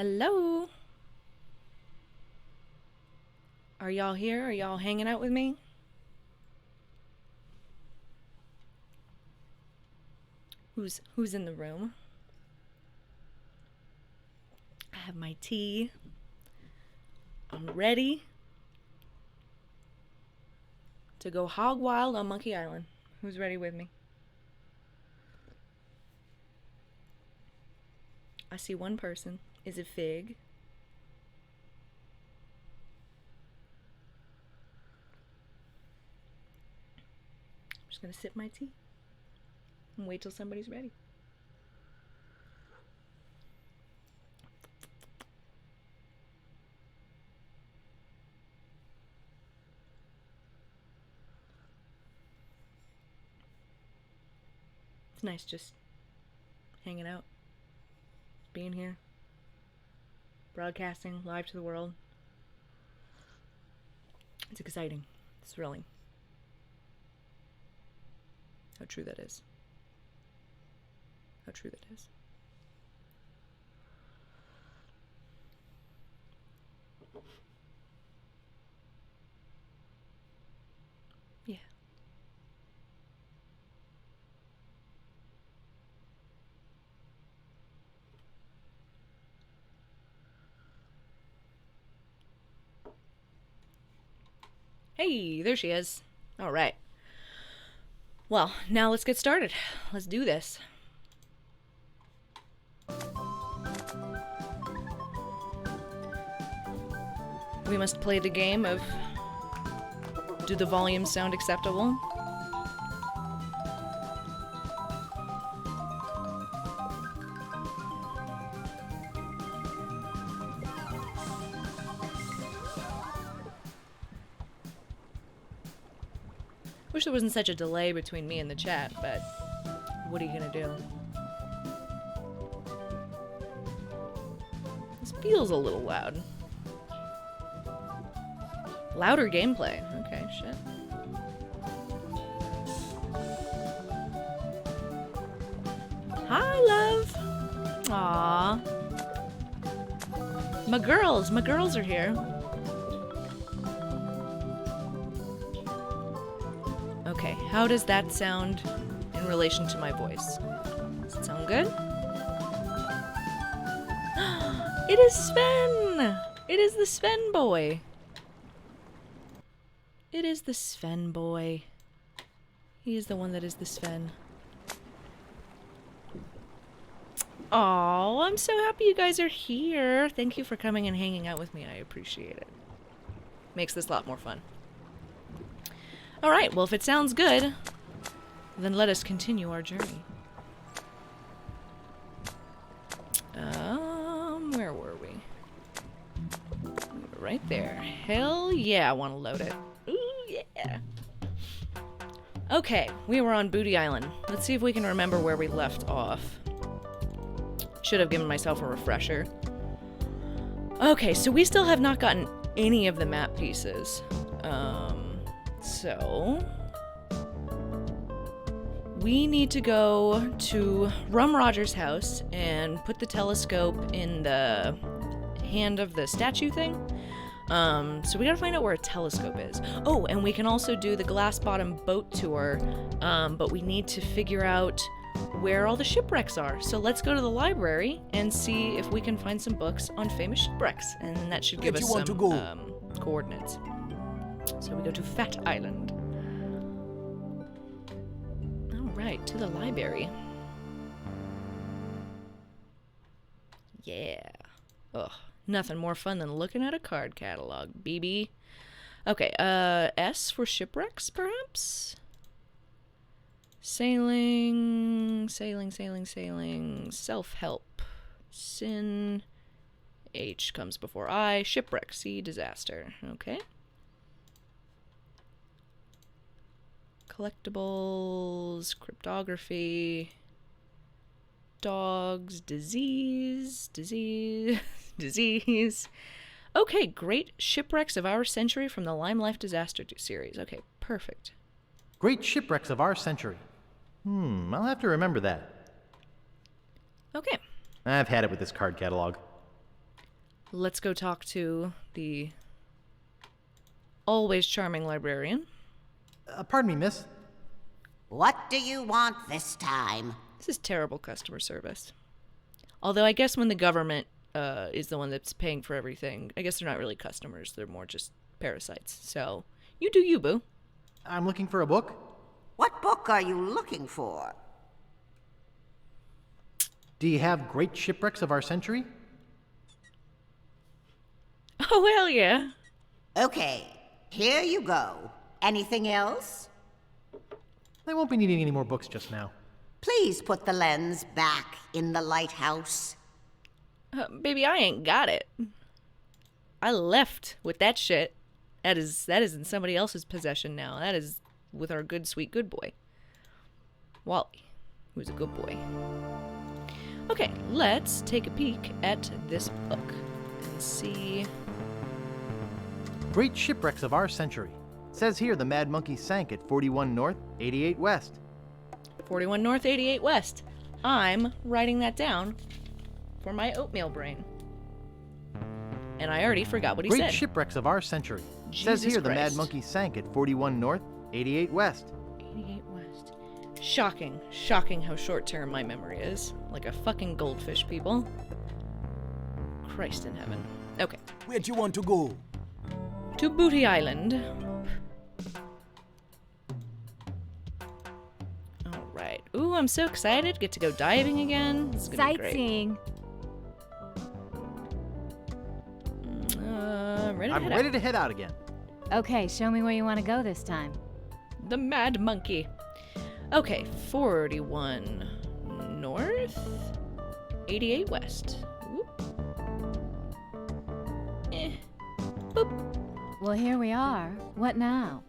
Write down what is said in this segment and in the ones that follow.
Hello? Are y'all here? Are y'all hanging out with me? Who's in the room? I have my tea. I'm ready to go hog wild on Monkey Island. Who's ready with me? I see one person. Is it Fig? I'm just gonna sip my tea and wait till somebody's ready. It's nice just hanging out, being here, broadcasting live to the world. It's exciting. It's thrilling. How true that is. How true that is. Yeah. Hey, there she is. All right. Well, now let's get started. Let's do this. We must play the game of do the volumes sound acceptable? Wish there wasn't such a delay between me and the chat, but what are you gonna do? This feels a little loud. Louder gameplay. Okay, shit. Hi, love. Aww. My girls are here. Okay, how does that sound in relation to my voice? Does it sound good? It is Sven! It is the Sven boy. It is the Sven boy. He is the one that is the Sven. Oh, I'm so happy you guys are here. Thank you for coming and hanging out with me. I appreciate it. Makes this a lot more fun. Alright, well if it sounds good, then let us continue our journey. Where were we? We were right there. Hell yeah, I want to load it. Ooh, yeah. Okay, we were on Booty Island. Let's see if we can remember where we left off. Should have given myself a refresher. Okay, so we still have not gotten any of the map pieces. So we need to go to Rum Roger's house and put the telescope in the hand of the statue thing. So we gotta find out where a telescope is. Oh, and we can also do the glass bottom boat tour, but we need to figure out where all the shipwrecks are. So let's go to the library and see if we can find some books on famous shipwrecks, and that should give us some coordinates. So we go to Fat Island. Alright, to the library. Yeah. Ugh, nothing more fun than looking at a card catalog, BB. Okay, S for shipwrecks, perhaps? Sailing, self-help. Sin. H comes before I. Shipwreck, C, disaster. Okay. Collectibles, cryptography, dogs, disease. Okay, great shipwrecks of our century from the Lime Life Disaster series. Okay, perfect. Great shipwrecks of our century. I'll have to remember that. Okay. I've had it with this card catalog. let's go talk to the always charming librarian. Pardon me, miss. What do you want this time? This is terrible customer service. Although I guess when the government is the one that's paying for everything, I guess they're not really customers. They're more just parasites. So, you do you, boo. I'm looking for a book. What book are you looking for? Do you have Great Shipwrecks of Our Century? Oh, hell yeah. Okay, here you go. Anything else? I won't be needing any more books just now. Please put the lens back in the lighthouse. Baby, I ain't got it. I left with that shit. That is in somebody else's possession now. That is with our good, sweet, good boy. Wally, who's a good boy. Okay, let's take a peek at this book and see. Great Shipwrecks of Our Century. Says here the Mad Monkey sank at 41 North, 88 West. 41 North, 88 West. I'm writing that down for my oatmeal brain. And I already forgot what he Great said. Shipwrecks of Our Century. Jesus Says here the Mad Christ. Monkey sank at 41 North, 88 West. 88 West. Shocking. Shocking how short-term my memory is. Like a fucking goldfish, people. Christ in heaven. Okay. Where'd you want to go? To Booty Island. Alright. Ooh, I'm so excited. Get to go diving again. This is gonna be great. Sightseeing. Ready to I'm head ready out. to head out again. Okay, show me where you want to go this time. The Mad Monkey. Okay, 41 North, 88 West. Whoop. Boop. Well, here we are. What now?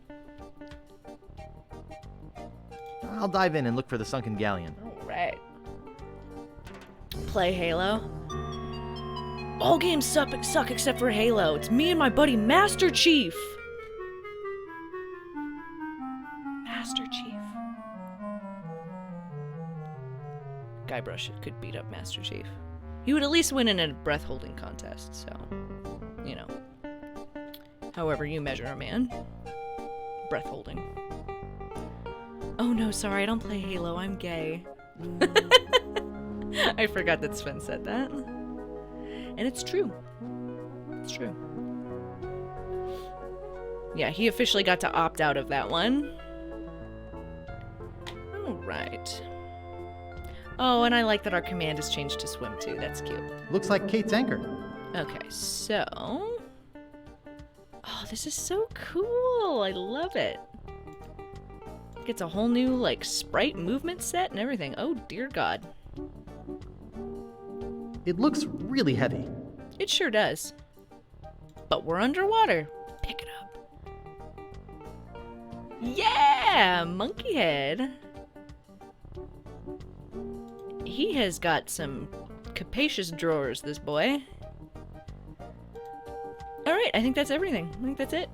I'll dive in and look for the sunken galleon. Alright. Play Halo. All games suck except for Halo. It's me and my buddy Master Chief. Master Chief. Guybrush could beat up Master Chief. He would at least win in a breath holding contest, so, you know. However you measure a man. Breath holding. Oh no, sorry, I don't play Halo, I'm gay. I forgot that Sven said that. And it's true. It's true. Yeah, he officially got to opt out of that one. Alright. Oh, and I like that our command has changed to swim too. That's cute. Looks like Kate's anchor. Okay, so... Oh, this is so cool. I love it. Gets a whole new, like, sprite movement set and everything. Oh, dear God. It looks really heavy. It sure does. But we're underwater. Pick it up. Yeah! Monkey head. He has got some capacious drawers, this boy. Alright, I think that's everything. I think that's it.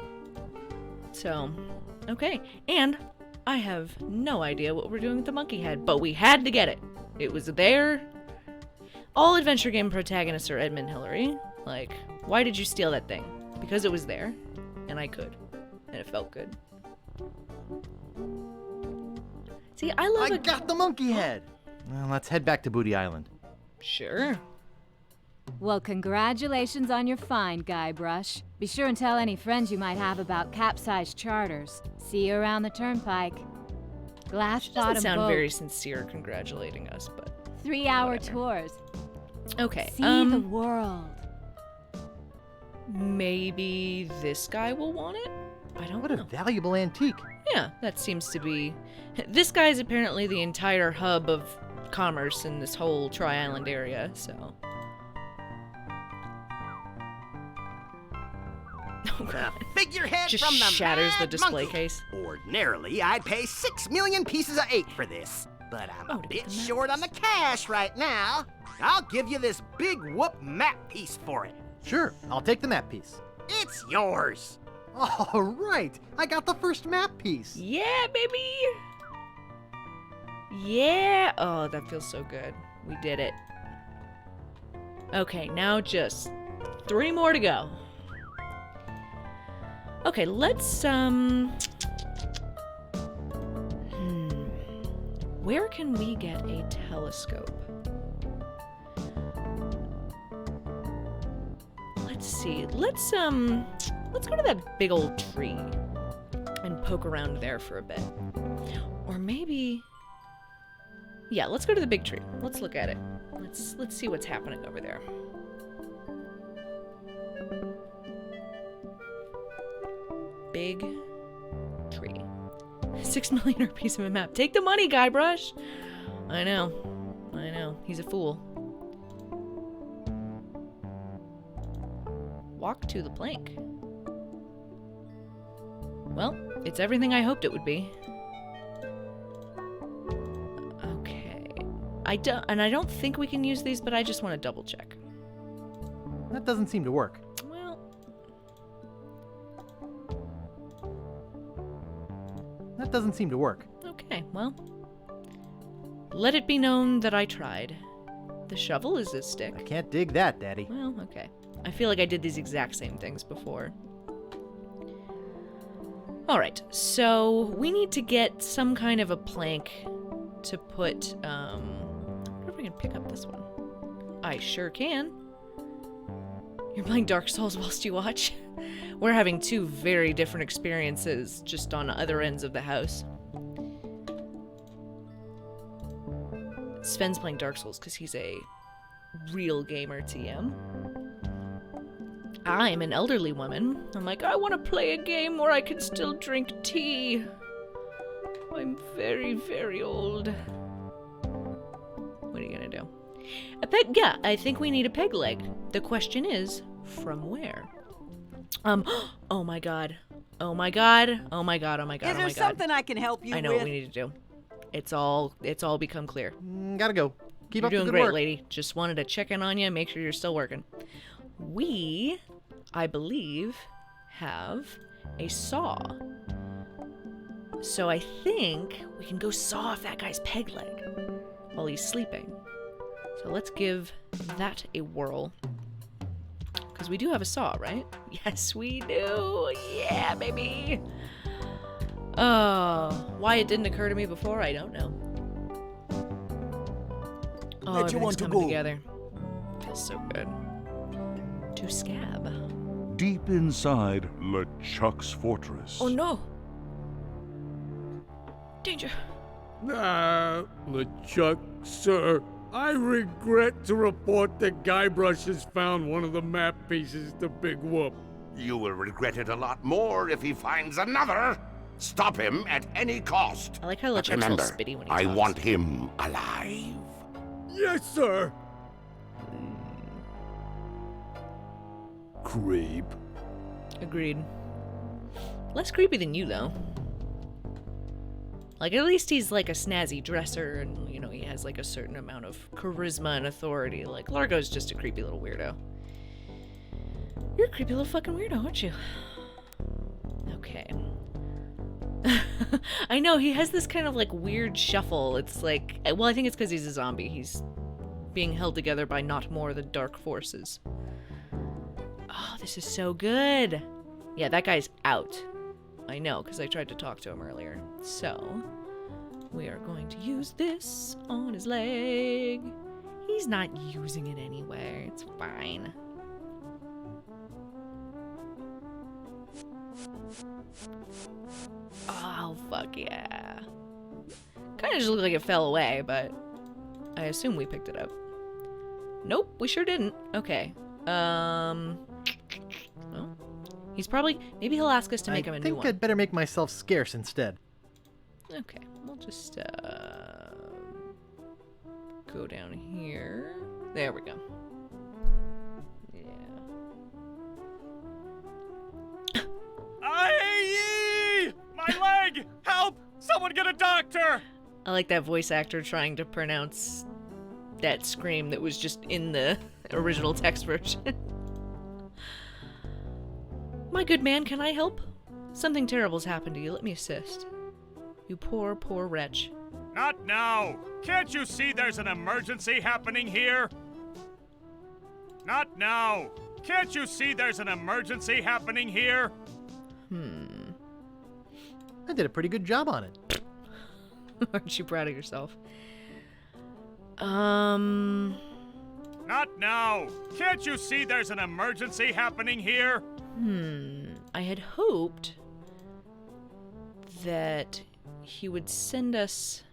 So, okay. And I have no idea what we're doing with the monkey head, but we had to get it. It was there. All adventure game protagonists are Edmund Hillary. Like, why did you steal that thing? Because it was there, and I could, and it felt good. See, I love I got the monkey head! Well, let's head back to Booty Island. Sure. Well, congratulations on your find, Guybrush. Be sure and tell any friends you might have about capsized charters. See you around the turnpike. Glass She doesn't bottom sound boat. very sincere congratulating us, but 3-hour whatever. tours. okay. See the world. Maybe this guy will want it? I don't What know. a valuable antique. Yeah, that seems to be... This guy is apparently the entire hub of commerce in this whole Tri-Island area, so... Oh, God. Figurehead Just from the shatters the Mad display Monkey. case. Ordinarily, I'd pay 6 million pieces of 8 for this, but I'm Oh, a to get bit the map short on the piece. cash right now. I'll give you this big whoop map piece for it. Sure, I'll take the map piece. It's yours. All right, I got the first map piece. Yeah, baby! Yeah! Oh, that feels so good. We did it. Okay, now just 3 more to go. Okay, let's, where can we get a telescope? Let's see. Let's go to that big old tree and poke around there for a bit. Or maybe... Yeah, let's go to the big tree. Let's look at it. Let's see what's happening over there. Big tree. 6 million piece of a map. Take the money, Guybrush! I know. He's a fool. Walk to the plank. Well, it's everything I hoped it would be. Okay. I don't think we can use these, but I just want to double check. That doesn't seem to work. Well, That doesn't seem to work. okay, well. Let it be known that I tried. The shovel is a stick. I can't dig that, Daddy. Well, okay. I feel like I did these exact same things before. Alright, so we need to get some kind of a plank to put, I wonder if I can pick up this one. I sure can. You're playing Dark Souls whilst you watch? We're having 2 very different experiences just on other ends of the house. Sven's playing Dark Souls because he's a real gamer TM. I'm an elderly woman. I'm like, I want to play a game where I can still drink tea. I'm very, very old. What are you gonna do? A peg? Yeah, I think we need a peg leg. The question is, from where? Oh my god. Oh my god. Oh my god. Oh my god. Is there something I can help you with? I know what we need to do. It's all become clear. Gotta go. Keep You're up the doing good great, work. lady. Just wanted to check in on you, make sure you're still working. We, I believe, have a saw. So I think we can go saw off that guy's peg leg while he's sleeping. So let's give that a whirl. Because we do have a saw, right? Yes, we do. Yeah, baby. Oh, why it didn't occur to me before, I don't know. Oh, Where'd you everything's want to coming go? together. Feels so good. To Scab. Deep inside LeChuck's fortress. Oh no! Danger! LeChuck, sir, I regret to report that Guybrush has found one of the map pieces to Big Whoop. You will regret it a lot more if he finds another. Stop him at any cost. I like how But LeChuck's all remember, spitty when he I talks. want him alive. Yes, sir. Creep. Agreed. Less creepy than you, though. Like, at least he's like a snazzy dresser, and, you know, he has like a certain amount of charisma and authority. Like, Largo's just a creepy little weirdo. You're a creepy little fucking weirdo, aren't you? Okay. I know, he has this kind of like weird shuffle. It's like, well, I think it's because he's a zombie. He's being held together by not more than dark forces. Oh, this is so good. Yeah, that guy's out. I know, because I tried to talk to him earlier. So, we are going to use this on his leg. He's not using it anyway. It's fine. Oh, fuck yeah. Kind of just looked like it fell away, but I assume we picked it up. Nope, we sure didn't. Okay. Well, he's probably... Maybe he'll ask us to make him a new one. I think I'd better make myself scarce instead. Okay, we'll just, go down here. There we go. Yeah. Aye! My leg! Help! Someone get a doctor! I like that voice actor trying to pronounce that scream that was just in the original text version. My good man, can I help? Something terrible's happened to you. Let me assist. You poor, poor wretch. Not now! Can't you see there's an emergency happening here? Not now! Can't you see there's an emergency happening here? I did a pretty good job on it. Aren't you proud of yourself? Not now. Can't you see there's an emergency happening here? I had hoped that he would send us...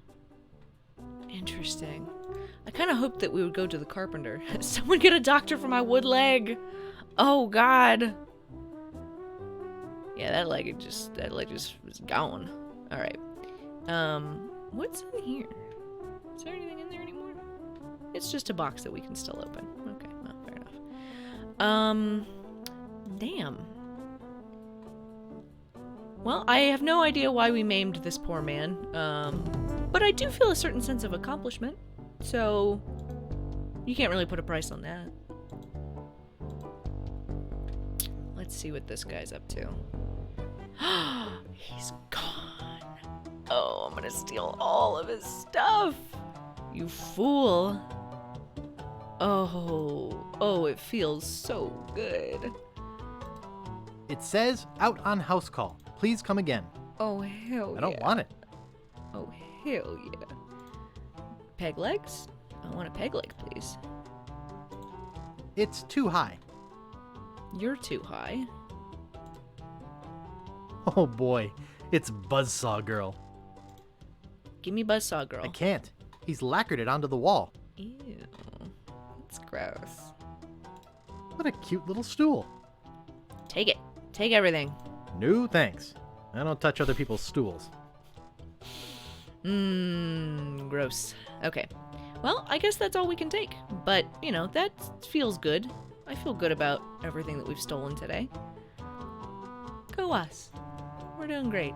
Interesting. I kind of hoped that we would go to the carpenter. Someone get a doctor for my wood leg. Oh, God. Yeah, that leg just was gone. All right. What's in here? Is there anything in there anymore? It's just a box that we can still open. Okay, well, fair enough. Damn. Well, I have no idea why we maimed this poor man. But I do feel a certain sense of accomplishment. So, you can't really put a price on that. Let's see what this guy's up to. He's gone. Oh, I'm gonna steal all of his stuff. You fool. Oh, it feels so good. It says out on house call. Please come again. Oh, hell yeah. I don't want it. Oh, hell yeah. Peg legs? I want a peg leg, please. It's too high. You're too high. Oh boy, it's Buzzsaw Girl. Give me Buzzsaw Girl. I can't. He's lacquered it onto the wall. Ew. That's gross. What a cute little stool. Take it. Take everything. No thanks. I don't touch other people's stools. Gross. Okay. Well, I guess that's all we can take. But, you know, that feels good. I feel good about everything that we've stolen today. Go us. We're doing great.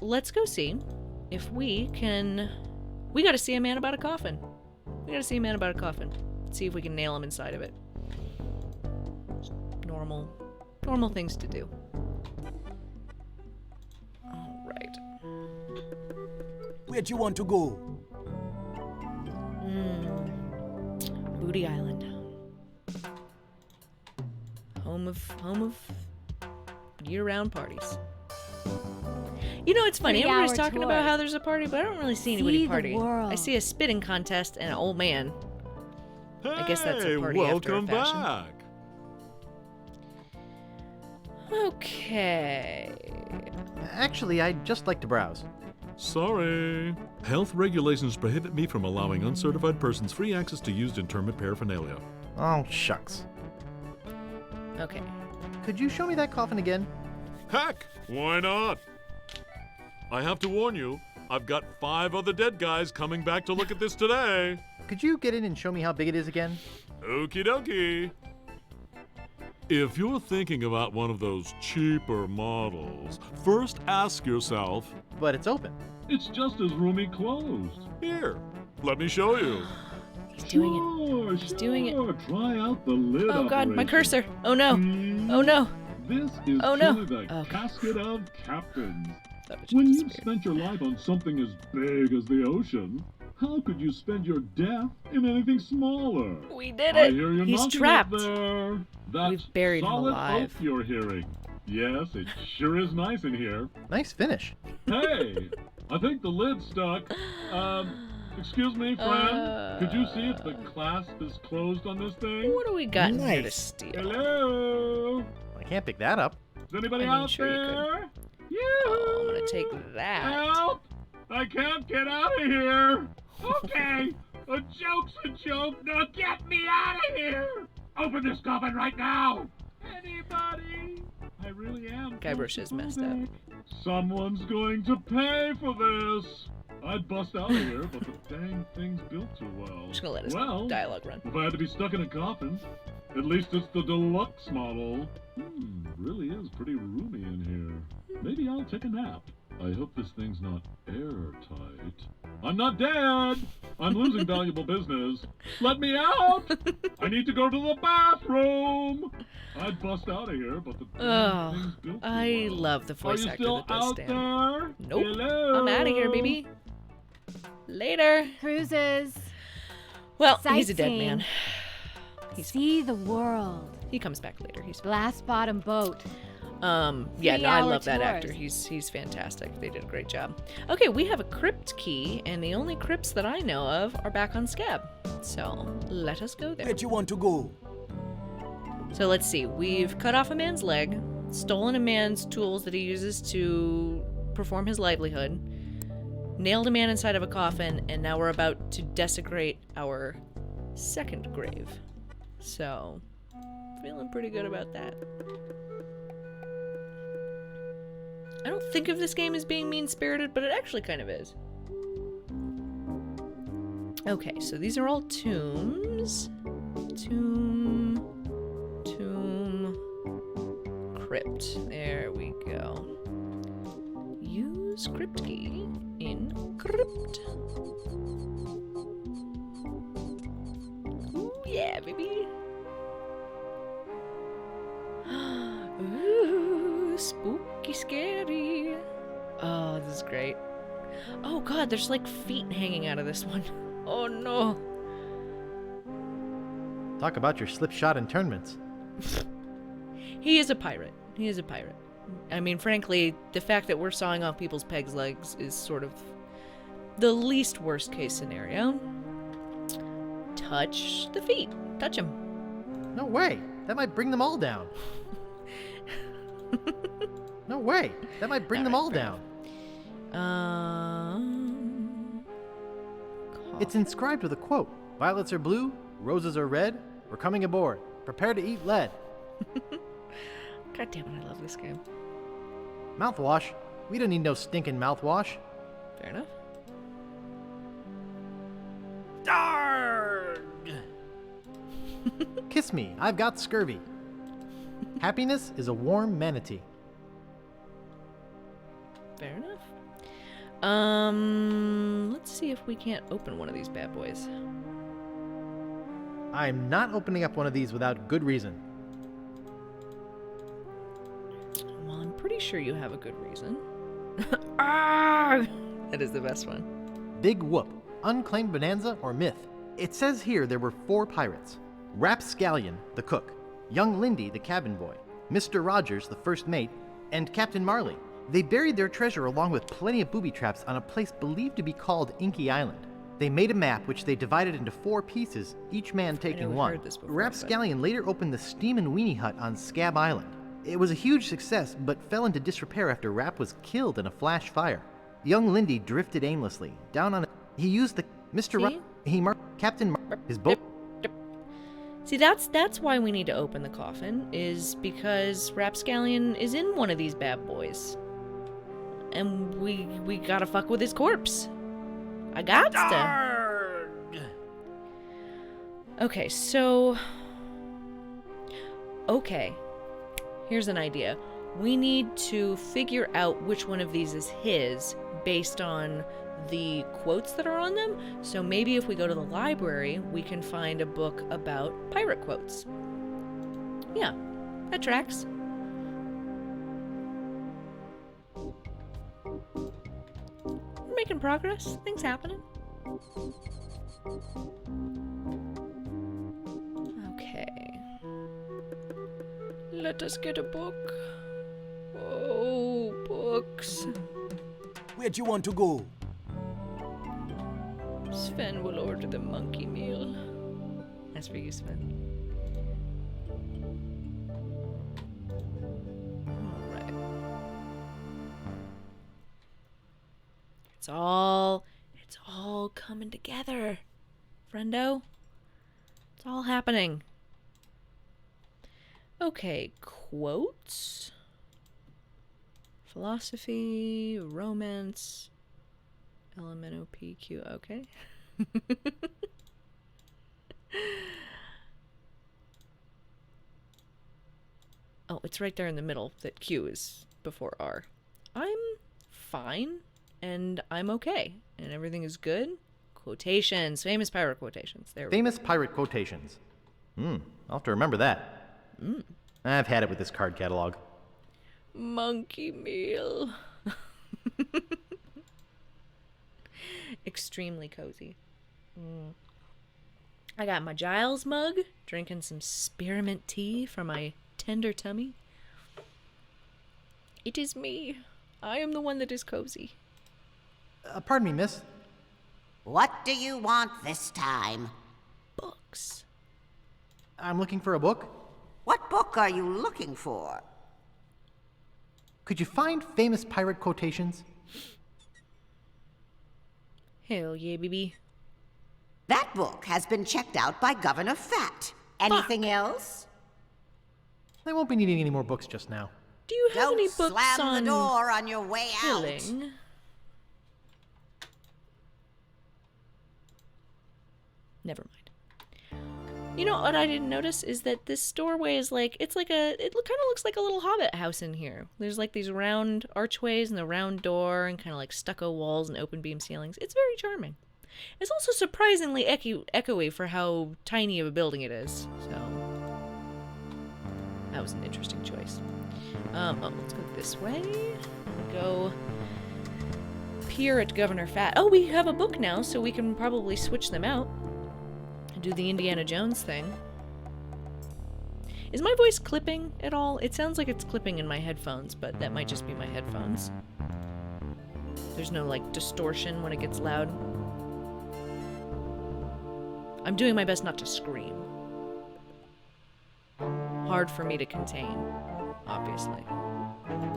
Let's go see if we can... We gotta see a man about a coffin. We gotta see a man about a coffin. See if we can nail him inside of it. Normal things to do. Alright. Where'd you want to go? Booty Island. Home of year-round parties. You know, it's funny. Everybody's talking about how there's a party, but I don't really see anybody partying. I see a spitting contest and an old man. I guess that's a party after a welcome fashion. back. Okay. Actually, I'd just like to browse. Sorry. Health regulations prohibit me from allowing uncertified persons free access to used interment paraphernalia. Oh, shucks. Okay. Could you show me that coffin again? Heck, why not? I have to warn you, I've got 5 other dead guys coming back to look at this today. Could you get in and show me how big it is again? Okie dokie. If you're thinking about one of those cheaper models, first ask yourself, But it's open. it's just as roomy closed. Here, let me show you. He's doing it. He's doing it. Try out the lid Oh god, my operation. cursor. Oh no. Oh no. This is Oh, no. truly the Okay. casket of captains. That was When just you've weird. spent your life on something as big as the ocean, how could you spend your death in anything smaller? We did I it. hear you He's knocking trapped. up there. That's We've buried him solid alive. oak you're hearing. Yes, it sure is nice in here. Nice finish. Hey, I think the lid's stuck. Excuse me, friend. Could you see if the clasp is closed on this thing? What do we got in here to Nice. steal? Hello? I can't pick that up. Is anybody I mean, out sure you could. there? Oh, I'm gonna take that. Help! I can't get out of here! Okay, a joke's a joke. Now get me out of here! Open this coffin right now! Anybody? I really am. Guybrush is messed up. Someone's going to pay for this. I'd bust out of here, but the dang thing's built too well. I'm just gonna let his Well, dialogue run. if I had to be stuck in a coffin, at least it's the deluxe model. Really is pretty roomy in here. Maybe I'll take a nap. I hope this thing's not airtight. I'm not dead! I'm losing valuable business. Let me out! I need to go to the bathroom! I'd bust out of here, but the dang thing's built too I well. love the voice Are you actor still that does out Stan. there? Nope. Hello? I'm out of here, baby. Later. Cruises. Well, he's a dead Sightseeing. man. See the world. He comes back later. He's Glass bottom boat. yeah, no, I 3-hour love that tours. actor. He's fantastic. They did a great job. Okay, we have a crypt key, and the only crypts that I know of are back on Scab. So let us go there. Where you want to go? So let's see. We've cut off a man's leg, stolen a man's tools that he uses to perform his livelihood, nailed a man inside of a coffin, and now we're about to desecrate our second grave. So, feeling pretty good about that. I don't think of this game as being mean-spirited, but it actually kind of is. Okay, so these are all tombs. Tomb, crypt. There we go. Use crypt key in crypt. Ooh, yeah, baby. Ooh, spooky, scary. Oh, this is great. Oh god, there's like feet hanging out of this one. Oh no. Talk about your slipshod internments. He is a pirate. He is a pirate. I mean, frankly, the fact that we're sawing off people's pegs' legs is sort of the least worst case scenario. Touch the feet. Touch them. No way. That might bring them all down. No way. That might bring them all down. It's inscribed with a quote. Violets are blue, roses are red. We're coming aboard. Prepare to eat lead. God damn it, I love this game. Mouthwash? We don't need no stinking mouthwash. Fair enough. Darg! Kiss me, I've got scurvy. Happiness is a warm manatee. Fair enough. Let's see if we can't open one of these bad boys. I'm not opening up one of these without good reason. Well, I'm pretty sure you have a good reason. Ah! That is the best one. Big whoop. Unclaimed bonanza or myth. It says here there were 4 pirates. Rapscallion, the cook. Young Lindy, the cabin boy. Mr. Rogers, the first mate. And Captain Marley. They buried their treasure along with plenty of booby traps on a place believed to be called Inky Island. They made a map which they divided into 4 pieces, each man taking we've one. heard this before, Rapscallion later opened the Steam and Weenie Hut on Scab Island. It was a huge success, but fell into disrepair after Rap was killed in a flash fire. Young Lindy drifted aimlessly, down on he used the Mr. He marked Captain his boat. See, that's why we need to open the coffin, is because Rapscallion is in one of these bad boys. And we gotta fuck with his corpse. I got to. Okay, so... Okay. Here's an idea. We need to figure out which one of these is his based on the quotes that are on them. So maybe if we go to the library, we can find a book about pirate quotes. Yeah, that tracks. We're making progress. Things happening. Okay. Let us get a book. Oh, books. Where'd you want to go? Sven will order the monkey meal. That's for you, Sven. Alright. It's all coming together, friendo. It's all happening. Okay, quotes. Philosophy, romance, LMNOPQ, okay. Oh, it's right there in the middle that Q is before R. I'm fine, and I'm okay, and everything is good. Quotations, famous pirate quotations. There we go. Famous pirate quotations. I'll have to remember that. I've had it with this card catalog. Monkey meal. Extremely cozy. I got my Giles mug, drinking some spearmint tea for my tender tummy. It is me. I am the one that is cozy. Pardon me, miss. What do you want this time? Books. I'm looking for a book. What book are you looking for? Could you find famous pirate quotations? Hell yeah, baby. That book has been checked out by Governor Fat. Anything else? I won't be needing any more books just now. Do you have Don't any books slam on the door on your way out. killing? Never mind. You know what I didn't notice is that this doorway is like, it kind of looks like a little hobbit house in here. There's like these round archways and the round door and kind of like stucco walls and open beam ceilings. It's very charming. It's also surprisingly echoey for how tiny of a building it is. So that was an interesting choice. Let's go this way. Go peer at Governor Fat. Oh, we have a book now, so we can probably switch them out. Do the Indiana Jones thing. Is my voice clipping at all? It sounds like it's clipping in my headphones, but that might just be my headphones. There's no, like, distortion when it gets loud. I'm doing my best not to scream. Hard for me to contain, obviously. I'm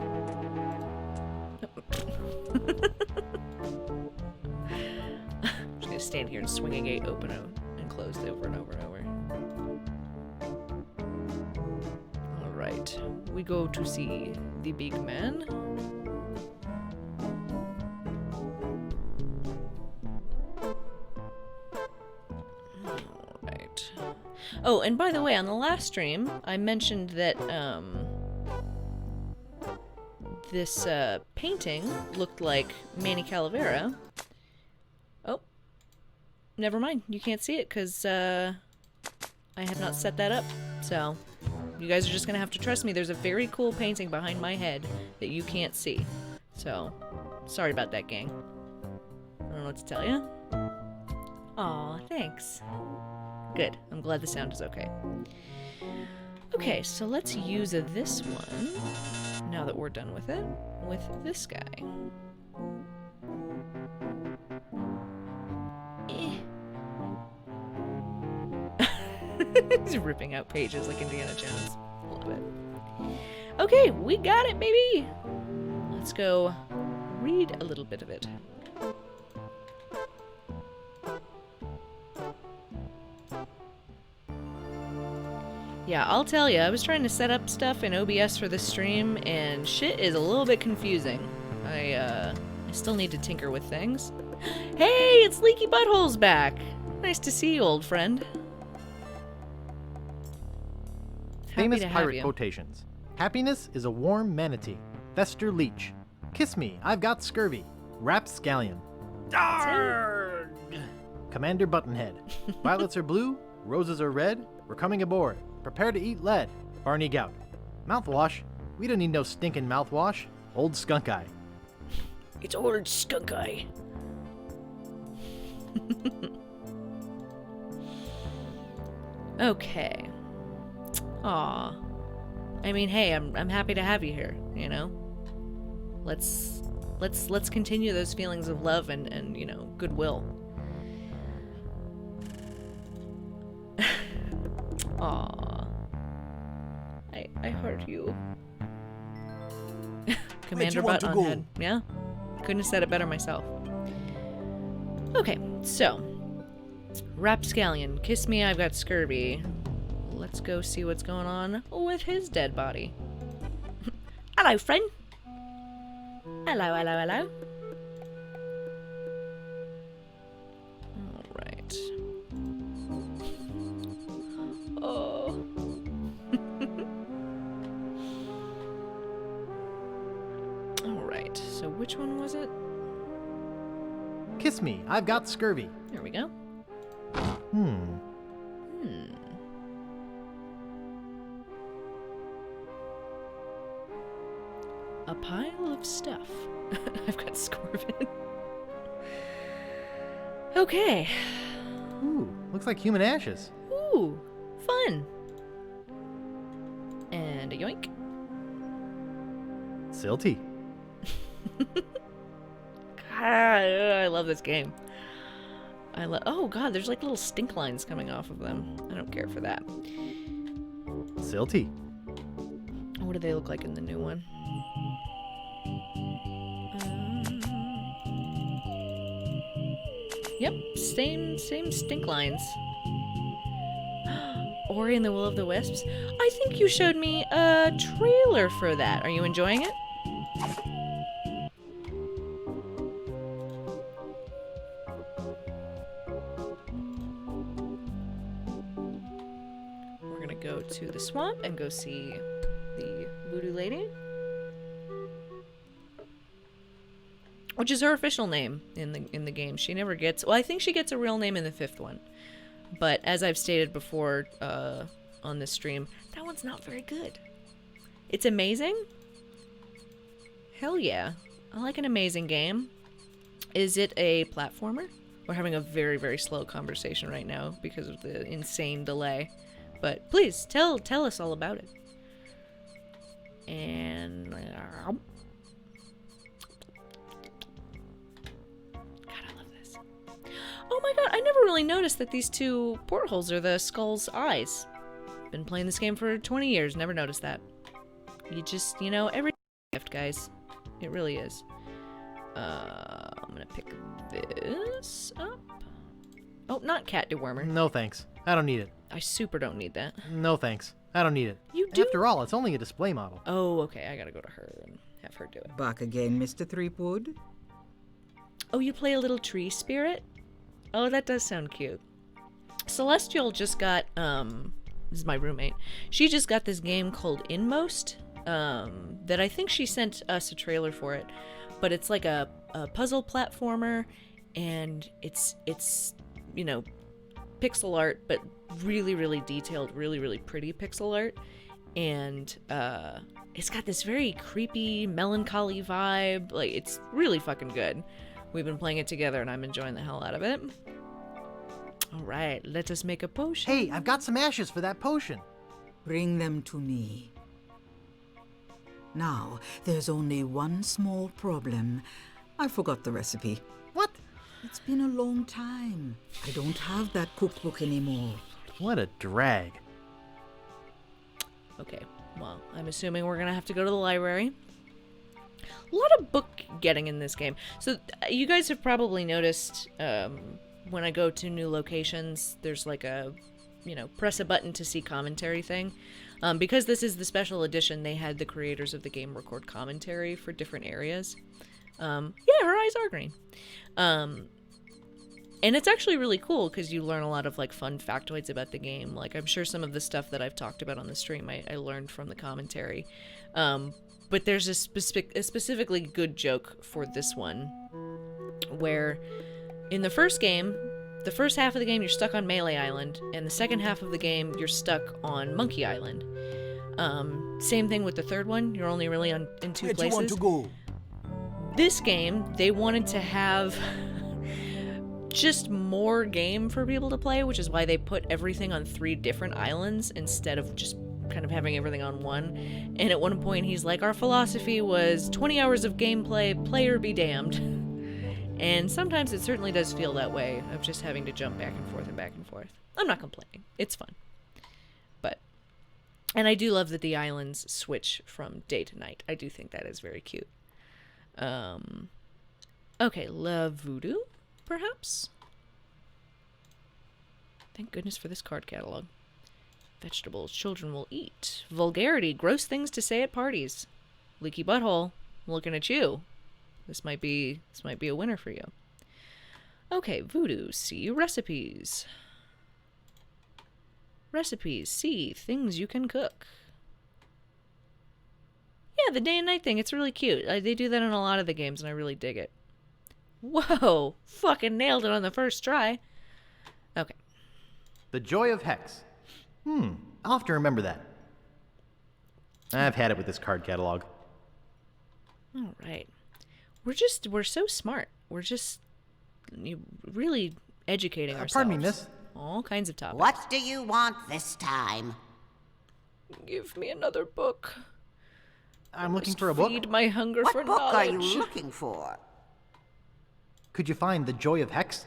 just gonna stand here and swing a gate open and closed over and over and over. Alright, we go to see the big man. Alright. Oh, and by the way, on the last stream, I mentioned that, this, painting looked like Manny Calavera. Oh. Never mind, you can't see it because I have not set that up, so you guys are just gonna have to trust me. There's a very cool painting behind my head that you can't see, so sorry about that, gang. I don't know what to tell you. Aw, thanks. Good, I'm glad the sound is okay. Okay, so let's use this one, now that we're done with it, with this guy. He's ripping out pages like Indiana Jones. Love it. Okay, we got it, baby! Let's go read a little bit of it. Yeah, I'll tell you, I was trying to set up stuff in OBS for this stream, and shit is a little bit confusing. I still need to tinker with things. Hey, it's Leaky Butthole's back! Nice to see you, old friend. Famous pirate quotations. Happiness is a warm manatee. Fester Leech. Kiss me, I've got scurvy. Rapscallion. Darn! Commander Buttonhead. Violets are blue, roses are red. We're coming aboard. Prepare to eat lead. Barney Gout. Mouthwash. We don't need no stinking mouthwash. Old Skunk Eye. It's old Skunk Eye. Okay. Aw. I mean, hey, I'm happy to have you here, you know? Let's continue those feelings of love and you know, goodwill. Aw. I heard you. Commander Buttonhead. Yeah? Couldn't have said it better myself. Okay, so. Rapscallion, kiss me, I've got scurvy. Let's go see what's going on with his dead body. Hello, friend. Hello, hello, hello. Alright. Oh. Alright, so which one was it? Kiss me, I've got scurvy. There we go. A pile of stuff. I've got Scorpion. Okay. Ooh, Looks like human ashes. Ooh, fun. And a yoink. Silty. God, I love this game. Oh god, there's like little stink lines coming off of them. I don't care for that. Silty. What do they look like in the new one? Yep, same stink lines. Ori and the Will of the Wisps. I think you showed me a trailer for that. Are you enjoying it? We're gonna go to the swamp and go see the voodoo lady, which is her official name in the game. She never gets. Well, I think she gets a real name in the 5th one, but as I've stated before on this stream, that one's not very good. It's amazing. Hell yeah, I like an amazing game. Is it a platformer? We're having a very, very slow conversation right now because of the insane delay. But please, tell us all about it. And... God, I love this. Oh my god, I never really noticed that these 2 portholes are the skull's eyes. Been playing this game for 20 years, never noticed that. You just, you know, every gift, guys. It really is. I'm gonna pick this up. Oh, not cat dewormer. No thanks. I don't need it. I super don't need that. No thanks. I don't need it. You do? After all, it's only a display model. Oh, okay. I gotta go to her and have her do it. Back again, Mr. Threepwood? Oh, you play a little tree spirit? Oh, that does sound cute. Celestial just got, this is my roommate. She just got this game called Inmost, that I think she sent us a trailer for it. But it's like a puzzle platformer, and it's you know, pixel art, but really, really detailed, really, really pretty pixel art. And it's got this very creepy, melancholy vibe. Like, it's really fucking good. We've been playing it together, and I'm enjoying the hell out of it. All right, let us make a potion. Hey, I've got some ashes for that potion. Bring them to me. Now, there's only one small problem. I forgot the recipe. What? It's been a long time. I don't have that cookbook anymore. What a drag. Okay, well, I'm assuming we're gonna have to go to the library. A lot of book getting in this game. So you guys have probably noticed when I go to new locations, there's like a, you know, press a button to see commentary thing. Because this is the special edition, they had the creators of the game record commentary for different areas. Yeah, her eyes are green. And it's actually really cool because you learn a lot of like fun factoids about the game. Like, I'm sure some of the stuff that I've talked about on the stream I learned from the commentary. But there's a specifically good joke for this one where in the first game, the first half of the game you're stuck on Melee Island, and the second half of the game you're stuck on Monkey Island. Same thing with the third one, you're only really in 2 places. Where do you want to go? This game, they wanted to have just more game for people to play, which is why they put everything on 3 different islands instead of just kind of having everything on one. And at one point he's like, our philosophy was 20 hours of gameplay, player be damned. And sometimes it certainly does feel that way, of just having to jump back and forth and back and forth. I'm not complaining. It's fun. And I do love that the islands switch from day to night. I do think that is very cute. Okay, love voodoo, perhaps? Thank goodness for this card catalog. Vegetables children will eat. Vulgarity, gross things to say at parties. Leaky butthole, looking at you. This might be a winner for you. Okay, voodoo, see recipes. Recipes, see things you can cook. Yeah, the day and night thing, it's really cute. They do that in a lot of the games, and I really dig it. Whoa, fucking nailed it on the first try. Okay. The Joy of Hex. I'll have to remember that. I've had it with this card catalog. All right. We're so smart. We're just really educating ourselves. Pardon me, miss. All kinds of topics. What do you want this time? Give me another book. I'm looking for a book. Feed my hunger What for book are knowledge. you looking for? Could you find The Joy of Hex?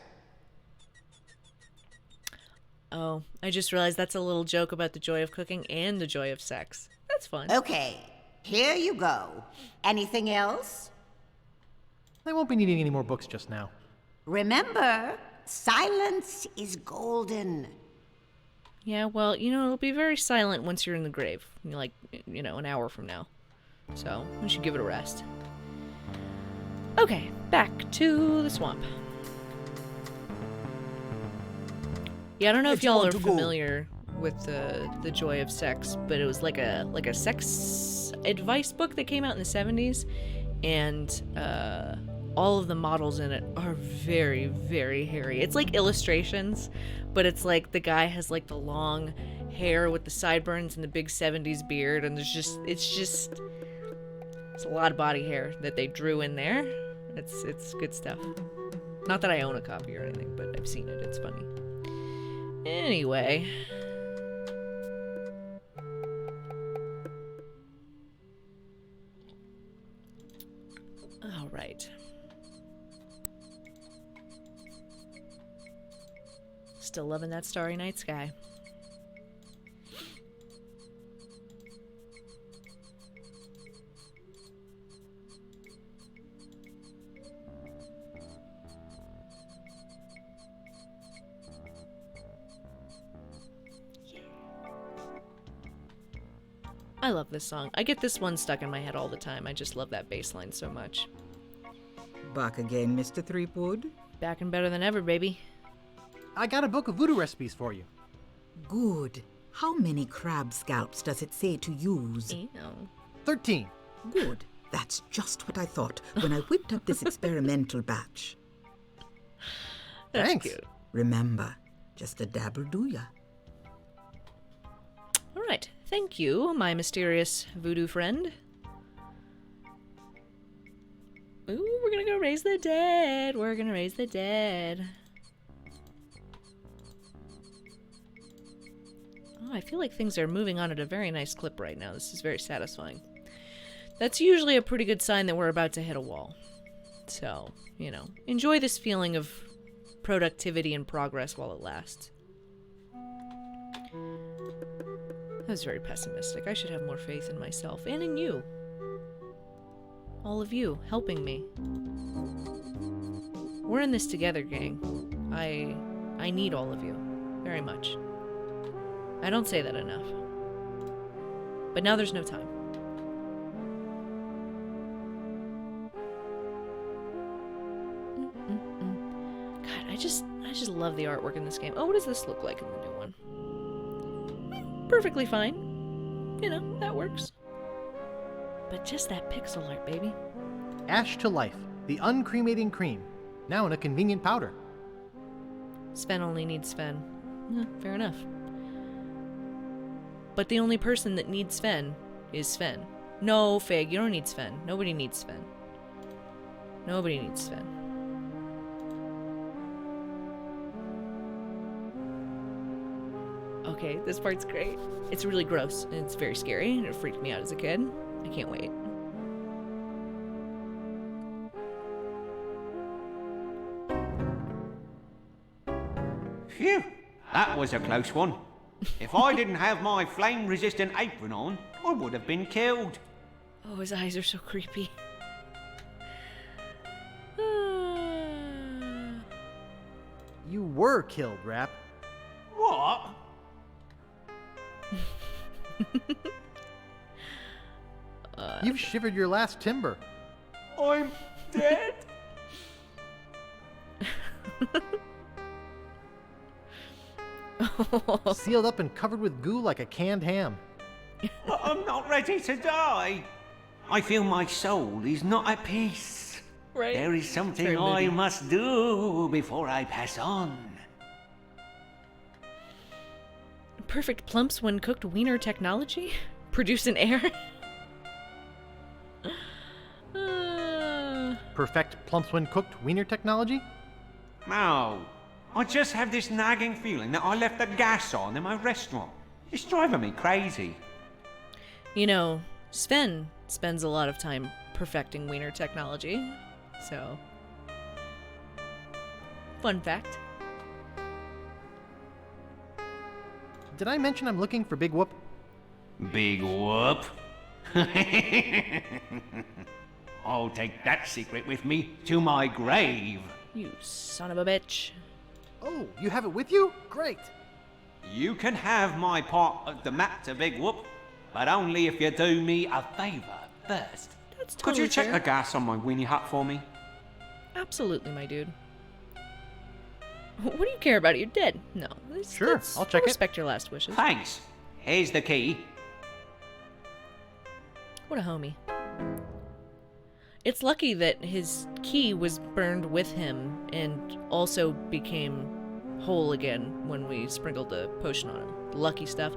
Oh, I just realized that's a little joke about the joy of cooking and the joy of sex. That's fun. Okay, here you go. Anything else? I won't be needing any more books just now. Remember, silence is golden. Yeah, well, it'll be very silent once you're in the grave. Like, an hour from now. So, we should give it a rest. Okay, back to the swamp. Yeah, I don't know if y'all are familiar with the joy of sex, but it was like a sex advice book that came out in the 70s, and all of the models in it are very, very hairy. It's like illustrations, but it's like the guy has like the long hair with the sideburns and the big 70s beard, and it's a lot of body hair that they drew in there. It's good stuff. Not that I own a copy or anything, but I've seen it. It's funny. Anyway. All right. Still loving that starry night sky. I love this song. I get this one stuck in my head all the time. I just love that bass line so much. Back again, Mr. Threepwood? Back and better than ever, baby. I got a book of voodoo recipes for you. Good. How many crab scalps does it say to use? Ew. 13. Good. That's just what I thought when I whipped up this experimental batch. That's Thanks. cute. Remember, just a dabble do ya. All right. Thank you, my mysterious voodoo friend. Ooh, we're gonna go raise the dead. We're gonna raise the dead. Oh, I feel like things are moving on at a very nice clip right now. This is very satisfying. That's usually a pretty good sign that we're about to hit a wall. So, enjoy this feeling of productivity and progress while it lasts. That was very pessimistic. I should have more faith in myself and in you. All of you helping me. We're in this together, gang. I need all of you. Very much. I don't say that enough. But now there's no time. God, I just love the artwork in this game. Oh, what does this look like in the new one? Perfectly fine. That works. But just that pixel art, baby. Ash to Life, the uncremating cream, now in a convenient powder. Sven only needs Sven. Fair enough. But the only person that needs Sven is Sven. No, Fig, you don't need Sven. Nobody needs Sven. Nobody needs Sven. Okay, this part's great. It's really gross, and it's very scary, and it freaked me out as a kid. I can't wait. Phew, that was a close one. If I didn't have my flame-resistant apron on, I would have been killed. Oh, his eyes are so creepy. You were killed, Rap. What? You've shivered your last timber. I'm dead? Sealed up and covered with goo like a canned ham. I'm not ready to die. I feel my soul is not at peace. Right? There is something very I moody. must do before I pass on. Perfect plumps when cooked wiener technology? Produce an air? Perfect plumps when cooked wiener technology? No, I just have this nagging feeling that I left the gas on in my restaurant. It's driving me crazy. You know, Sven spends a lot of time perfecting wiener technology, so... Fun fact. Did I mention I'm looking for Big Whoop? Big whoop. I'll take that secret with me to my grave. You son of a bitch. Oh, you have it with you? Great. You can have my part of the map to Big Whoop, but only if you do me a favor first. That's Could totally you check fair. the gas on my weenie hut for me? Absolutely, my dude. What do you care about it? You're dead. No. Sure, I'll check it. Respect your last wishes. Thanks. Here's the key. What a homie. It's lucky that his key was burned with him and also became whole again when we sprinkled the potion on him. Lucky stuff.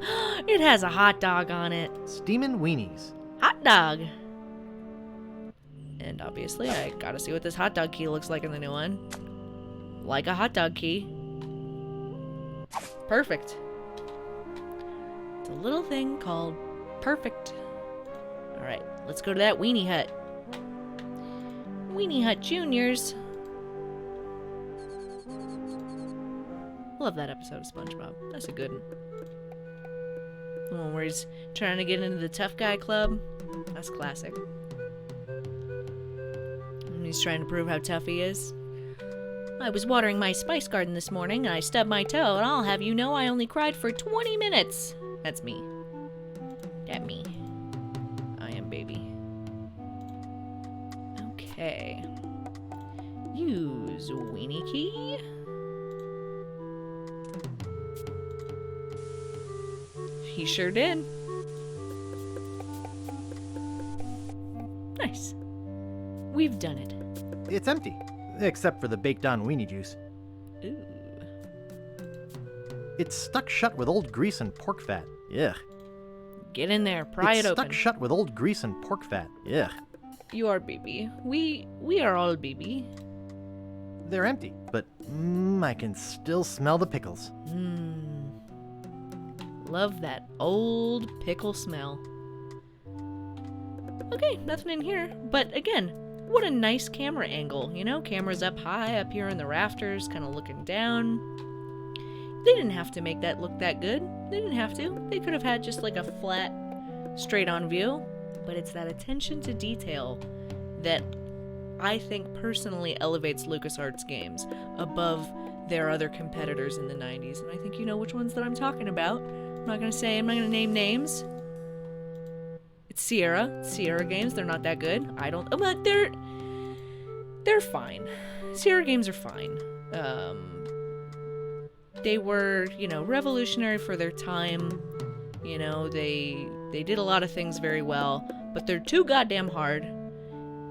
It has a hot dog on it. Steamin' weenies. Hot dog! And obviously, I gotta see what this hot dog key looks like in the new one. Like a hot dog key. Perfect. It's a little thing called perfect. Alright, let's go to that weenie hut. Weenie Hut Juniors. Love that episode of SpongeBob. That's a good one. The one where he's trying to get into the tough guy club. That's classic. And he's trying to prove how tough he is. I was watering my spice garden this morning and I stubbed my toe, and I'll have you know I only cried for 20 minutes. That's me. That me. I am baby. Okay. Use weenie key. He sure did. Nice. We've done it. It's empty, except for the baked-on weenie juice. Ooh. It's stuck shut with old grease and pork fat. Ugh. Get in there. Pry it It's open. stuck shut with old grease and pork fat. Ugh. You are BB. We are all BB. They're empty, but I can still smell the pickles. Love that old pickle smell. Okay, nothing in here. But again, what a nice camera angle. You know, camera's up high, up here in the rafters, kind of looking down. They didn't have to make that look that good. They didn't have to. They could have had just like a flat, straight-on view. But it's that attention to detail that I think personally elevates LucasArts games above their other competitors in the 90s. And I think you know which ones that I'm talking about. I'm not going to name names. It's Sierra Games. They're not that good. But they're fine. Sierra Games are fine. They were, revolutionary for their time. They did a lot of things very well, but they're too goddamn hard,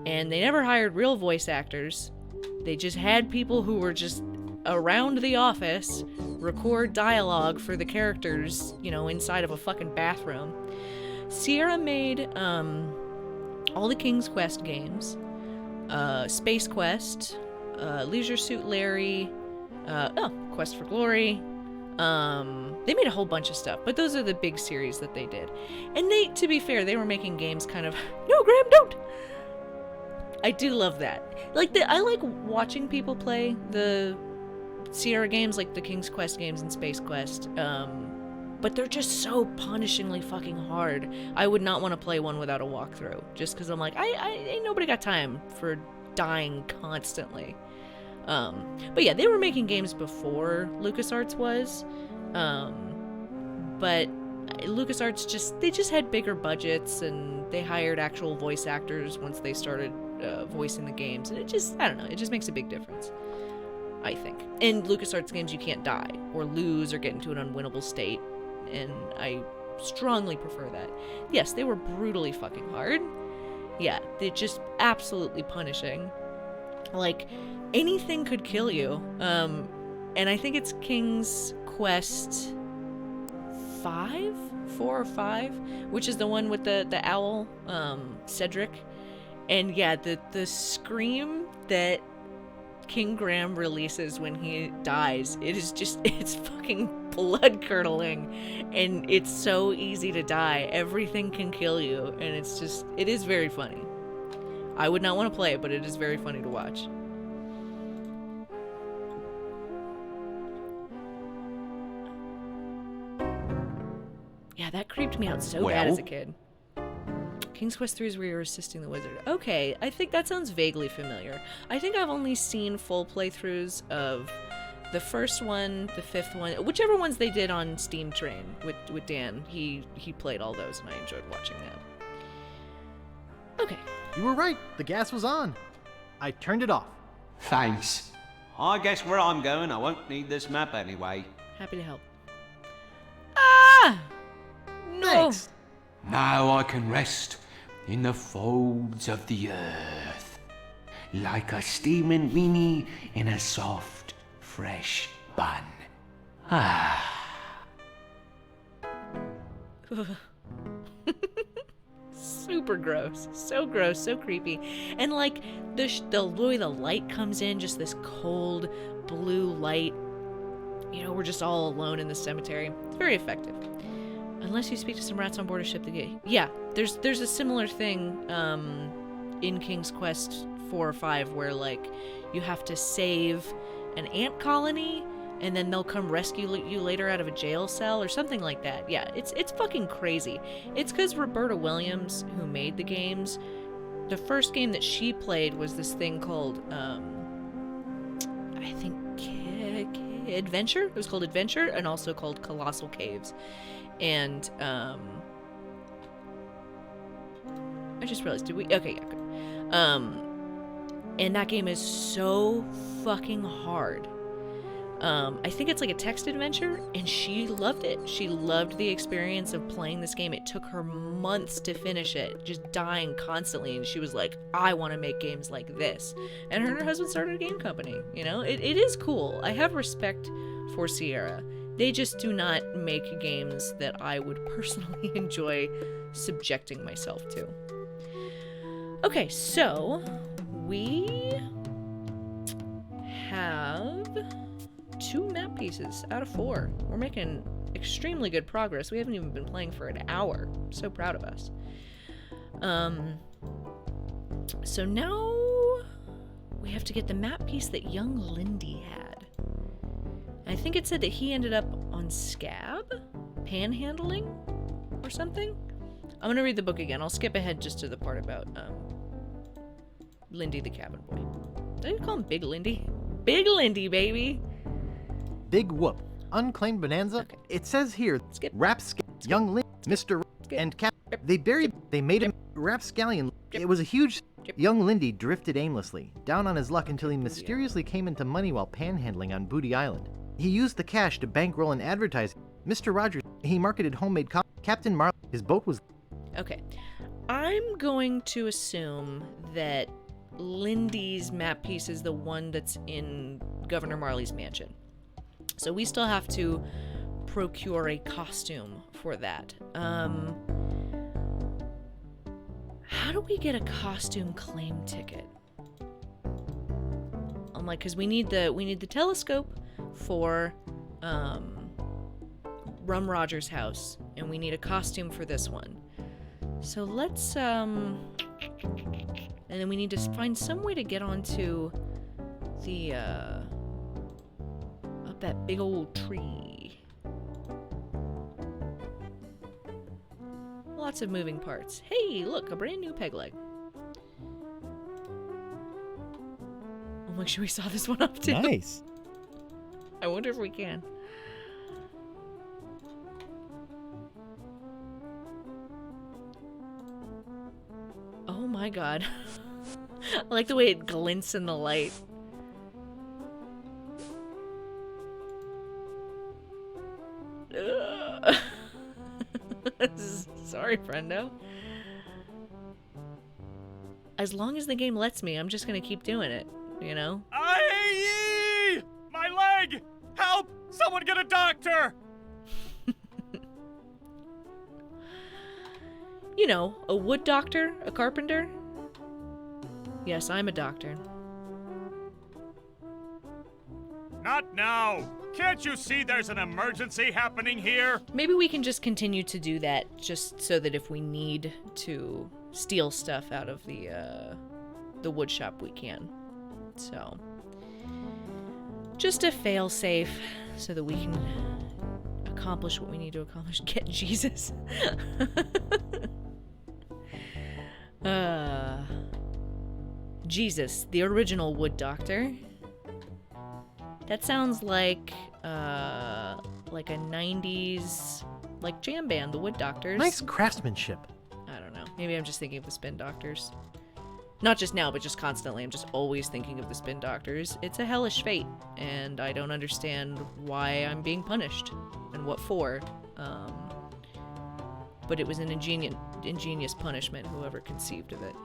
and they never hired real voice actors. They just had people who were just around the office record dialogue for the characters, inside of a fucking bathroom. Sierra made all the King's Quest games, Space Quest, Leisure Suit Larry, Quest for Glory. They made a whole bunch of stuff, but those are the big series that they did. And to be fair, they were making games kind of, no, Graham, don't! I do love that. I like watching people play the Sierra games, like the King's Quest games and Space Quest, but they're just so punishingly fucking hard. I would not want to play one without a walkthrough, just because I'm like, ain't nobody got time for dying constantly. But yeah, they were making games before LucasArts was, but LucasArts they just had bigger budgets, and they hired actual voice actors once they started voicing the games, and it just makes a big difference, I think. In LucasArts games, you can't die or lose or get into an unwinnable state, and I strongly prefer that. Yes, they were brutally fucking hard. Yeah, they're just absolutely punishing. Like, anything could kill you. And I think it's King's Quest 4 or 5, which is the one with the owl, Cedric. And yeah, the scream that King Graham releases when he dies, it's fucking blood curdling, and it's so easy to die. Everything can kill you, and it is very funny. I would not want to play it, but it is very funny to watch. Yeah, that creeped me out so bad as a kid. King's Quest 3 is where you're assisting the wizard. Okay, I think that sounds vaguely familiar. I think I've only seen full playthroughs of the first one, the fifth one, whichever ones they did on Steam Train with Dan. He played all those, and I enjoyed watching that. Okay. You were right. The gas was on. I turned it off. Thanks. I guess where I'm going, I won't need this map anyway. Happy to help. Ah! No! Thanks. Now I can rest in the folds of the earth, like a steaming weenie in a soft, fresh bun. Ah. Super gross, so creepy. And like the way the light comes in, just this cold blue light. You know, we're just all alone in the cemetery. It's very effective. Unless you speak to some rats on board a ship. Yeah, there's a similar thing in King's Quest 4 or 5 where like you have to save an ant colony and then they'll come rescue you later out of a jail cell or something like that. Yeah, it's fucking crazy. It's because Roberta Williams, who made the games, the first game that she played was this thing called I think Adventure. It was called Adventure and also called Colossal Caves. And I just realized, did we? Okay, yeah, good. And that game is so fucking hard. I think it's like a text adventure, and she loved it. She loved the experience of playing this game. It took her months to finish it, just dying constantly, and she was like, I want to make games like this. And her and her husband started a game company. You know, it is cool. I have respect for Sierra. They just do not make games that I would personally enjoy subjecting myself to. Okay, so we have 2 map pieces out of 4. We're making extremely good progress. We haven't even been playing for an hour. I'm so proud of us. So now we have to get the map piece that young Lindy had. I think it said that he ended up on Scab, panhandling, or something. I'm gonna read the book again. I'll skip ahead just to the part about Lindy the cabin boy. Did I call him Big Lindy? Big Lindy, baby. Big Whoop. Unclaimed Bonanza. Okay. it says here, Skip. young Lindy, Mr. Skip. and Cap. They made him rapscallion. It was a huge. Young Lindy drifted aimlessly, down on his luck until he mysteriously came into money while panhandling on Booty Island. He used the cash to bankroll an advertising. Mr. Rogers, he marketed homemade Captain Marley. His boat was... Okay. I'm going to assume that Lindy's map piece is the one that's in Governor Marley's mansion. So we still have to procure a costume for that. How do we get a costume claim ticket? I'm like, because we need the telescope for Rum Rogers' house, and we need a costume for this one. So let's and then we need to find some way to get onto the up that big old tree. Lots of moving parts. Hey, look, a brand new peg leg. I'm like, should we saw this one up too? Nice. I wonder if we can. Oh my god. I like the way it glints in the light. Sorry, friendo. As long as the game lets me, I'm just gonna keep doing it, you know? Aye! My leg! Help! Someone get a doctor! You know, a wood doctor, a carpenter. Yes, I'm a doctor. Not now! Can't you see there's an emergency happening here? Maybe we can just continue to do that, just so that if we need to steal stuff out of the wood shop, we can. So, just a fail-safe, so that we can accomplish what we need to accomplish. Get Jesus. Jesus, the original wood doctor. That sounds like a 90s, like, jam band, the Wood Doctors. Nice craftsmanship. I don't know. Maybe I'm just thinking of the Spin Doctors. Not just now, but just constantly. I'm just always thinking of the Spin Doctors. It's a hellish fate, and I don't understand why I'm being punished and what for. But it was an ingenious punishment, whoever conceived of it,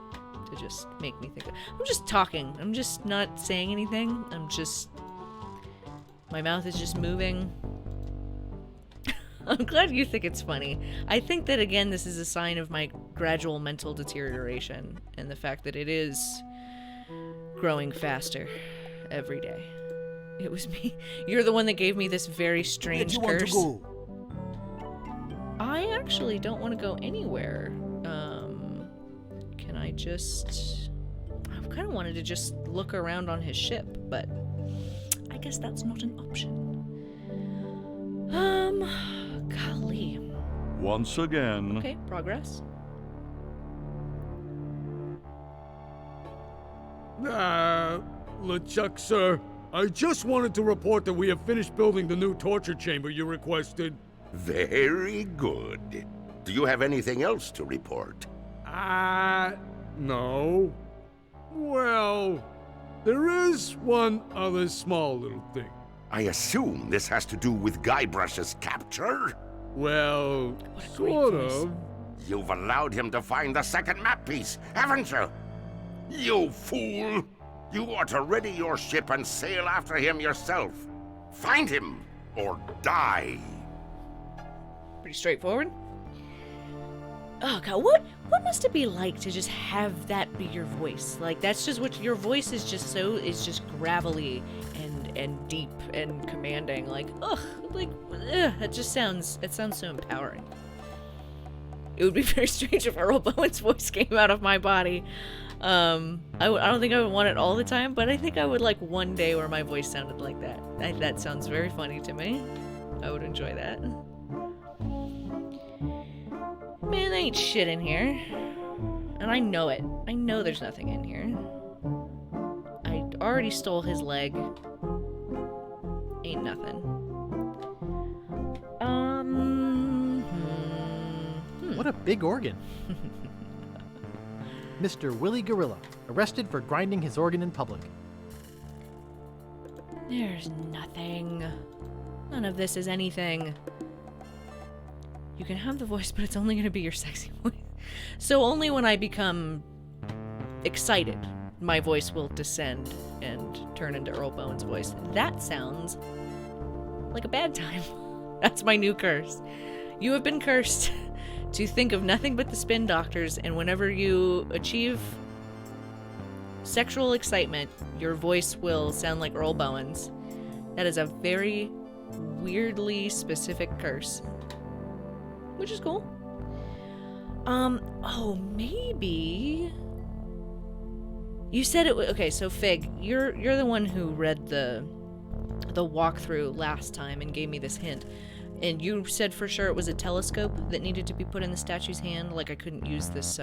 to just make me think of. I'm just talking. I'm just not saying anything. My mouth is just moving. I'm glad you think it's funny. I think that, again, this is a sign of my gradual mental deterioration and the fact that it is growing faster every day. It was me. You're the one that gave me this very strange curse. Where do you want to go? I actually don't want to go anywhere. Can I just... I kind of wanted to just look around on his ship, but I guess that's not an option. Golly. Once again. Okay, progress. LeChuck, sir. I just wanted to report that we have finished building the new torture chamber you requested. Very good. Do you have anything else to report? No. Well, there is one other small little thing. I assume this has to do with Guybrush's capture? Well, sort of. You've allowed him to find the second map piece, haven't you? You fool! You ought to ready your ship and sail after him yourself. Find him, or die. Pretty straightforward. Oh god, what must it be like to just have that be your voice? Like, that's just what your voice is, just gravelly and deep and commanding. Like, it sounds so empowering. It would be very strange if Earl Bowen's voice came out of my body. I don't think I would want it all the time, but I think I would like one day where my voice sounded like that. That sounds very funny to me. I would enjoy that. Man, there ain't shit in here. And I know it. I know there's nothing in here. I already stole his leg. Ain't nothing. What a big organ. Mr. Willie Gorilla, arrested for grinding his organ in public. There's nothing. None of this is anything. You can have the voice, but it's only going to be your sexy voice. So only when I become excited, my voice will descend and turn into Earl Bowen's voice. That sounds like a bad time. That's my new curse. You have been cursed to think of nothing but the Spin Doctors, and whenever you achieve sexual excitement, your voice will sound like Earl Bowen's. That is a very weirdly specific curse. Which is cool. Maybe... You said it... Okay, so Fig, you're the one who read the walkthrough last time and gave me this hint. And you said for sure it was a telescope that needed to be put in the statue's hand, like I couldn't use this,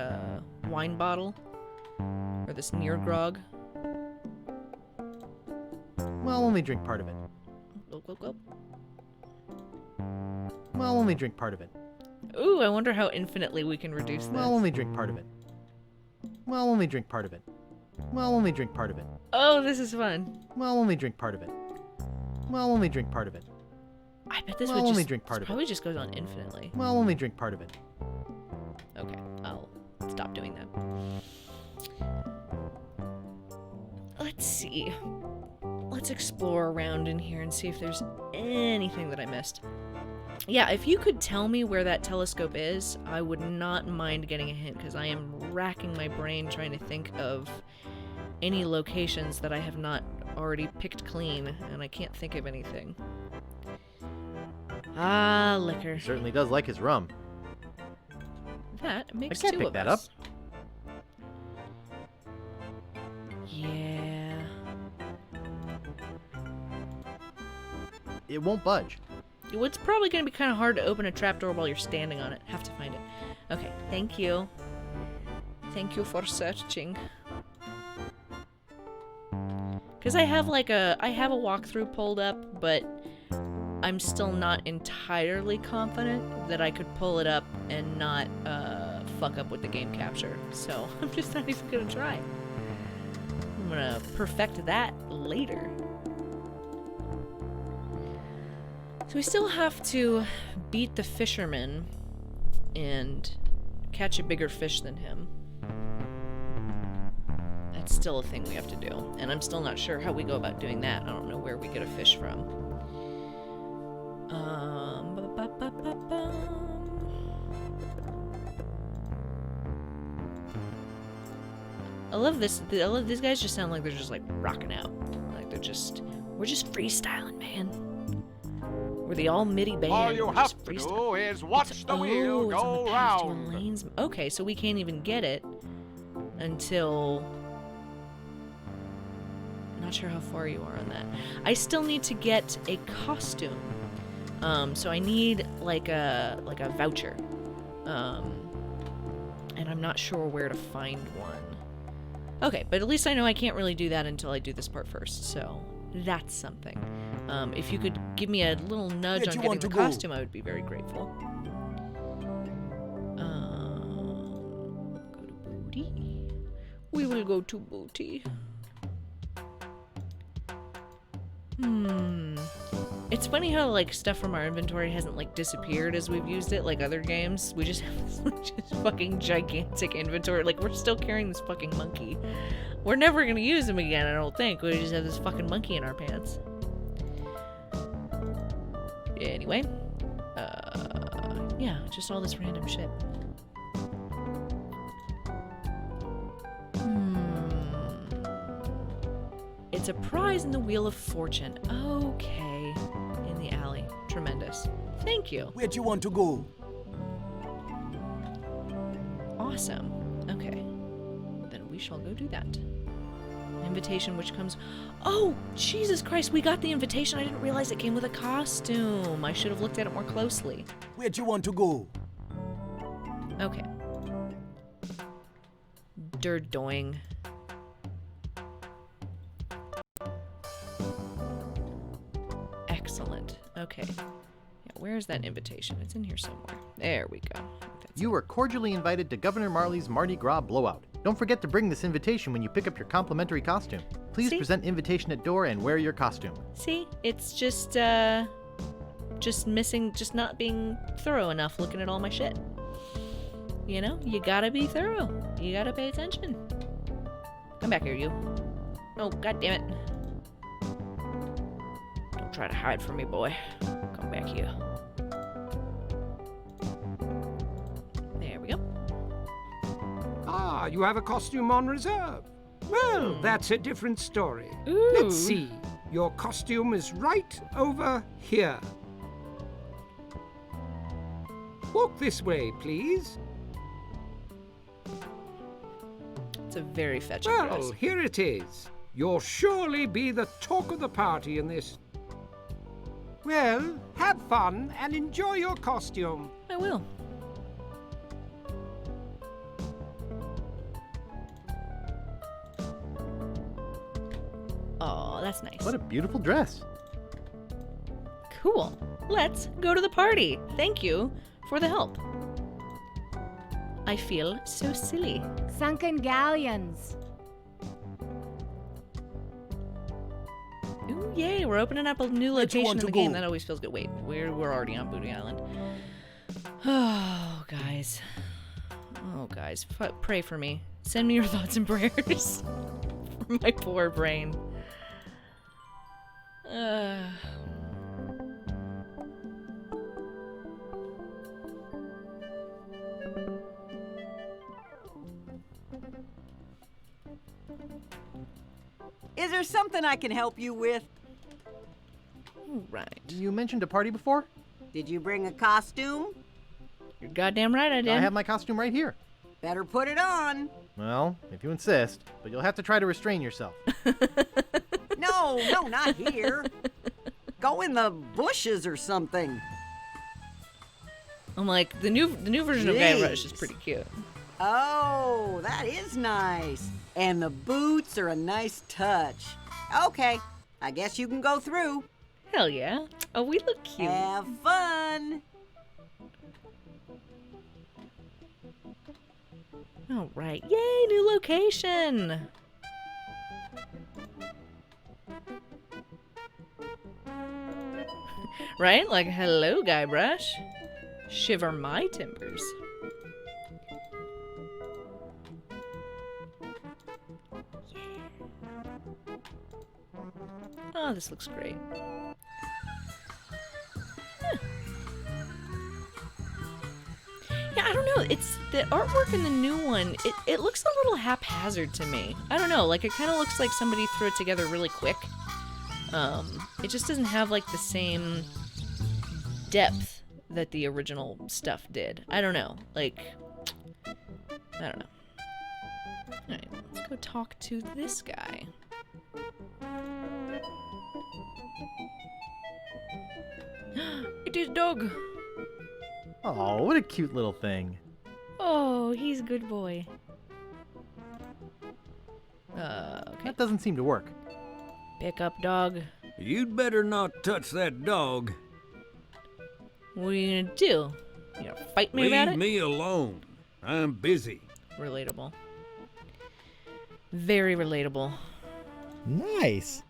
wine bottle? Or this near grog? Well, only drink part of it. Go. Well, only drink part of it. Ooh, I wonder how infinitely we can reduce this. Well, only drink part of it. Well, only drink part of it. Well, only drink part of it. Oh, this is fun. Well, only drink part of it. Well, only drink part of it. I bet this well, would only just drink part of probably it. just goes on infinitely. Well, only drink part of it. Okay, I'll stop doing that. Let's see. Let's explore around in here and see if there's anything that I missed. Yeah, if you could tell me where that telescope is, I would not mind getting a hint, because I am racking my brain trying to think of any locations that I have not already picked clean, and I can't think of anything. Ah, liquor. He certainly does like his rum. That makes I can't two pick of that us. up. Yeah. It won't budge. It's probably going to be kind of hard to open a trapdoor while you're standing on it. Have to find it. Okay, thank you. Thank you for searching. Because I have like a walkthrough pulled up, but I'm still not entirely confident that I could pull it up and not fuck up with the game capture. So I'm just not even gonna try. I'm gonna perfect that later. So we still have to beat the fisherman and catch a bigger fish than him. That's still a thing we have to do. And I'm still not sure how we go about doing that. I don't know where we get a fish from. I love this. These guys just sound like they're just like rocking out. Like we're just freestyling, man. We're the all MIDI band. All you We're have just to freestyling. do is watch the wheel it's on go the path to round. Elaine's. Okay, so we can't even get it until. Not sure how far you are on that. I still need to get a costume. So I need like a voucher. And I'm not sure where to find one. Okay, but at least I know I can't really do that until I do this part first, so that's something. If you could give me a little nudge on getting the costume, I would be very grateful. Go to Booty. We will go to Booty. It's funny how like stuff from our inventory hasn't like disappeared as we've used it like other games. We just have this just fucking gigantic inventory. Like we're still carrying this fucking monkey. We're never gonna use him again, I don't think. We just have this fucking monkey in our pants. Anyway, yeah, just all this random shit. It's a prize in the Wheel of Fortune. Okay. In the alley. Tremendous. Thank you. Where do you want to go? Awesome. Okay. Then we shall go do that. Invitation which comes... Oh, Jesus Christ, we got the invitation. I didn't realize it came with a costume. I should have looked at it more closely. Where do you want to go? Okay. Doing. Excellent. Okay. Yeah, where's that invitation? It's in here somewhere. There we go. You are cordially invited to Governor Marley's Mardi Gras blowout. Don't forget to bring this invitation when you pick up your complimentary costume. Please present invitation at door and wear your costume. See? It's just missing, just not being thorough enough looking at all my shit. You know? You gotta be thorough. You gotta pay attention. Come back here, you. Oh, god damn it. Don't try to hide from me, boy. Come back here. There we go. Ah, you have a costume on reserve. Well, that's a different story. Ooh. Let's see. Your costume is right over here. Walk this way, please. It's a very fetching Well, dress. here it is. You'll surely be the talk of the party in this. Well, have fun and enjoy your costume. I will. Oh, that's nice. What a beautiful dress. Cool. Let's go to the party. Thank you for the help. I feel so silly. Sunken galleons. Ooh, yay, we're opening up a new location in the game. That always feels good. Wait, we're already on Booty Island. Oh, guys. Oh, guys. Pray for me. Send me your thoughts and prayers. For my poor brain. Is there something I can help you with? Right. You mentioned a party before? Did you bring a costume? You're goddamn right I did. I have my costume right here. Better put it on. Well, if you insist, but you'll have to try to restrain yourself. No, not here. Go in the bushes or something. I'm like, the new version of Guybrush is pretty cute. Oh, that is nice. And the boots are a nice touch. Okay, I guess you can go through. Hell yeah. Oh, we look cute. Have fun. All right. Yay, new location. Right? Like, hello, Guybrush. Shiver my timbers. Oh, this looks great. Huh. Yeah, I don't know. It's the artwork in the new one. It looks a little haphazard to me. I don't know. Like, it kind of looks like somebody threw it together really quick. It just doesn't have like the same depth that the original stuff did. I don't know. Like, I don't know. Alright, let's go talk to this guy. It is dog. Oh, what a cute little thing. Oh, he's a good boy. Okay. That doesn't seem to work. Pick up dog. You'd better not touch that dog. What are you gonna do? You gonna fight me about it? Leave me alone. I'm busy. Relatable. Very relatable. Nice.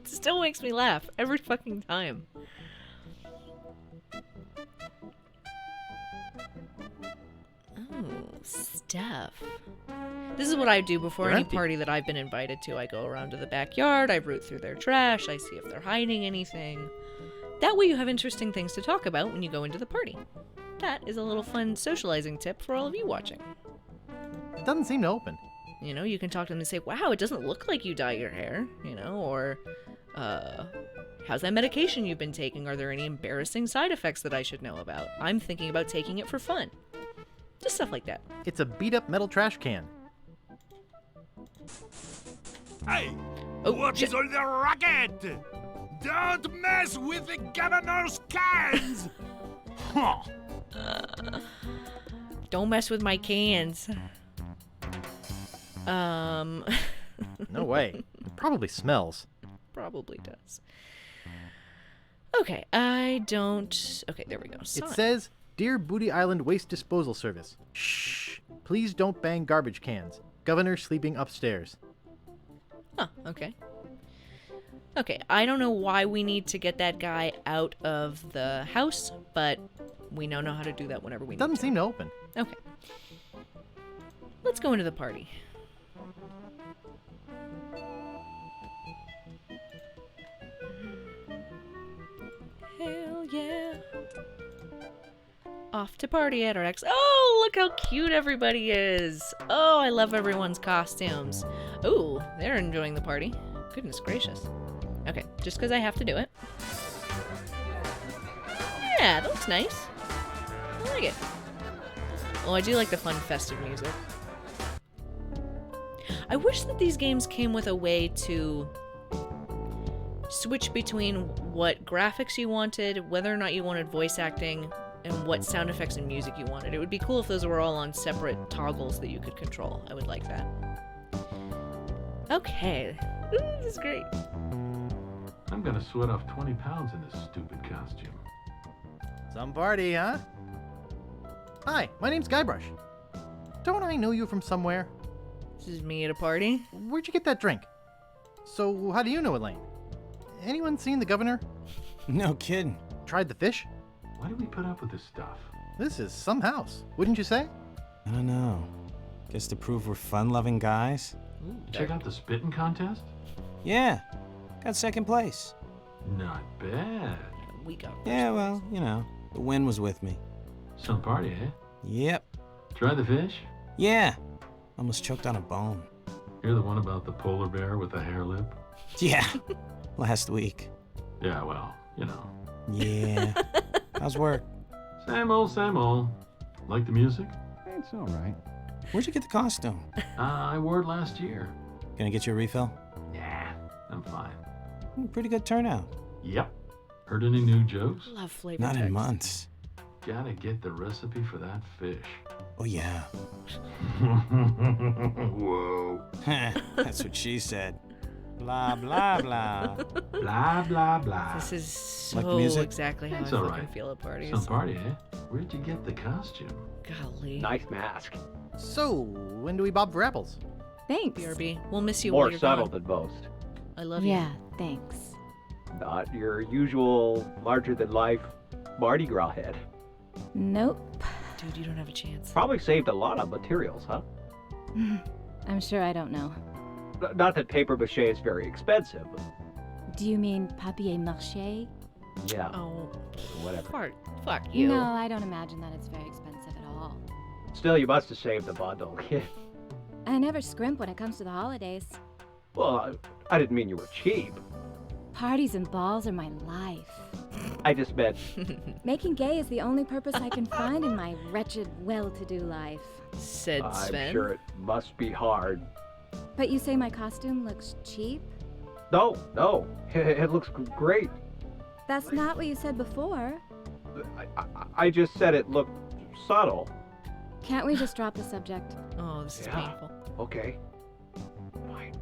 Still makes me laugh every fucking time. Oh, stuff. This is what I do before They're any empty. party that I've been invited to. I go around to the backyard, I root through their trash, I see if they're hiding anything. That way you have interesting things to talk about when you go into the party. That is a little fun socializing tip for all of you watching. It doesn't seem to open. You know, you can talk to them and say, wow, it doesn't look like you dye your hair, you know, or, how's that medication you've been taking? Are there any embarrassing side effects that I should know about? I'm thinking about taking it for fun. Just stuff like that. It's a beat-up metal trash can. Hey, Oh, what is all the racket? Don't mess with the governor's cans! Huh. Don't mess with my cans. No way. It probably smells. Probably does. Okay, I don't... Okay, there we go. It Sign. says, Dear Booty Island Waste Disposal Service. Shh. Please don't bang garbage cans. Governor sleeping upstairs. Huh, okay. Okay, I don't know why we need to get that guy out of the house, but we now know how to do that whenever we need Doesn't to. seem to open. Okay. Let's go into the party. Hell yeah. Off to party at our ex. Oh, look how cute everybody is. Oh, I love everyone's costumes. Oh, they're enjoying the party. Goodness gracious. Okay, just because I have to do it. Yeah, that looks nice. I like it. Oh, I do like the fun festive music. I wish that these games came with a way to switch between what graphics you wanted, whether or not you wanted voice acting, and what sound effects and music you wanted. It would be cool if those were all on separate toggles that you could control. I would like that. Okay. Ooh, this is great. I'm gonna sweat off 20 pounds in this stupid costume. Some party, huh? Hi, my name's Guybrush. Don't I know you from somewhere? This is me at a party. Where'd you get that drink? So, how do you know Elaine? Anyone seen the governor? No kidding. Tried the fish? Why do we put up with this stuff? This is some house, wouldn't you say? I don't know. Guess to prove we're fun-loving guys? Ooh, Check out the spitting contest? Yeah. Got second place. Not bad. We got Yeah, well, you know, the win was with me. Some party, eh? Yep. Try the fish? Yeah. Almost choked on a bone. You're the one about the polar bear with the hair lip? Yeah, last week. Yeah, well, you know. Yeah. How's work? Same old, same old. Like the music? It's all right. Where'd you get the costume? I wore it last year. Gonna get you a refill? Yeah, I'm fine. Pretty good turnout. Yep. Heard any new jokes? Love flavor Not text. in months. Gotta get the recipe for that fish. Oh, yeah. Whoa. That's what she said. Blah, blah, blah. Blah, blah, blah. This is so Like the music? exactly how It's I all fucking right. feel at parties. Some party, eh? Where'd you get the costume? Golly. Nice mask. So, when do we bob for apples? Thanks. BRB. We'll miss you while More you're subtle gone. than most. I love you. Yeah, thanks. Not your usual larger-than-life Mardi Gras head. Nope. Dude, you don't have a chance. Probably saved a lot on materials, huh? I'm sure I don't know. Not that paper mache is very expensive. But Do you mean papier-mâché? yeah, Oh, whatever. fuck you. No, I don't imagine that it's very expensive at all. Still, you must have saved the bundle. I never scrimp when it comes to the holidays. Well, I didn't mean you were cheap. Parties and balls are my life. I just meant Making gay is the only purpose I can find in my wretched, well-to-do life. Said Sven. I'm sure it must be hard. But you say my costume looks cheap? No, it looks great. That's not what you said before. I just said it looked subtle. Can't we just drop the subject? Oh, this is Yeah. painful. Okay. Fine.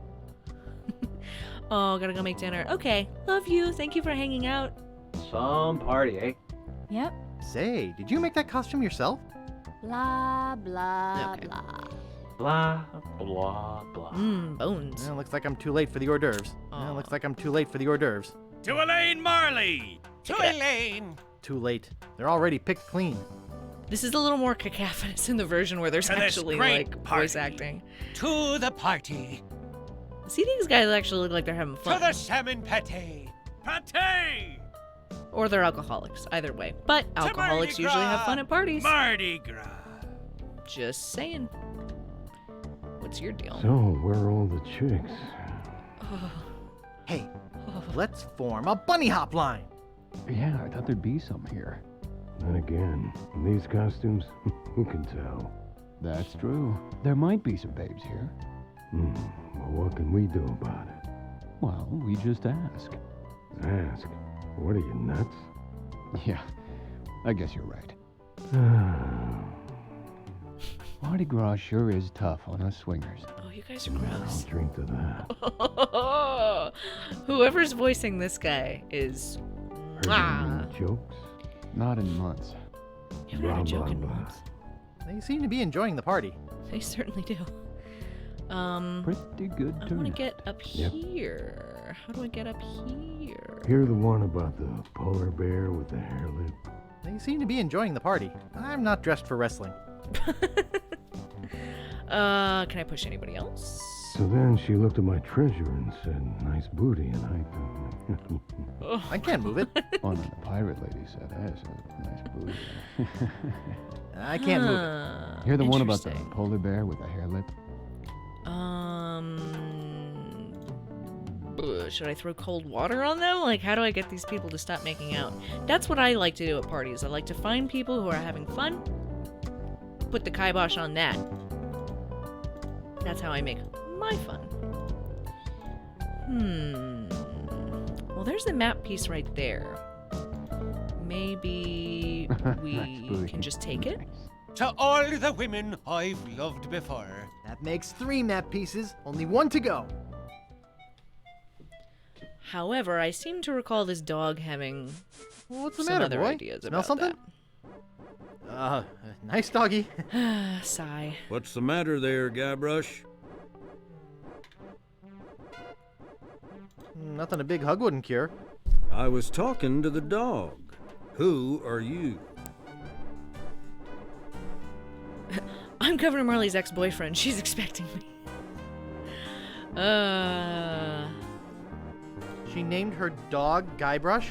Oh, gotta go make dinner. Okay, love you. Thank you for hanging out. Some party, eh? Yep. Say, did you make that costume yourself? Blah, blah, Okay. blah. Blah, blah, blah. Bones. Well, looks like I'm too late for the hors d'oeuvres. Well, looks like I'm too late for the hors d'oeuvres. To Elaine Marley! To Elaine! Too late. They're already picked clean. This is a little more cacophonous in the version where there's To this actually great like party. voice acting. To the party! See, these guys actually look like they're having To fun. the salmon pate! Pate! Or they're alcoholics. Either way. But To alcoholics Mardi usually have Gras. fun at parties. Mardi Gras! Just saying. What's your deal? So, where are all the chicks? Hey, let's form a bunny hop line. Yeah, I thought there'd be some here. Then again, in these costumes, who can tell? That's true. There might be some babes here. Well, what can we do about it? Well, we just ask. Ask? What are you, nuts? Yeah, I guess you're right. Mardi Gras sure is tough on us swingers. Oh, you guys are gross. Drink to that. Whoever's voicing this guy is. Heard any jokes? Not in months. You haven't had a joke in blah. months. They seem to be enjoying the party. They certainly do. Pretty good I want to turnout. get up Yep. here. How do I get up here? Hear the one about the polar bear with the hair lip? They seem to be enjoying the party. I'm not dressed for wrestling. Can I push anybody else? So then she looked at my treasure and said, nice booty, and I can't move it. Oh, no, the pirate lady said, that's a nice booty. I can't move it. Hear the one about the Interesting. polar bear with the hair lip? Should I throw cold water on them? Like, how do I get these people to stop making out? That's what I like to do at parties. I like to find people who are having fun, put the kibosh on that. That's how I make my fun. Well, there's the map piece right there. Maybe we can just take it? To all the women I've loved before. That makes 3 map pieces. Only 1 to go. However, I seem to recall this dog having What's the some matter, other boy? ideas Smell about something? Nice doggy. that. Sigh. What's the matter there, Guybrush? Nothing a big hug wouldn't cure. I was talking to the dog. Who are you? I'm Governor Marley's ex-boyfriend. She's expecting me. She named her dog Guybrush?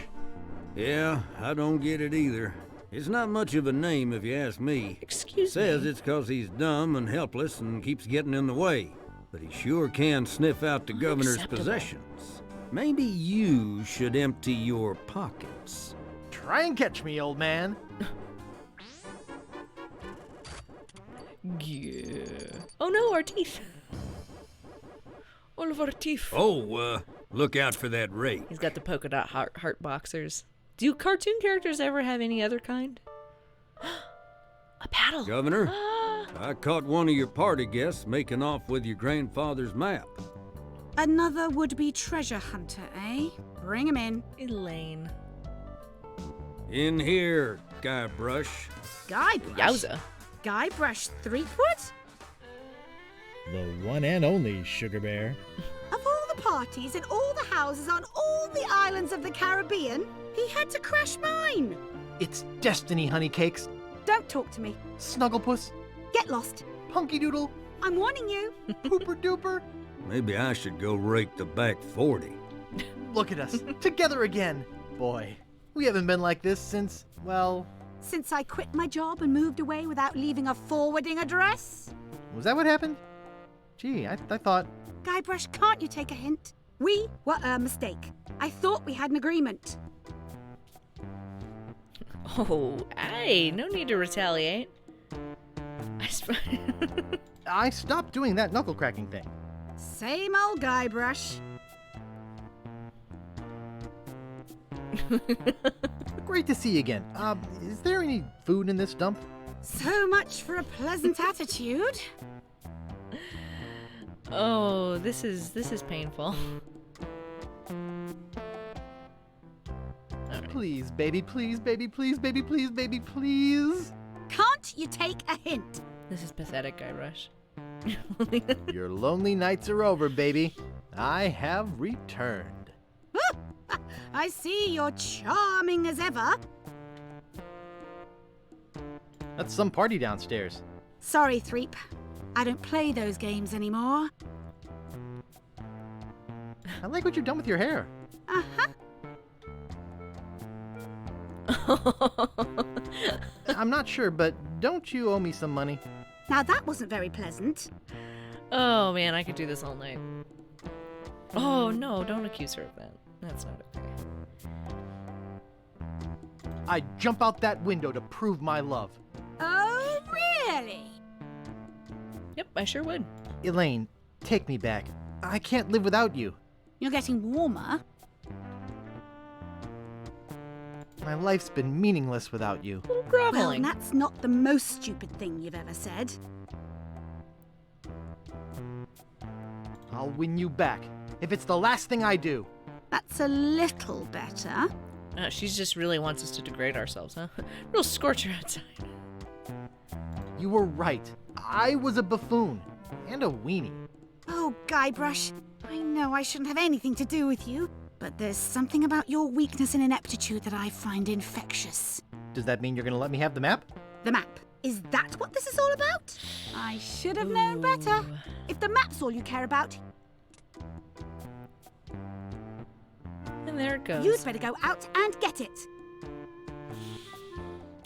Yeah, I don't get it either. It's not much of a name if you ask me. Excuse Says me. it's 'cause he's dumb and helpless and keeps getting in the way. but he sure can sniff out the governor's Unacceptable. possessions. Maybe you should empty your pockets. Try and catch me, old man. Yeah. Oh no, our teeth. All of our teeth. Oh, look out for that rake. He's got the polka dot heart boxers. Do cartoon characters ever have any other kind? A paddle. Governor, I caught one of your party guests making off with your grandfather's map. Another would-be treasure hunter, eh? Bring him in. Elaine. In here, Guybrush. Guybrush? Yowza. Guybrush Threepwood? The one and only Sugar Bear. Of all the parties in all the houses on all the islands of the Caribbean, he had to crash mine. It's destiny, honey cakes. Don't talk to me. Snugglepuss. Get lost. Punky Doodle. I'm warning you. Pooper Duper. Maybe I should go rake the back 40. Look at us, together again. Boy, we haven't been like this since, well... Since I quit my job and moved away without leaving a forwarding address? Was that what happened? Gee, I thought... Guybrush, can't you take a hint? We were a mistake. I thought we had an agreement. Oh, hey, no need to retaliate. I stopped doing that knuckle cracking thing. Same old Guybrush. Great to see you again. Is there any food in this dump? So much for a pleasant attitude. Oh, this is painful. Please, baby, please, baby, please, baby, please, baby, please. Can't you take a hint? This is pathetic, Guybrush. Your lonely nights are over, baby. I have returned. I see you're charming as ever. That's some party downstairs. Sorry, Threep. I don't play those games anymore. I like what you've done with your hair. Uh-huh. I'm not sure, but don't you owe me some money? Now that wasn't very pleasant. Oh man, I could do this all night. Oh no, don't accuse her of that. That's not okay. I'd jump out that window to prove my love. Oh, really? Yep, I sure would. Elaine, take me back. I can't live without you. You're getting warmer. My life's been meaningless without you. Groveling. Well, that's not the most stupid thing you've ever said. I'll win you back, if it's the last thing I do. That's a little better. She just really wants us to degrade ourselves, huh? Real scorcher outside. You were right. I was a buffoon. And a weenie. Oh, Guybrush. I know I shouldn't have anything to do with you, but there's something about your weakness and ineptitude that I find infectious. Does that mean you're gonna let me have the map? The map. Is that what this is all about? I should have known better. If the map's all you care about, and there it goes. You'd better go out and get it.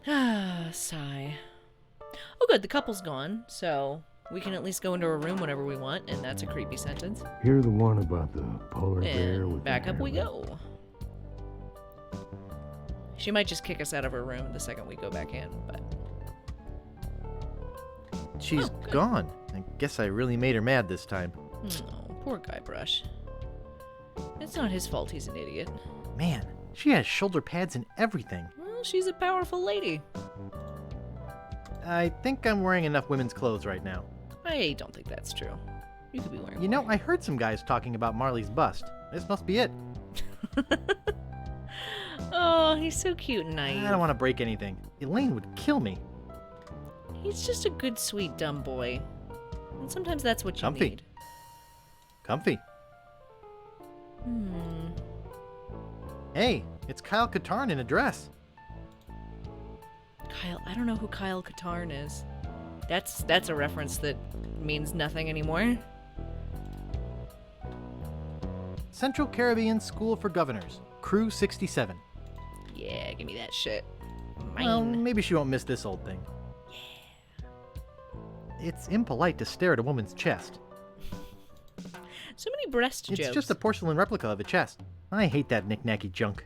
Ah, sigh. Oh good, the couple's gone, so we can at least go into a room whenever we want, and that's a creepy sentence. Hear the one about the polar bear And with back the up we hammer? go. She might just kick us out of her room the second we go back in, but... She's gone. I guess I really made her mad this time. Oh, poor Guybrush. It's not his fault he's an idiot. Man, she has shoulder pads and everything. Well, she's a powerful lady. I think I'm wearing enough women's clothes right now. I don't think that's true. You could be wearing You know, I heard some guys talking about Marley's bust. This must be it. Oh, he's so cute and naive. I don't want to break anything. Elaine would kill me. He's just a good, sweet, dumb boy. And sometimes that's what you Comfy. need. Comfy. Hey, it's Kyle Katarn in a dress. Kyle, I don't know who Kyle Katarn is. That's a reference that means nothing anymore. Central Caribbean School for Governors, Crew 67. Yeah, give me that shit. Mine. Well, maybe she won't miss this old thing. Yeah. It's impolite to stare at a woman's chest. breast It's jokes. just a porcelain replica of a chest. I hate that knick-knacky junk.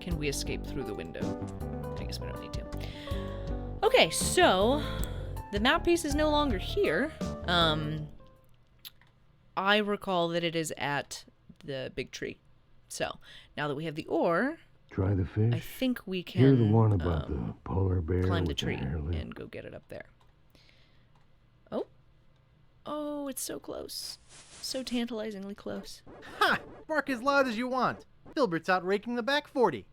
Can we escape through the window? I guess we don't need to. Okay, so the map piece is no longer here. I recall that it is at the big tree. So now that we have the ore, Try the fish. I think we can You're the one about the polar bear climb the with tree hair lip. and go get it up there. Oh. Oh, it's so close. So tantalizingly close. Ha! Bark as loud as you want. Filbert's out raking the back 40.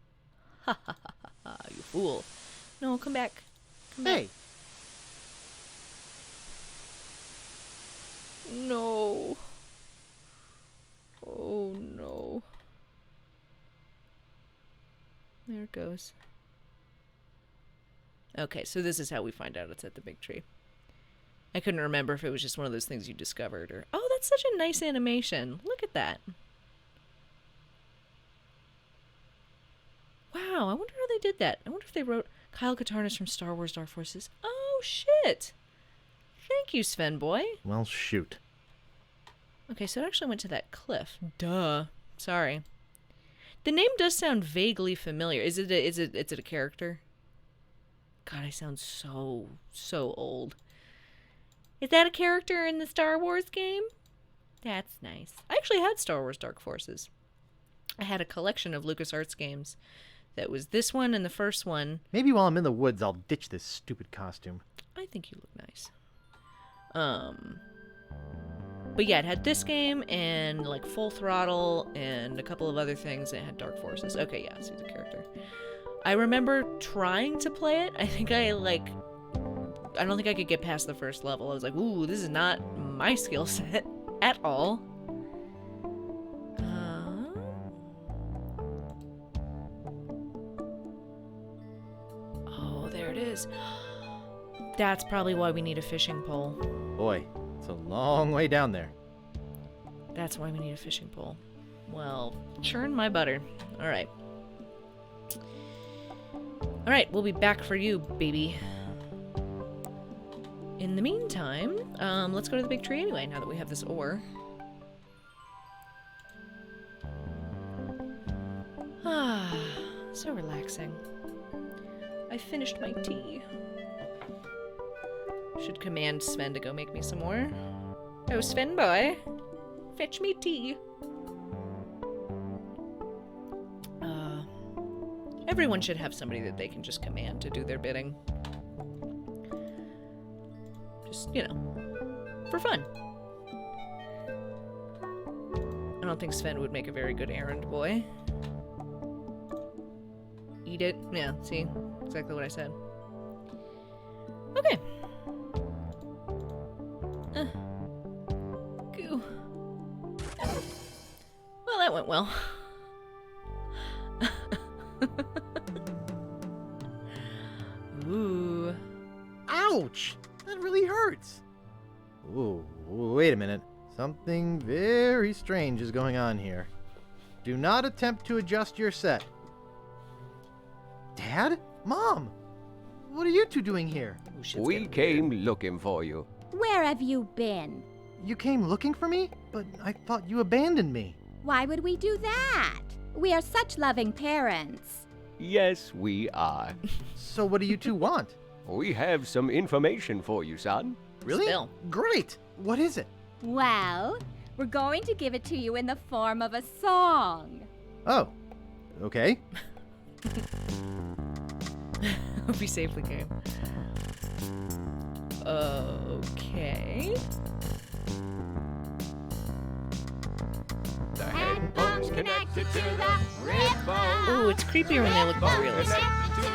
Ha ha ha ha ha, you fool. No, come back. Come Hey! back. No. Oh no. There it goes. Okay, so this is how we find out it's at the big tree. I couldn't remember if it was just one of those things you discovered or... Oh, that's such a nice animation. Look at that. Wow, I wonder how they did that. I wonder if they wrote Kyle Katarnis from Star Wars Dark Forces. Oh, shit. Thank you, Sven boy. Well, shoot. Okay, so it actually went to that cliff. Duh. Sorry. The name does sound vaguely familiar. Is it a character? God, I sound so old. Is that a character in the Star Wars game? That's nice. I actually had Star Wars Dark Forces. I had a collection of LucasArts games. That was this one and the first one. Maybe while I'm in the woods, I'll ditch this stupid costume. I think you look nice. But yeah, it had this game and like Full Throttle and a couple of other things. And it had Dark Forces. Okay, yeah, so he's a character. I remember trying to play it. I don't think I could get past the first level. I was like, ooh, this is not my skill set at all. Oh, there it is. That's probably why we need a fishing pole. Boy, it's a long way down there. That's why we need a fishing pole. Well, churn my butter. All right. All right, we'll be back for you, baby. In the meantime, let's go to the big tree anyway, now that we have this ore. Ah, so relaxing. I finished my tea. Should command Sven to go make me some more. Oh, Sven boy, fetch me tea. Everyone should have somebody that they can just command to do their bidding. Just, for fun. I don't think Sven would make a very good errand boy. Eat it? Yeah, see? Exactly what I said. Okay. Goo. Well, that went well. Ooh. Ouch! That really hurts. Ooh, wait a minute. Something very strange is going on here. Do not attempt to adjust your set. Dad? Mom? What are you two doing here? We came looking for you. Where have you been? You came looking for me? But I thought you abandoned me. Why would we do that? We are such loving parents. Yes, we are. So what do you two want? We have some information for you, son. Really? Still. Great! What is it? Well, we're going to give it to you in the form of a song. Oh, okay. Hope you safely came. Okay. The headphone's connected to the rib bone. Ooh, it's creepier when they look more realistic. Connected to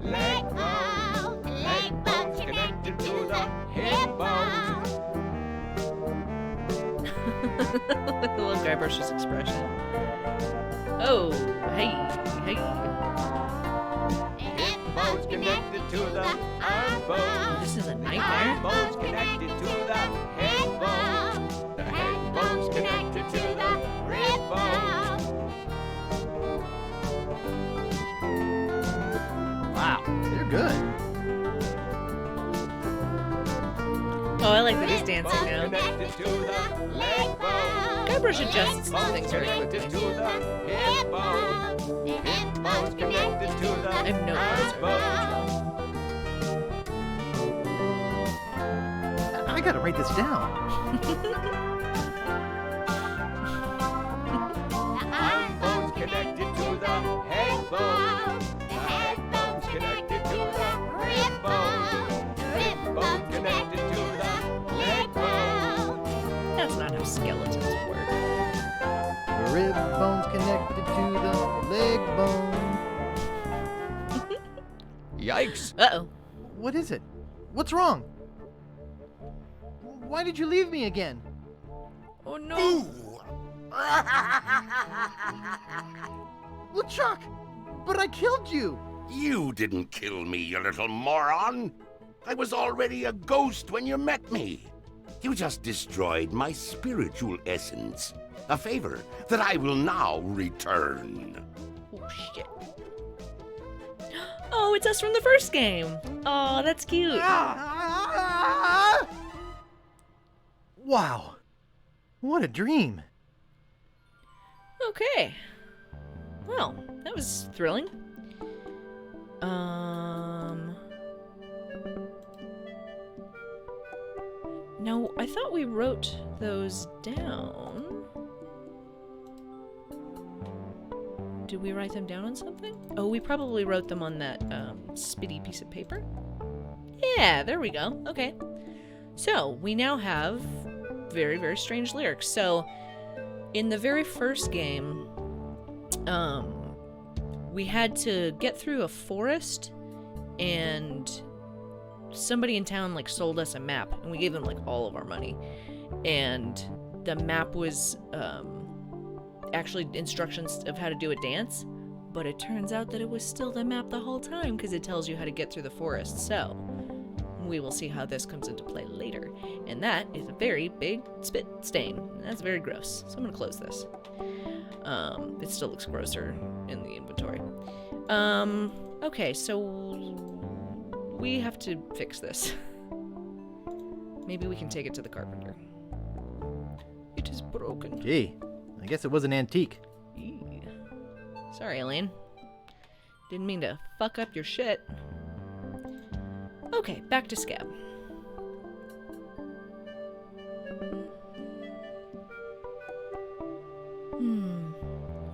the leg bone. Leg bone's connected to the hip bone. I love Guybrush's expression. Oh, hey. Hip bone's connected to the arm bone. This is a Arm nightmare. bone's connected to the head bone. The head bone's connected to the rib bone. Wow, they're good. Oh, I like that he's dancing now. Connected to the leg bone. Guybrush adjusts things very Connected to quickly. the hip bone. Hip bone's connected to the I have no bone. I gotta write this down. Arm bone's connected to the head bone. The head bone's connected to the rib bone. The rib bone's connected to the leg bone. That's not how skeletons work. The rib bone's connected to the leg bone. Yikes. Uh-oh. What is it? What's wrong? Why did you leave me again? Oh no. LeChuck! But I killed you! You didn't kill me, you little moron. I was already a ghost when you met me. You just destroyed my spiritual essence. A favor that I will now return. Oh, shit. Oh, it's us from the first game. Oh, that's cute. Wow. What a dream. Okay. Well, that was thrilling. No, I thought we wrote those down. Did we write them down on something? Oh, we probably wrote them on that spitty piece of paper. Yeah, there we go. Okay. So, we now have very, very strange lyrics. So, in the very first game, we had to get through a forest, and somebody in town like sold us a map, and we gave them like all of our money, and the map was actually instructions of how to do a dance, but it turns out that it was still the map the whole time because it tells you how to get through the forest. So we will see how this comes into play later, and that is a very big spit stain. That's very gross, so I'm gonna close this. It still looks grosser in the inventory. Okay, so we have to fix this. Maybe we can take it to the carpenter. It is broken. Gee, I guess it was an antique. Eee. Sorry, Elaine. Didn't mean to fuck up your shit. Okay, back to Scab.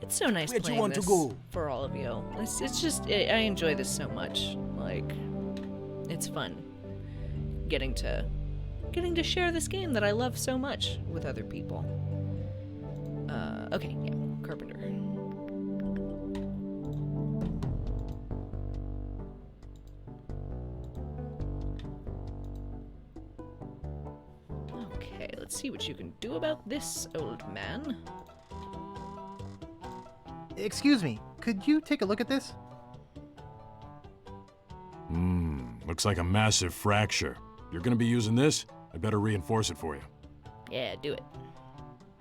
It's so nice Where'd you playing want to this go? for all of you. It's just, I enjoy this so much. Like, it's fun getting to share this game that I love so much with other people. Okay, yeah, carpenter. Okay, let's see what you can do about this, old man. Excuse me, could you take a look at this? Looks like a massive fracture. You're gonna be using this? I better reinforce it for you. Yeah, do it.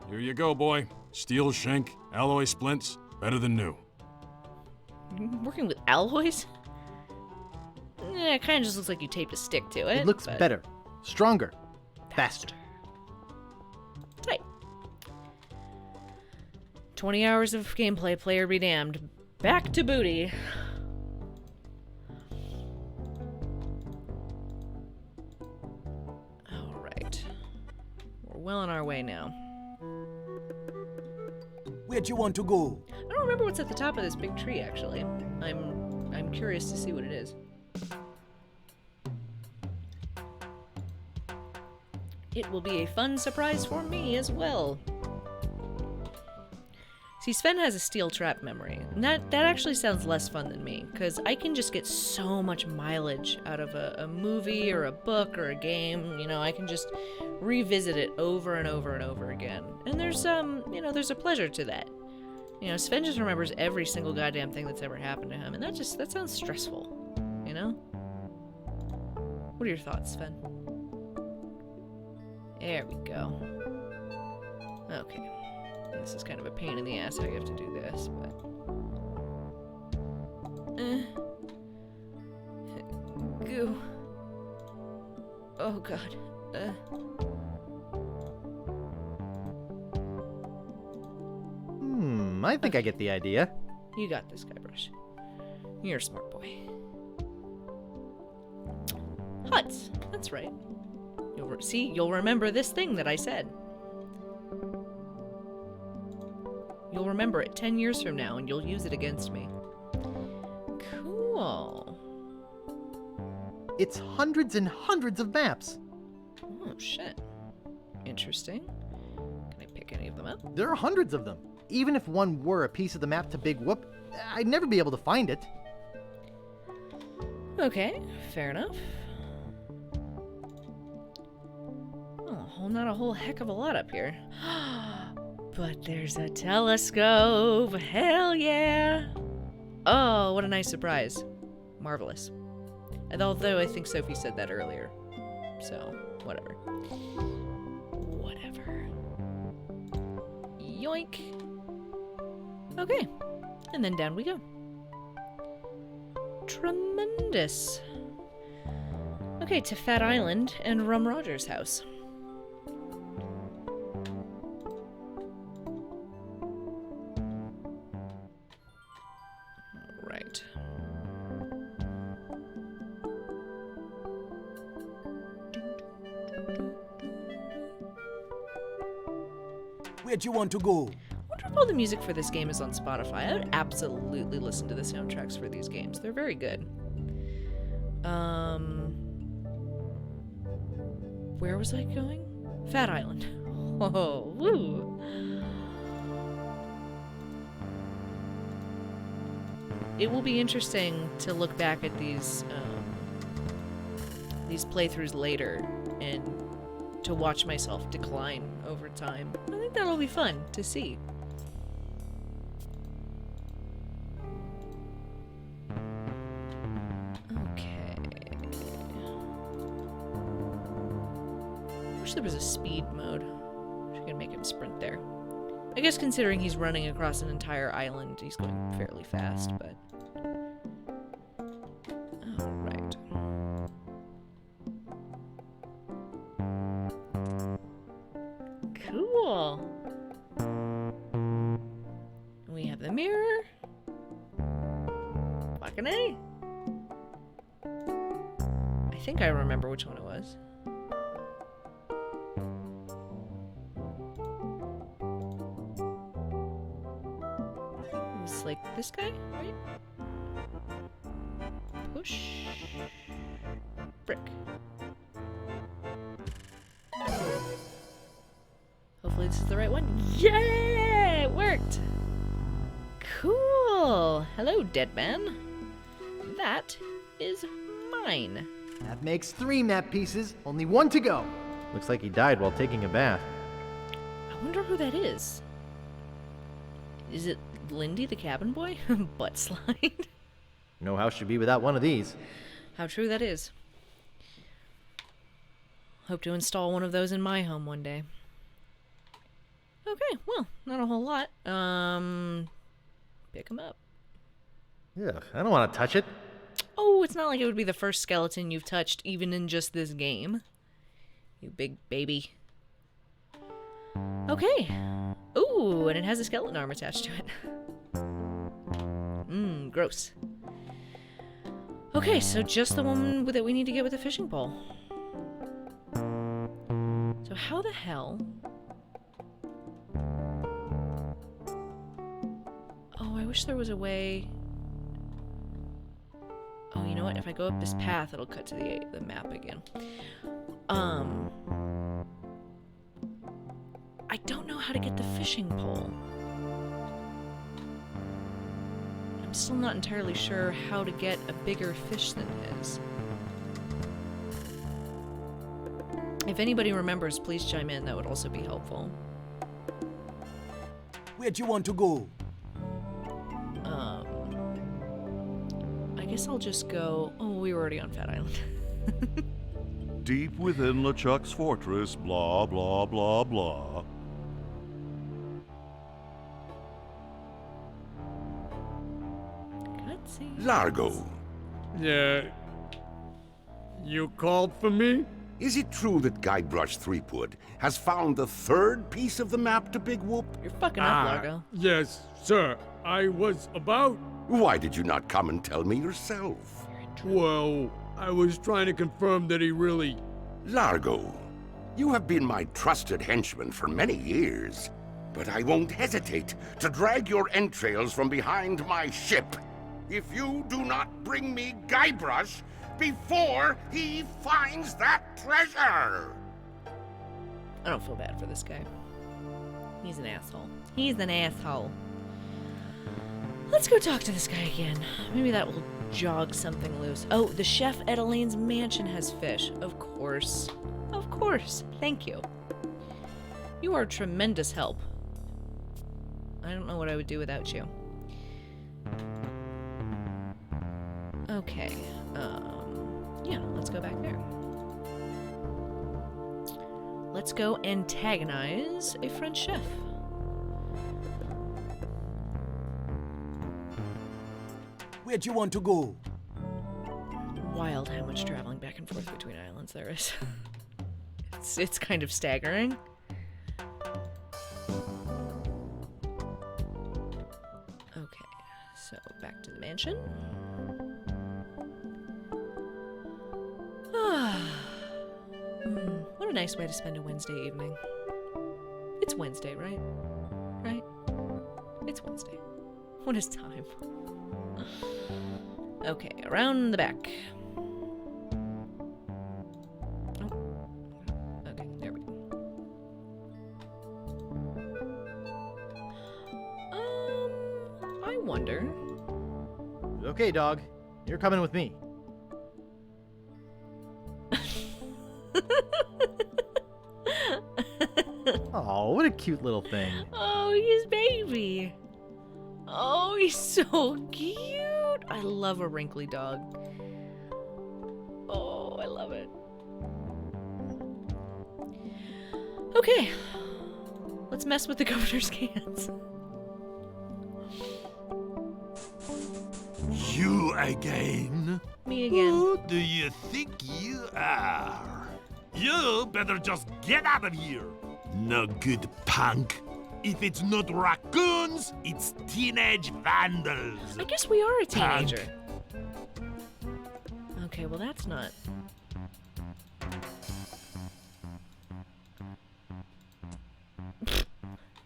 Here you go, boy. Steel shank, alloy splints, better than new. Working with alloys? It kind of just looks like you taped a stick to it. It looks but better, stronger, faster. Tight. 20 hours of gameplay, player be damned. Back to booty. Alright. We're well on our way now. Where'd you want to go? I don't remember what's at the top of this big tree, actually. I'm curious to see what it is. It will be a fun surprise for me as well. See, Sven has a steel trap memory, and that actually sounds less fun than me, because I can just get so much mileage out of a movie or a book or a game. You know, I can just revisit it over and over and over again. And there's, there's a pleasure to that. You know, Sven just remembers every single goddamn thing that's ever happened to him, and that sounds stressful, you know? What are your thoughts, Sven? There we go. Okay. This is kind of a pain in the ass how you have to do this, but... Goo. Oh god. I think I get the idea. You got this, Guybrush. You're a smart boy. Huts. That's right. You'll remember this thing that I said. You'll remember it 10 years from now, and you'll use it against me. Cool. It's hundreds and hundreds of maps. Oh, shit. Interesting. Can I pick any of them up? There are hundreds of them. Even if one were a piece of the map to Big Whoop, I'd never be able to find it. Okay, fair enough. Oh, not a whole heck of a lot up here. But there's a telescope. Hell yeah. Oh, what a nice surprise. Marvelous. And although I think Sophie said that earlier. So, whatever. Whatever. Yoink. Okay. And then down we go. Tremendous. Okay, to Fat Island and Rum Roger's house. Right. Where'd you want to go? I wonder if all the music for this game is on Spotify. I would absolutely listen to the soundtracks for these games. They're very good. Where was I going? Fat Island. Oh, woo. It will be interesting to look back at these playthroughs later and to watch myself decline over time. I think that'll be fun to see. Okay. Wish there was a speed mode. Wish I could make him sprint there. I guess considering he's running across an entire island, he's going fairly fast, but... Alright. Cool! We have the mirror. Fucking A. I think I remember which one it was. It's like this guy, right? Push. Brick. Hopefully this is the right one. Yeah! It worked! Cool! Hello, dead man. That is mine. That makes 3 map pieces, only 1 to go. Looks like he died while taking a bath. I wonder who that is. Is it Lindy the cabin boy? Butt slide. No house should be without one of these. How true that is. Hope to install one of those in my home one day. Okay, well, not a whole lot. Pick them up. Ugh, I don't want to touch it. Oh, it's not like it would be the first skeleton you've touched, even in just this game. You big baby. Okay. Ooh, and it has a skeleton arm attached to it. Gross. Okay, so just the one that we need to get with the fishing pole. So how the hell... Oh, I wish there was a way... Oh, you know what? If I go up this path, it'll cut to the map again. I don't know how to get the fishing pole. I'm still not entirely sure how to get a bigger fish than his. If anybody remembers, please chime in. That would also be helpful. Where'd you want to go? I guess I'll just go... Oh, we were already on Fat Island. Deep within LeChuck's fortress, blah, blah, blah, blah. Largo. Yeah. You called for me? Is it true that Guybrush Threepwood has found the third piece of the map to Big Whoop? You're fucking up, Largo. Yes, sir. I was about... Why did you not come and tell me yourself? Well, I was trying to confirm that he really... Largo, you have been my trusted henchman for many years, but I won't hesitate to drag your entrails from behind my ship if you do not bring me Guybrush before he finds that treasure! I don't feel bad for this guy. He's an asshole. He's an asshole. Let's go talk to this guy again. Maybe that will jog something loose. Oh, the chef at Elaine's mansion has fish. Of course. Of course. Thank you. You are a tremendous help. I don't know what I would do without you. Okay. Yeah, let's go back there. Let's go antagonize a French chef. Where'd you want to go? Wild how much traveling back and forth between islands there is. It's kind of staggering. Okay, so back to the mansion. What a nice way to spend a Wednesday evening. It's Wednesday, right? Right? It's Wednesday. What is time? Okay, around the back. Oh. Okay, there we go. I wonder. Okay, dog. You're coming with me. Oh, what a cute little thing. Oh, he's baby. Oh, he's so cute. I love a wrinkly dog. Oh, I love it. Okay. Let's mess with the governor's cans. You again? Me again. Who do you think you are? You better just get out of here. No good, punk. If it's not raccoons, it's teenage vandals. I guess we are a teenager. Okay, well that's not...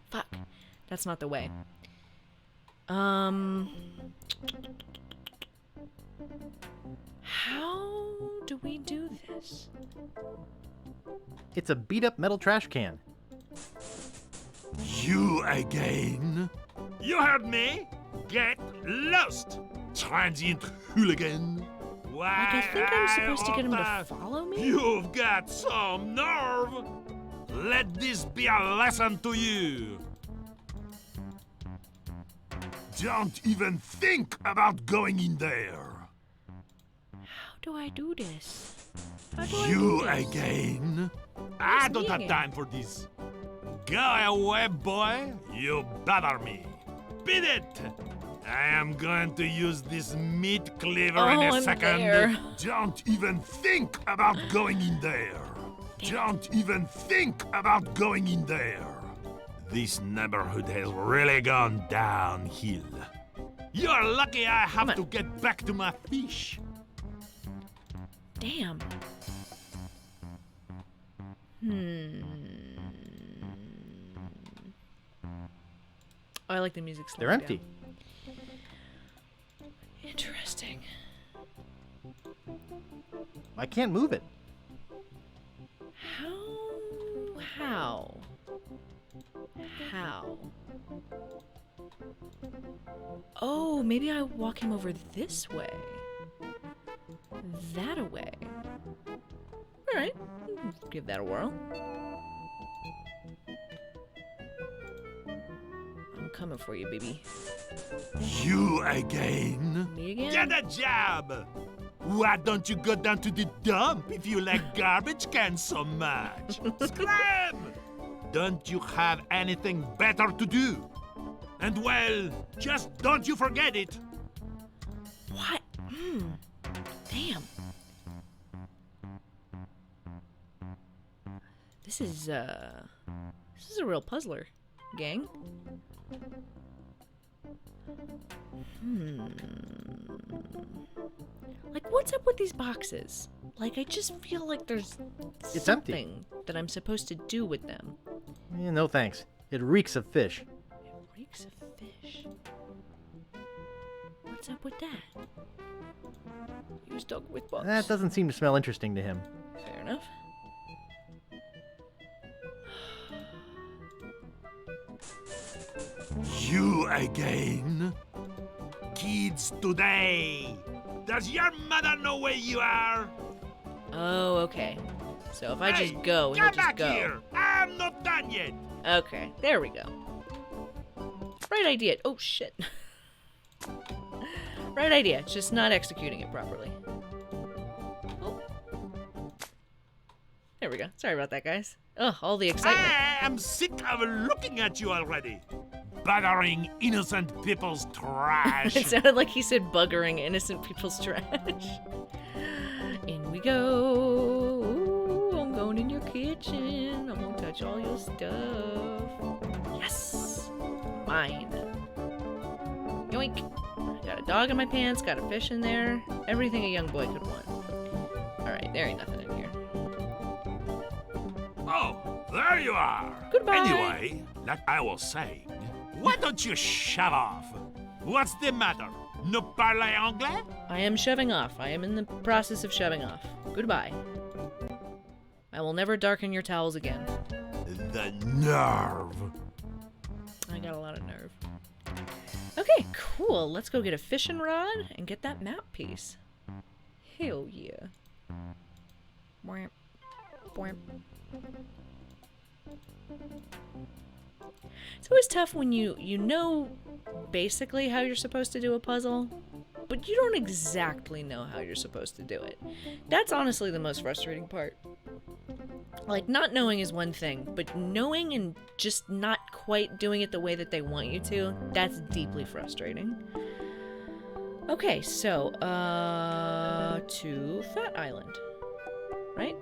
Fuck. That's not the way. How do we do this? It's a beat-up metal trash can. You again? You heard me? Get lost, transient hooligan. Why, Like, I think I'm supposed to get him to follow me? You've got some nerve. Let this be a lesson to you. Don't even think about going in there. How do I do this? How do You I do this? again? I me don't have again? time for this. Go away, boy. You bother me. Beat it! I am going to use this meat cleaver in a I'm second. there. Don't even think about going in there. Don't even think about going in there. This neighborhood has really gone downhill. You're lucky I have to get back to my fish. Damn. Oh, I like the music. They're empty. Down. Interesting. I can't move it. How? Oh, maybe I walk him over this way. That away. Alright, give that a whirl. I'm coming for you, baby. You again? Me again? Get a job! Why don't you go down to the dump if you like garbage cans so much? Scram! Don't you have anything better to do? And well, just don't you forget it. What? Damn. This is a real puzzler, gang. Like, what's up with these boxes? Like, I just feel like there's It's something empty. that I'm supposed to do with them. No thanks. It reeks of fish. It reeks of fish. What's up with that? He was dug with bugs. That doesn't seem to smell interesting to him. Fair enough. You again? Kids today! Does your mother know where you are? Oh, okay. So if I Hey, just go, he'll come just back go. here! I'm not done yet! Okay, there we go. Right idea. Oh, shit. Right idea, just not executing it properly. Oh. There we go. Sorry about that, guys. Ugh, all the excitement. I'm sick of looking at you already. Bothering innocent people's trash. It sounded like he said buggering innocent people's trash. In we go. Ooh, I'm going in your kitchen. I'm gonna touch all your stuff. Yes! Mine. Yoink. Got a dog in my pants, got a fish in there. Everything a young boy could want. Alright, there ain't nothing in here. Oh, there you are. Goodbye. Anyway, like I was saying, why don't you shove off? What's the matter? Ne parle anglais? I am shoving off. I am in the process of shoving off. Goodbye. I will never darken your towels again. The nerve. I got a lot of nerve. Okay, cool. Let's go get a fishing rod and get that map piece. Hell yeah. Boing. Boing. It's always tough when you know basically how you're supposed to do a puzzle, but you don't exactly know how you're supposed to do it. That's honestly the most frustrating part. Like, not knowing is one thing, but knowing and just not quite doing it the way that they want you to, that's deeply frustrating. Okay, so, to Fat Island, right?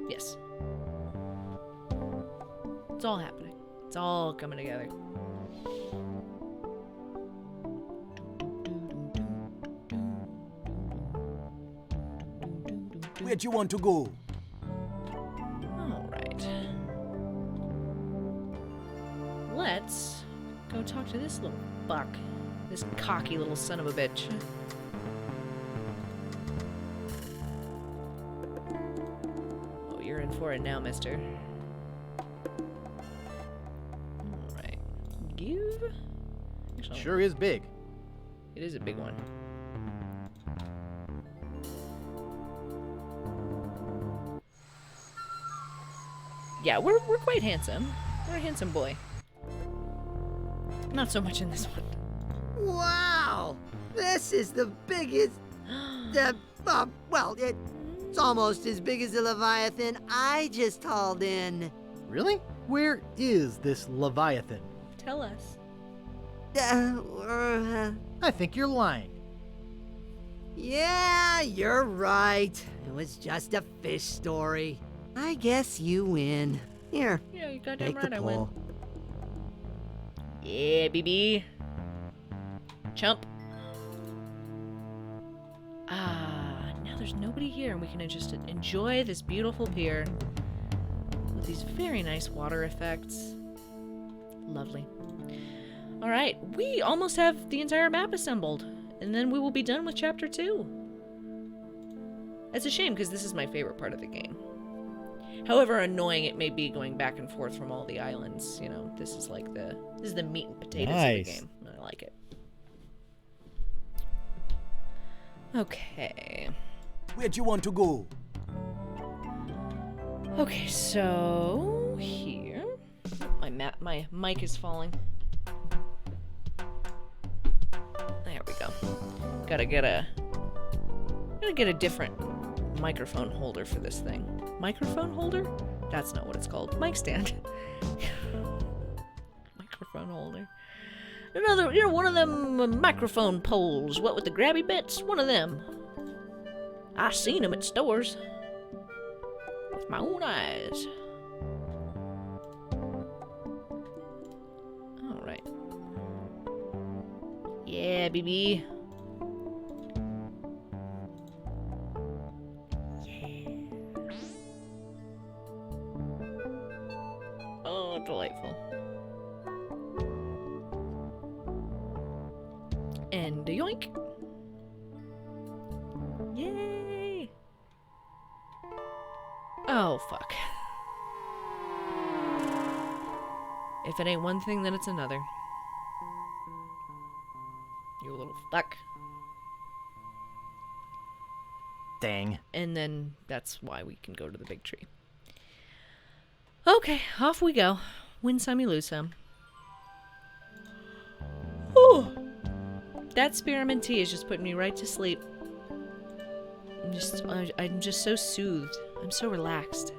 Yes. It's all happening. It's all coming together. Where do you want to go? Alright. Let's go talk to this little buck. This cocky little son of a bitch. Oh, you're in for it now, mister. Alright. Give? Actually, Sure is big. it is a big one. Yeah, we're quite handsome. We're a handsome boy. Not so much in this one. Wow! This is the biggest... well, it's almost as big as the Leviathan I just hauled in. Really? Where is this Leviathan? Tell us. I think you're lying. Yeah, you're right. It was just a fish story. I guess you win. Here, Yeah, you goddamn take right the I win. pull. Yeah, baby. Chump. Ah, now there's nobody here and we can just enjoy this beautiful pier with these very nice water effects. Lovely. Alright, we almost have the entire map assembled, and then we will be done with Chapter 2. It's a shame, because this is my favorite part of the game. However annoying it may be going back and forth from all the islands, you know, this is like the meat and potatoes of the Nice. game. I like it. Okay. Where do you want to go? Okay, so here. My mic is falling. There we go. Gotta get a different microphone holder for this thing. Microphone holder? That's not what it's called. Mic stand. Microphone holder. Another, one of them microphone poles. What with the grabby bits? One of them. I seen them at stores with my own eyes. Yeah, baby. Oh, delightful. And a yoink. Yay! Oh, fuck. If it ain't one thing, then it's another. You little fuck. Dang. And then that's why we can go to the big tree. Okay, off we go. Win some, you lose some. Whew. That spearmint tea is just putting me right to sleep. I'm just so soothed. I'm so relaxed.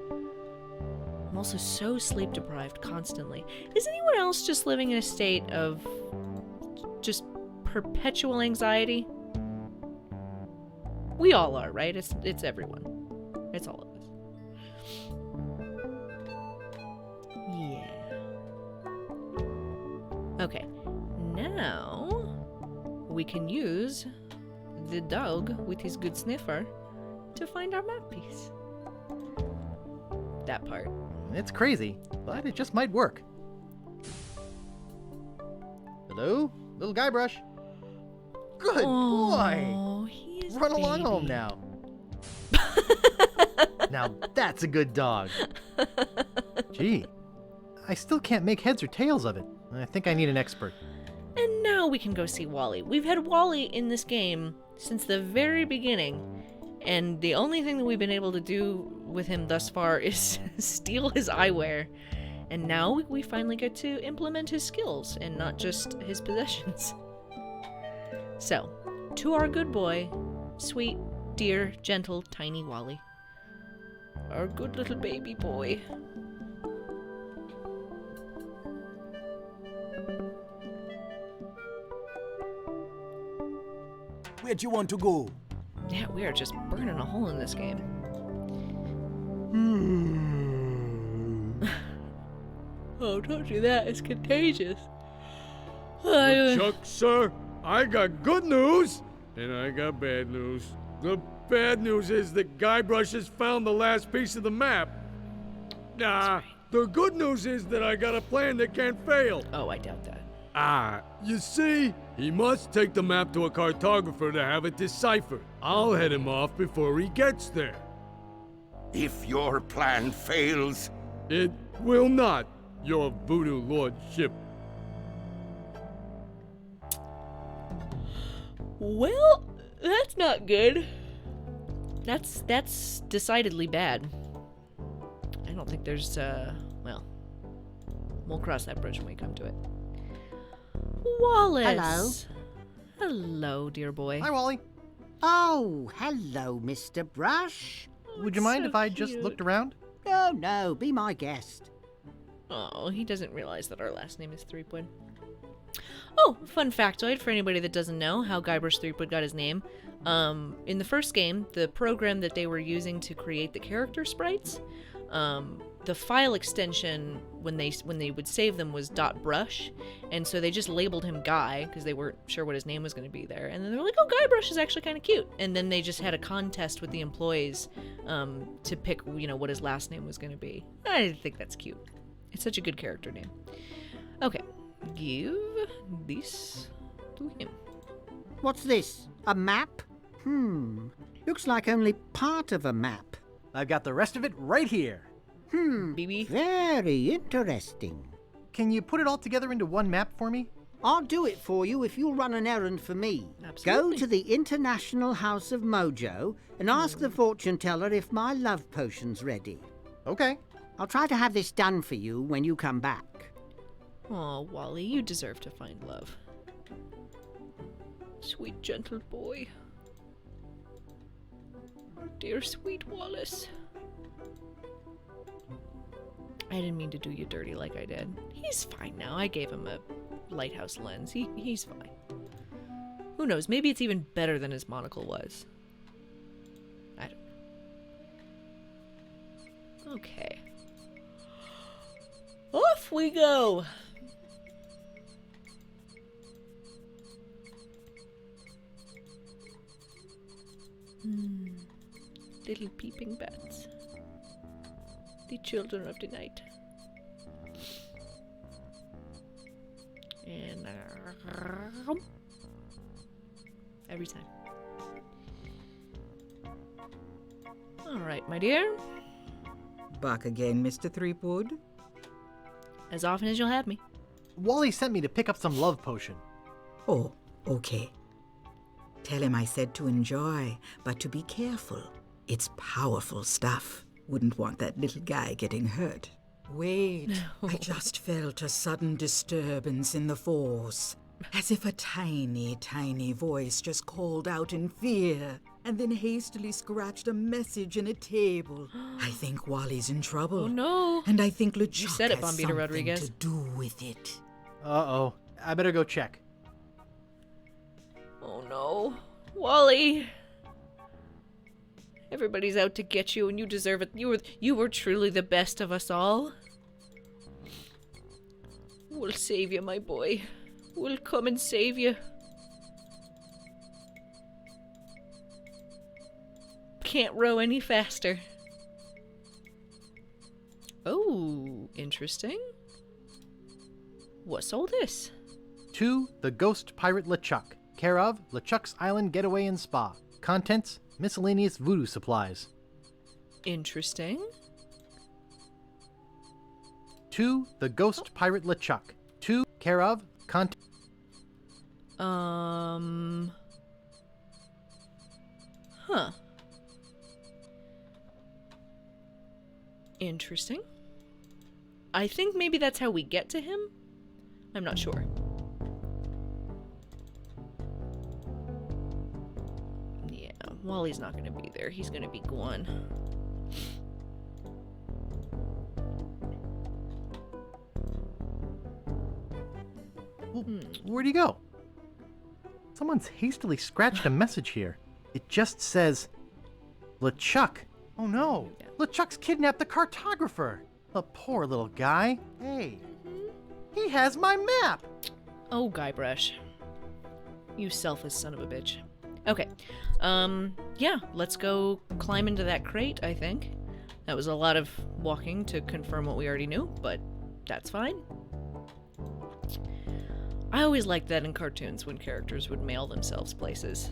I'm also so sleep deprived constantly. Is anyone else just living in a state of just perpetual anxiety? We all are, right? It's everyone. It's all of us. Yeah. Okay. Now we can use the dog with his good sniffer to find our map piece. That part. It's crazy, but it just might work. Hello? Little Guybrush? Good boy! He is Run along baby. home now. Now that's a good dog. Gee, I still can't make heads or tails of it. I think I need an expert. And now we can go see Wally. We've had Wally in this game since the very beginning, and the only thing that we've been able to do with him thus far is steal his eyewear. And now we finally get to implement his skills and not just his possessions. So, to our good boy, sweet, dear, gentle, tiny Wally. Our good little baby boy. Where'd you want to go? Yeah, we are just burning a hole in this game. Oh, don't do that. It's contagious. Chuck, sir, I got good news, and I got bad news. The bad news is that Guybrush has found the last piece of the map. Nah, the good news is that I got a plan that can't fail. Oh, I doubt that. You see, he must take the map to a cartographer to have it deciphered. I'll head him off before he gets there. If your plan fails... It will not, your voodoo lordship. Well, that's not good. That's decidedly bad. I don't think there's, well, we'll cross that bridge when we come to it. Wallace! Hello, dear boy. Hi, Wally. Oh, hello, Mr. Brush. Would you mind if I just looked around? Oh, no, be my guest. Oh, he doesn't realize that our last name is Threepwood. Oh, fun factoid for anybody that doesn't know how Guybrush Threepwood got his name. In the first game, the program that they were using to create the character sprites, the file extension when they would save them was .brush, and so they just labeled him Guy because they weren't sure what his name was going to be there. And then they were like, "Oh, Guybrush is actually kind of cute." And then they just had a contest with the employees to pick, what his last name was going to be. I think that's cute. It's such a good character name. Okay, give this to him. What's this? A map? Looks like only part of a map. I've got the rest of it right here. BB. Very interesting. Can you put it all together into one map for me? I'll do it for you if you'll run an errand for me. Absolutely. Go to the International House of Mojo and ask the fortune teller if my love potion's ready. Okay. I'll try to have this done for you when you come back. Oh, Wally, you deserve to find love. Sweet, gentle boy. Oh, dear sweet Wallace. I didn't mean to do you dirty like I did. He's fine now. I gave him a lighthouse lens. He's fine. Who knows? Maybe it's even better than his monocle was. I don't know. Okay. Off we go! Little peeping bats. The children of the night. And every time. All right, my dear. Back again, Mr. Threepwood? As often as you'll have me. Wally sent me to pick up some love potion. Oh, okay. Tell him I said to enjoy, but to be careful. It's powerful stuff. Wouldn't want that little guy getting hurt. Wait, No. I just felt a sudden disturbance in the force. As if a tiny, tiny voice just called out in fear, and then hastily scratched a message in a table. I think Wally's in trouble. Oh no! And I think LeChuck You said it, has Bombita something Rodriguez. to do with it. Uh-oh. I better go check. Oh no. Wally! Everybody's out to get you and you deserve it. You were truly the best of us all. We'll save you, my boy. We'll come and save you. Can't row any faster. Oh, interesting. What's all this? To the Ghost Pirate LeChuck, care of LeChuck's Island Getaway and Spa. Contents, miscellaneous voodoo supplies. Interesting. To the Ghost Pirate LeChuck, to care of content. Huh. Interesting. I think maybe that's how we get to him? I'm not sure. Yeah, Wally's not gonna be there. He's gonna be gone. Where'd he go? Someone's hastily scratched a message here. It just says, LeChuck. Oh no, LeChuck's kidnapped the cartographer. The poor little guy. Hey, he has my map. Oh, Guybrush. You selfish son of a bitch. Okay, yeah, let's go climb into that crate, I think. That was a lot of walking to confirm what we already knew, but that's fine. I always liked that in cartoons when characters would mail themselves places.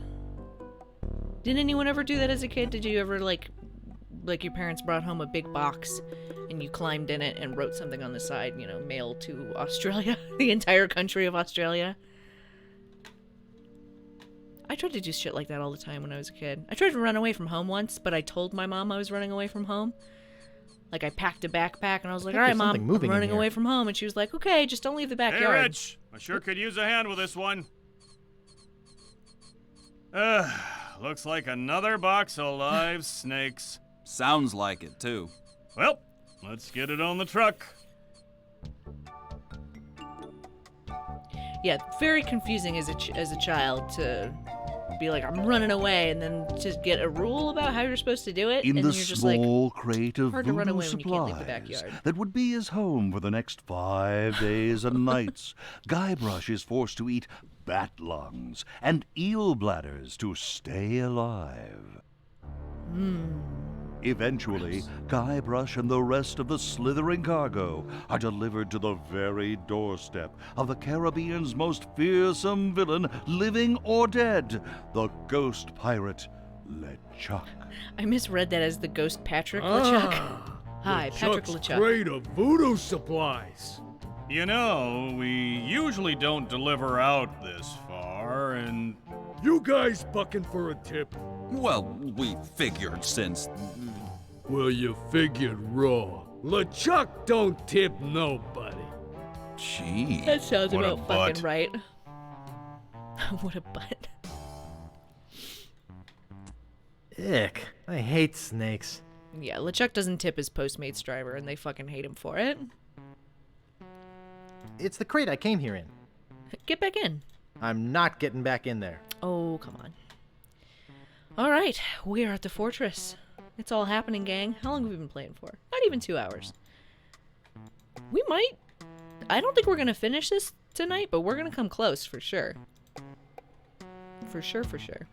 Didn't anyone ever do that as a kid? Did you ever, like your parents brought home a big box and you climbed in it and wrote something on the side, you know, mail to Australia, the entire country of Australia? I tried to do shit like that all the time when I was a kid. I tried to run away from home once, but I told my mom I was running away from home. Like, I packed a backpack and I was like, all right, Mom, I'm running away from home. And she was like, okay, just don't leave the backyard. Hey, Rich, I sure could use a hand with this one. Looks like another box of live snakes. Sounds like it, too. Well, let's get it on the truck. Yeah, very confusing as a child to be like, I'm running away, and then to get a rule about how you're supposed to do it, In and the you're just small like, crate of hard to run voodoo away when you can't leave the supplies backyard. that would be his home for the next 5 days and nights, Guybrush is forced to eat bat lungs and eel bladders to stay alive. Eventually, Guybrush and the rest of the slithering cargo are delivered to the very doorstep of the Caribbean's most fearsome villain, living or dead, the ghost pirate, LeChuck. I misread that as the ghost Patrick LeChuck. Hi, Patrick LeChuck's LeChuck. crate of voodoo supplies. You know, we usually don't deliver out this far, and... You guys bucking for a tip? Well, we figured since... Well, you figured raw. LeChuck don't tip nobody. Gee. That sounds what a about butt. fucking right. What a butt. Ick. I hate snakes. Yeah, LeChuck doesn't tip his Postmates driver, and they fucking hate him for it. It's the crate I came here in. Get back in. I'm not getting back in there. Oh, come on. All right, we are at the fortress. It's all happening, gang. How long have we been playing for? Not even 2 hours. We might... I don't think we're going to finish this tonight, but we're going to come close for sure. For sure, for sure.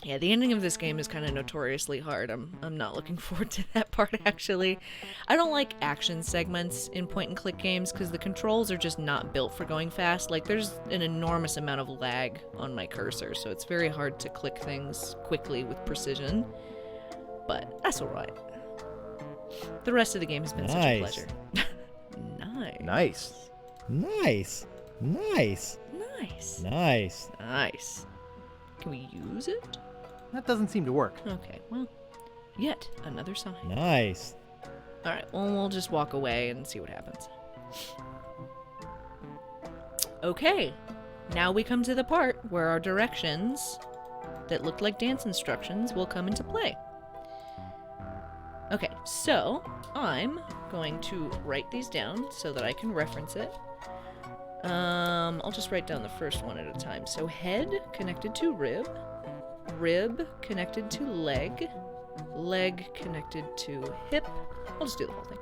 Yeah, the ending of this game is kind of notoriously hard. I'm not looking forward to that part, actually. I don't like action segments in point-and-click games because the controls are just not built for going fast. Like, there's an enormous amount of lag on my cursor, so it's very hard to click things quickly with precision. But that's alright. The rest of the game has been such a pleasure. Nice. Nice. Nice. Nice. Nice. Nice. Nice. Can we use it? That doesn't seem to work. Okay, well, yet another sign. Nice. Alright, well, we'll just walk away and see what happens. Okay, now we come to the part where our directions that look like dance instructions will come into play. Okay, so I'm going to write these down so that I can reference it. I'll just write down the first one at a time. So head connected to rib, rib connected to leg, leg connected to hip. I'll just do the whole thing.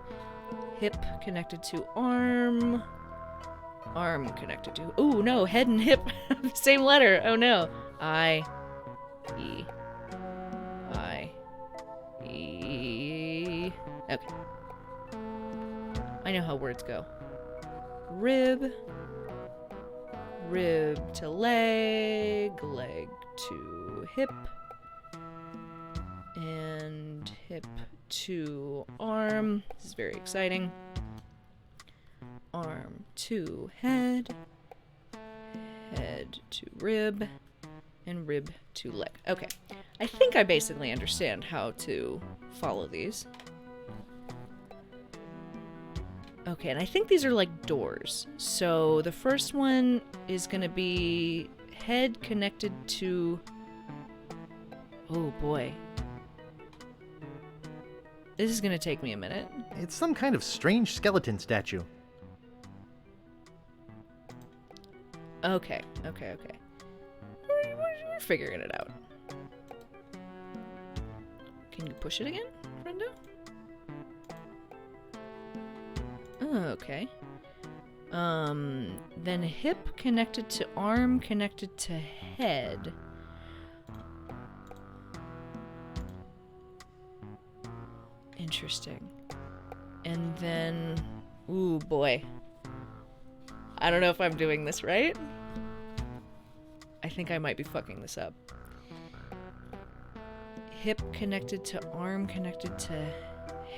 Hip connected to arm, arm connected to... Ooh, no, head and hip, same letter. Oh no. I, E, I, E. Okay. I know how words go. Rib, rib to leg, leg to hip, and hip to arm. This is very exciting. Arm to head, head to rib, and rib to leg. Okay, I think I basically understand how to follow these. Okay, and I think these are like doors. So the first one is gonna be head connected to... Oh boy. This is gonna take me a minute. It's some kind of strange skeleton statue. Okay. We're figuring it out. Can you push it again, Brenda? Okay. Then hip connected to arm connected to head. Interesting. And then... Ooh, boy. I don't know if I'm doing this right. I think I might be fucking this up. Hip connected to arm connected to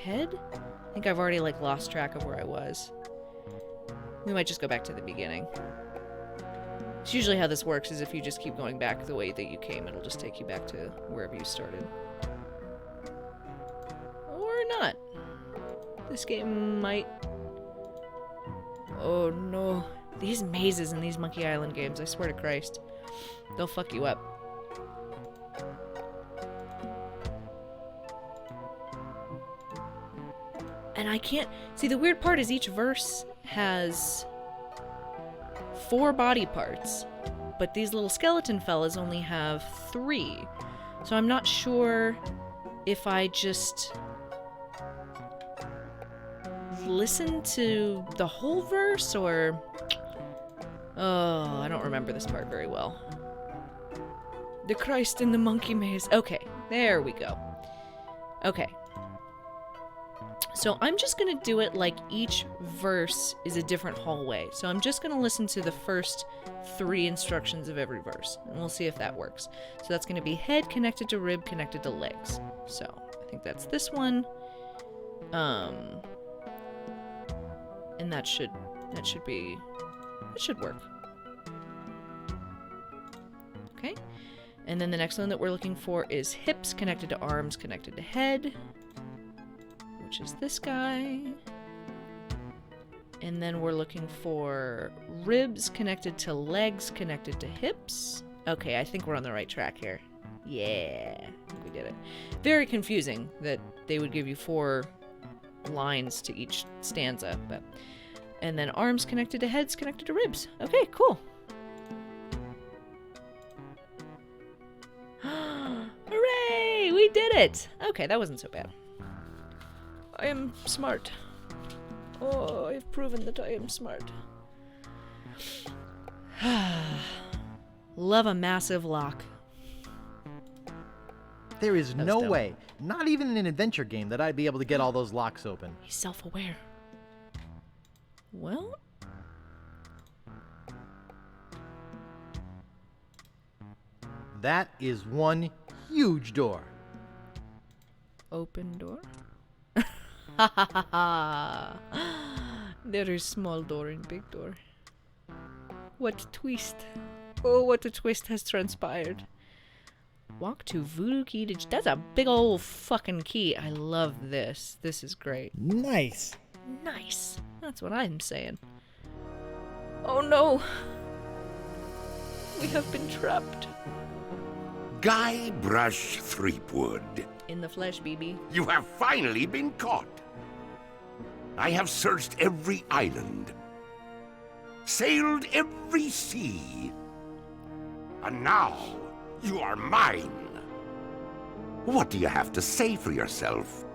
head? I think I've already lost track of where I was. We might just go back to the beginning. It's usually how this works is if you just keep going back the way that you came, it'll just take you back to wherever you started. Or not. This game might... Oh no. These mazes in these Monkey Island games, I swear to Christ. They'll fuck you up. And I can't... See, the weird part is each verse has 4 body parts, but these little skeleton fellas only have 3. So I'm not sure if I just listen to the whole verse or... Oh, I don't remember this part very well. The Christ in the monkey maze. Okay, there we go. Okay. So I'm just going to do it like each verse is a different hallway. So I'm just going to listen to the first 3 instructions of every verse, and we'll see if that works. So that's going to be head connected to rib connected to legs. So I think that's this one. And that should work. Okay. And then the next one that we're looking for is hips connected to arms connected to head, which is this guy. And then we're looking for ribs connected to legs connected to hips. Okay, I think we're on the right track here. Yeah, we did it. Very confusing that they would give you 4 lines to each stanza, but... And then arms connected to heads connected to ribs. Okay, cool. Hooray! We did it! Okay, that wasn't so bad. I am smart. Oh, I've proven that I am smart. Love a massive lock. There is That was no dumb. way, not even in an adventure game, that I'd be able to get all those locks open. He's self-aware. Well, That is one huge door. open door. Ha ha ha ha. There is small door and big door. What twist? Oh, what a twist has transpired. Walk to Voodoo Key to... That's a big old fucking key. I love this. This is great. Nice. Nice. That's what I'm saying. Oh no. We have been trapped. Guybrush Threepwood, In the flesh, BB. you have finally been caught. I have searched every island, sailed every sea, and now you are mine. What do you have to say for yourself?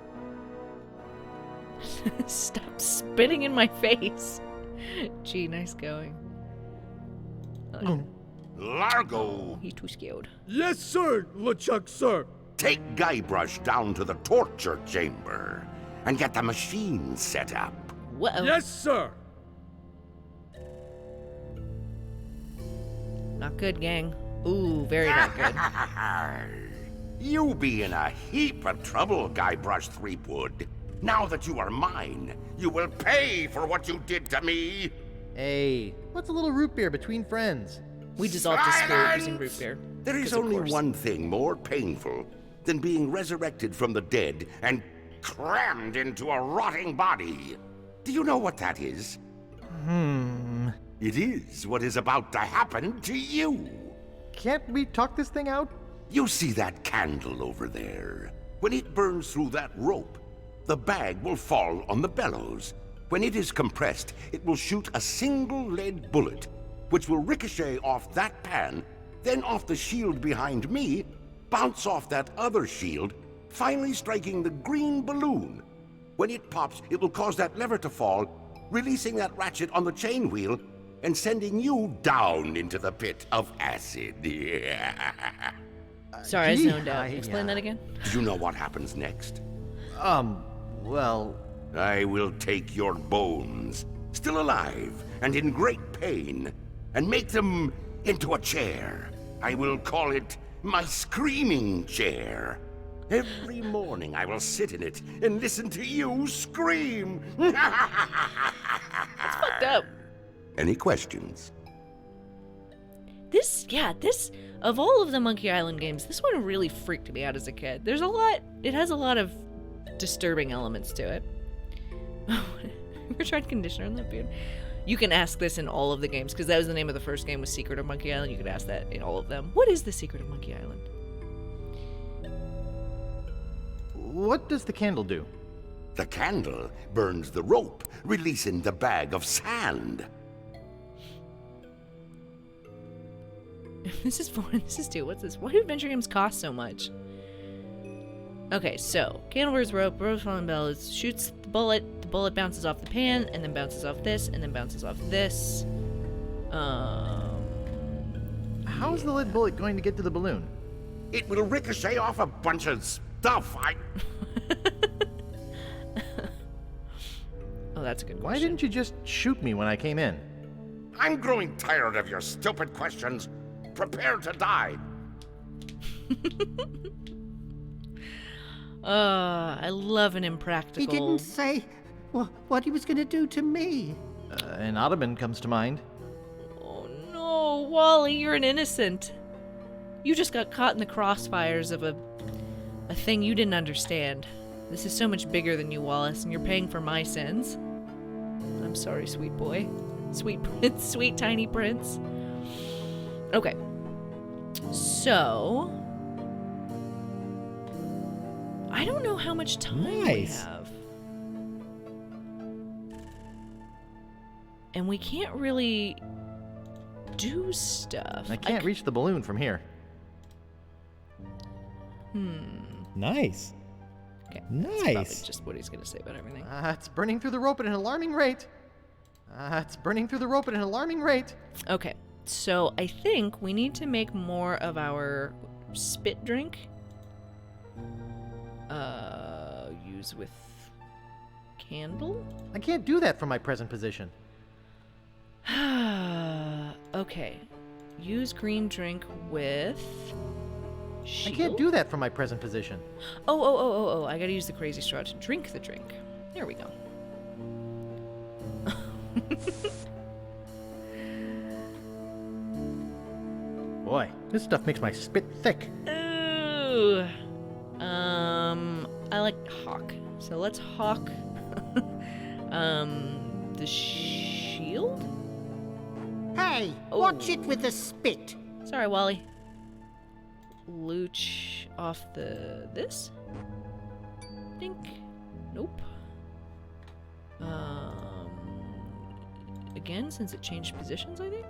Stop spitting in my face. Gee, nice going. Largo. He's too scared. Yes, sir, LeChuck, sir. Take Guybrush down to the torture chamber and get the machine set up. Whoa. Yes, sir. Not good, gang. Ooh, very not good. You be in a heap of trouble, Guybrush Threepwood. Now that you are mine, you will pay for what you did to me. Hey, what's a little root beer between friends? We dissolved his spirit using root beer. There is 'Cause of only course. one thing more painful than being resurrected from the dead and crammed into a rotting body. Do you know what that is? It is what is about to happen to you. Can't we talk this thing out? You see that candle over there? When it burns through that rope, the bag will fall on the bellows. When it is compressed, it will shoot a single lead bullet, which will ricochet off that pan, then off the shield behind me, bounce off that other shield, finally striking the green balloon. When it pops, it will cause that lever to fall, releasing that ratchet on the chain wheel, and sending you down into the pit of acid. Sorry, I Gee, zoned out. Explain that again? Do you know what happens next? Well... I will take your bones, still alive and in great pain, and make them into a chair. I will call it my screaming chair. Every morning I will sit in it and listen to you scream. That's fucked up. Any questions? This, of all of the Monkey Island games, this one really freaked me out as a kid. There's a lot, it has a lot of disturbing elements to it. We're trying conditioner on that beard. You can ask this in all of the games, because that was the name of the first game, was Secret of Monkey Island. You could ask that in all of them. What is the Secret of Monkey Island? What does the candle do? The candle burns the rope, releasing the bag of sand. This is 4, this is 2. What's this? Why do adventure games cost so much? Okay, so candle burns rope, rope falling bellows, shoots the bullet bounces off the pan, and then bounces off this, and then bounces off this. How's the lead bullet going to get to the balloon? It will ricochet off a bunch of stuff. Oh, that's a good question. Why didn't you just shoot me when I came in? I'm growing tired of your stupid questions. Prepare to die. I love an impractical... He didn't say what he was going to do to me. An ottoman comes to mind. Oh no, Wally, you're an innocent. You just got caught in the crossfires of a thing you didn't understand. This is so much bigger than you, Wallace, and you're paying for my sins. I'm sorry, sweet boy. Sweet prince, sweet tiny prince. Okay. So... I don't know how much time we have. And we can't really do stuff. I can't reach the balloon from here. Nice. Okay. Nice. That's probably just what he's going to say about everything. It's burning through the rope at an alarming rate. It's burning through the rope at an alarming rate. Okay. So I think we need to make more of our spit drink. Use with candle? I can't do that from my present position. Okay. Use green drink with shield? I can't do that from my present position. Oh, I gotta use the crazy straw to drink the drink. There we go. Boy, this stuff makes my spit thick. Ooh. I like hawk. So let's hawk the shield? Hey, watch it with the spit. Sorry, Wally. Looch off this? Dink. Nope. Again, since it changed positions, I think?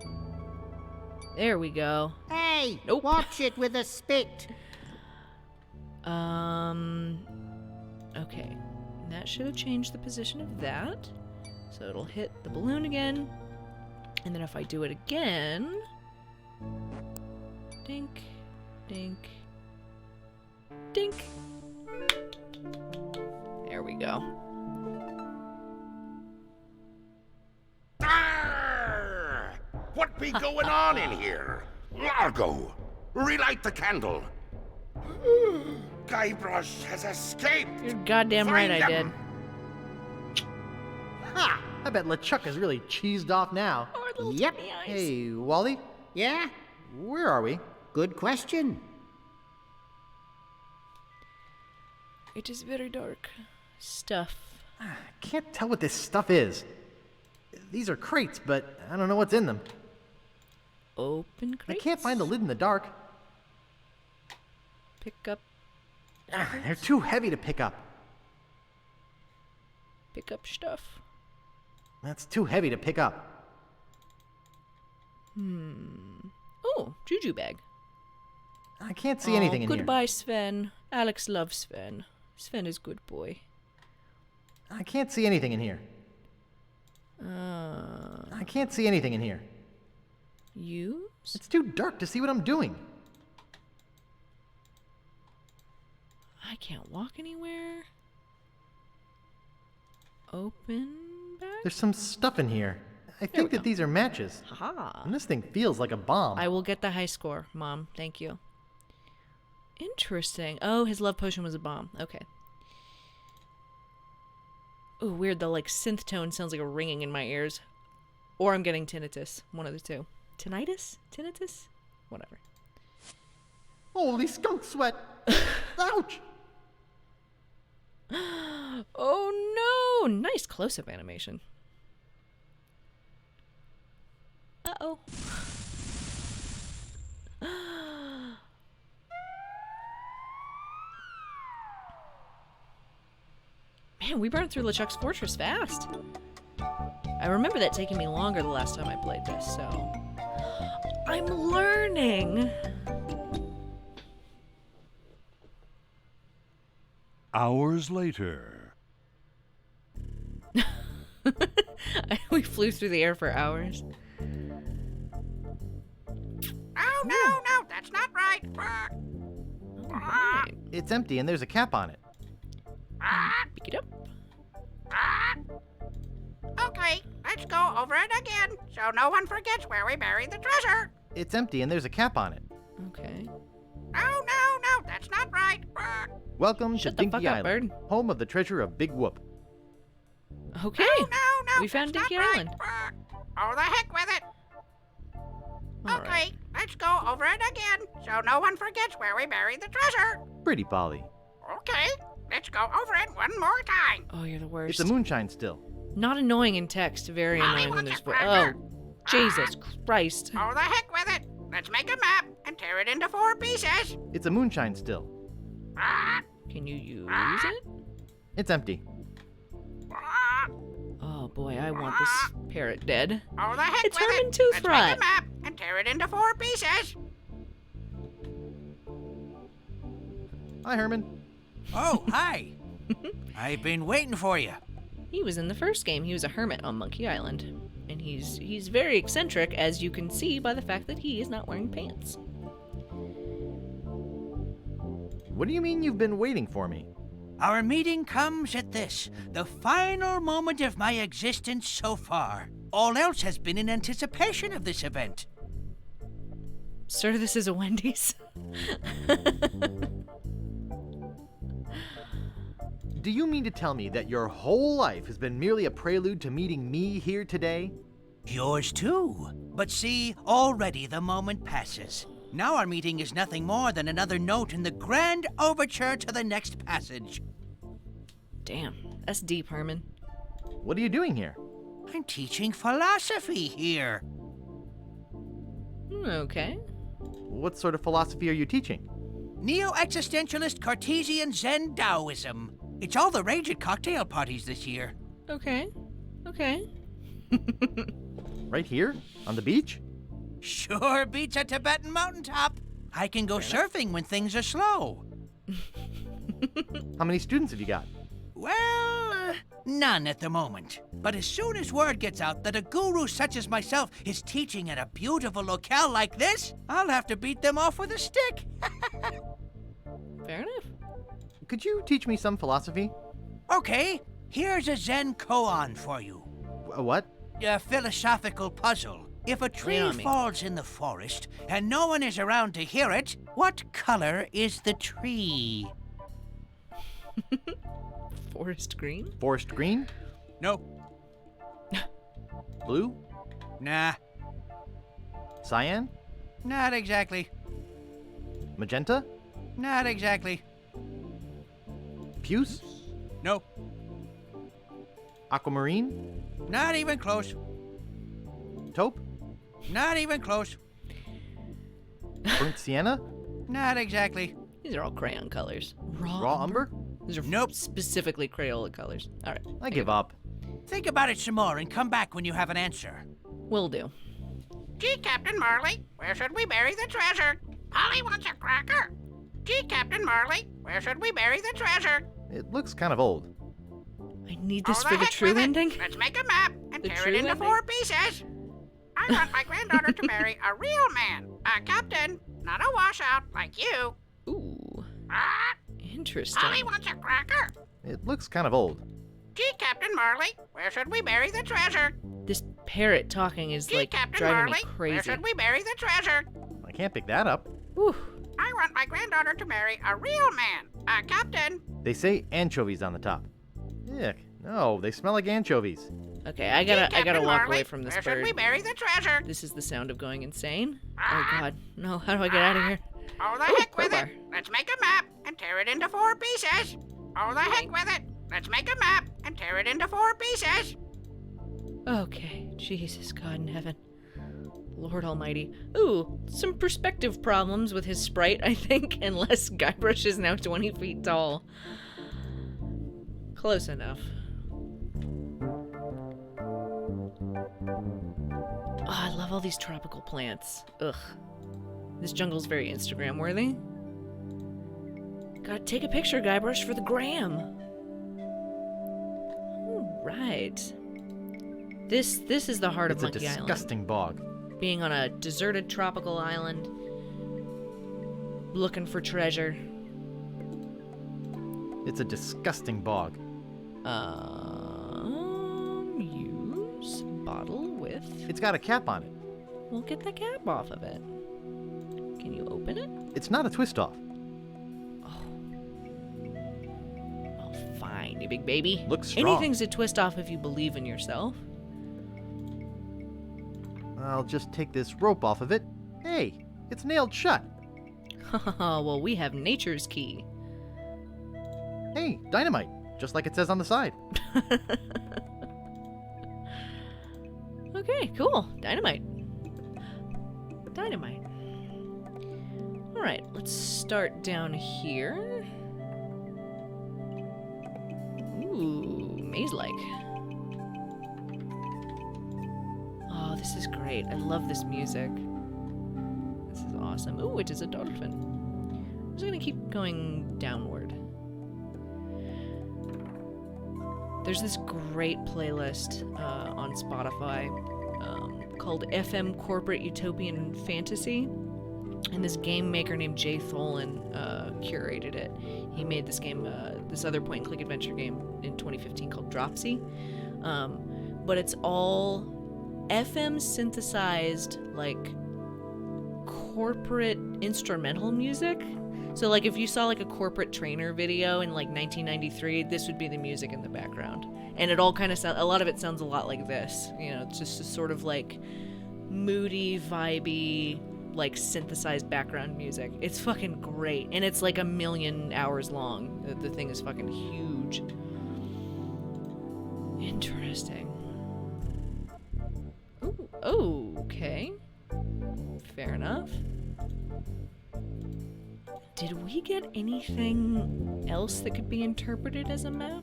There we go. Hey, nope. Watch it with a spit. Okay. That should have changed the position of that. So it'll hit the balloon again. And then if I do it again... Dink, dink, dink. There we go. Arr! What be going on in here? Largo, relight the candle. Guybrush has escaped. You're goddamn right I did. Ha! I bet LeChuck is really cheesed off now. Yep. Hey, Wally? Yeah? Where are we? Good question. It is very dark. Stuff. I can't tell what this stuff is. These are crates, but I don't know what's in them. Open crates? I can't find the lid in the dark. Pick up. They're too heavy to pick up. Pick up stuff. That's too heavy to pick up. Oh, juju bag. I can't see anything in here. Goodbye, Sven. Alex loves Sven. Sven is good boy. I can't see anything in here. I can't see anything in here. Use? It's too dark to see what I'm doing. I can't walk anywhere. Open bag? There's some stuff in here. I think that these are matches. Haha. And this thing feels like a bomb. I will get the high score, Mom. Thank you. Interesting. Oh, his love potion was a bomb. Okay. Oh, weird. The synth tone sounds like a ringing in my ears. Or I'm getting tinnitus. One of the two. Tinnitus? Tinnitus? Whatever. Holy skunk sweat! Ouch! Oh no! Nice close-up animation. Uh-oh. Man, we burned through LeChuck's fortress fast. I remember that taking me longer the last time I played this, so... I'm learning! Hours later. We flew through the air for hours. Oh, no, that's not right. Right. It's empty and there's a cap on it. Pick it up. Okay, let's go over it again, so no one forgets where we buried the treasure. It's empty and there's a cap on it. Okay. No, that's not right. Welcome Shut to the fuck Dinky up, Island, bird. home of the treasure of Big Whoop. Okay. No, we found Dinky right. Island. Oh, the heck with it. All okay, right. let's go over it again, so no one forgets where we buried the treasure. Pretty Polly. Okay, let's go over it one more time. Oh, you're the worst. It's a moonshine still. Not annoying in text, very annoying when there's voice. Oh, Jesus Christ. Oh, the heck with it. Let's make a map and tear it into 4 pieces. It's a moonshine still. Can you use it? It's empty. Oh boy, I want this parrot dead. Oh, the heck It's with Herman it. Tooth Let's Rot. make a map and tear it into 4 pieces. Hi, Herman. Oh, hi. I've been waiting for you. He was in the first game. He was a hermit on Monkey Island. And he's very eccentric, as you can see by the fact that he is not wearing pants. What do you mean you've been waiting for me? Our meeting comes at this, the final moment of my existence so far. All else has been in anticipation of this event. Sir, this is a Wendy's. Do you mean to tell me that your whole life has been merely a prelude to meeting me here today? Yours too. But see, already the moment passes. Now our meeting is nothing more than another note in the grand overture to the next passage. Damn, that's deep, Herman. What are you doing here? I'm teaching philosophy here. Okay. What sort of philosophy are you teaching? Neo-existentialist Cartesian Zen Taoism. It's all the rage at cocktail parties this year. Okay. Right here? On the beach? Sure beats a Tibetan mountaintop. I can go surfing when things are slow. How many students have you got? Well, none at the moment. But as soon as word gets out that a guru such as myself is teaching at a beautiful locale like this, I'll have to beat them off with a stick. Fair enough. Could you teach me some philosophy? Okay, here's a Zen koan for you. A what? A philosophical puzzle. If a tree falls in the forest and no one is around to hear it, what color is the tree? Forest green? Forest green? No. Blue? Nah. Cyan? Not exactly. Magenta? Not exactly. Puce? No. Aquamarine? Not even close. Taupe? Not even close. Burnt sienna? Not exactly. These are all crayon colors. Raw umber? These are specifically Crayola colors. All right. I give up. Think about it some more and come back when you have an answer. Will do. Gee, Captain Marley, where should we bury the treasure? Polly wants a cracker. Gee, Captain Marley, where should we bury the treasure? It looks kind of old. I need this for the true ending. Let's make a map and The tear true it into ending? 4 pieces. I want my granddaughter to marry a real man, a captain, not a washout like you. Ooh. Ah, Interesting. Polly wants a cracker. It looks kind of old. Gee, Captain Marley, where should we bury the treasure? This parrot talking is Gee, like Captain driving Marley, me where crazy. should we bury the treasure? I can't pick that up. Whew. I want my granddaughter to marry a real man, a captain. They say anchovies on the top. Yuck. No, they smell like anchovies. Okay, I gotta walk Marley, away from this where bird. should we bury the treasure? This is the sound of going insane. Oh god, no! How do I get out of here? Oh, the heck with it. Let's make a map and tear it into 4 pieces. Oh, the heck with it. Let's make a map and tear it into 4 pieces. Okay, Jesus, God in heaven, Lord Almighty. Ooh, some perspective problems with his sprite, I think, unless Guybrush is now 20 feet tall. Close enough. Oh, I love all these tropical plants. Ugh. This jungle's very Instagram worthy. Gotta take a picture, Guybrush, for the gram. Alright. This is the heart of Monkey Island. It's a disgusting bog. Being on a deserted tropical island, looking for treasure. It's a disgusting bog. Use bottle with... It's got a cap on it. We'll get the cap off of it. Can you open it? It's not a twist off. Oh, fine, you big baby. Looks strong. Anything's a twist off if you believe in yourself. I'll just take this rope off of it. Hey, it's nailed shut. Well, we have nature's key. Hey, dynamite, just like it says on the side. Okay, cool. Dynamite. Dynamite. Alright, let's start down here. Ooh, maze-like. Oh, this is great. I love this music. This is awesome. Ooh, it is a dolphin. I'm just gonna keep going downward. There's this great playlist on Spotify called FM Corporate Utopian Fantasy. And this game maker named Jay Tholen curated it. He made this game, this other point-and-click adventure game in 2015 called Dropsy. But it's all FM synthesized, like, corporate instrumental music. So, like, if you saw, like, a corporate trainer video in, like, 1993, this would be the music in the background. And it all kind of sounds, a lot of it sounds a lot like this. You know, it's just a sort of, like, moody, vibey, like, synthesized background music. It's fucking great. And it's, like, 1,000,000 hours long. The thing is fucking huge. Interesting. Ooh, okay. Fair enough. Did we get anything else that could be interpreted as a map?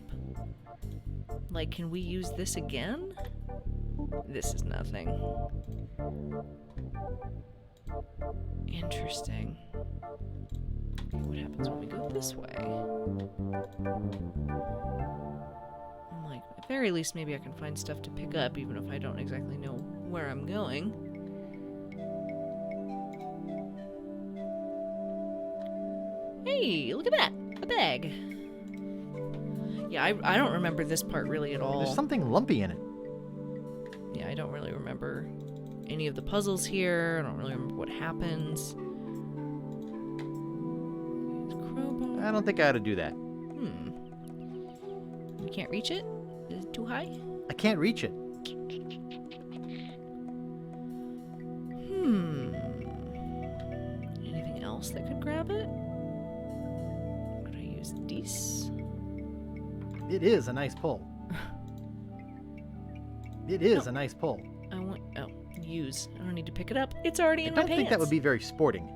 Like, can we use this again? This is nothing. Interesting. What happens when we go this way? I'm like, at the very least, maybe I can find stuff to pick up, even if I don't exactly know where I'm going. Hey, look at that! A bag! Yeah, I don't remember this part really at all. There's something lumpy in it. Yeah, I don't really remember any of the puzzles here. I don't really remember what happens. I don't think I ought to do that. You can't reach it? Is it too high? I can't reach it. Anything else that could grab it? Could I use these? It is a nice pull. It is a nice pull. Use. I don't need to pick it up. It's already in my pants. I don't think that would be very sporting.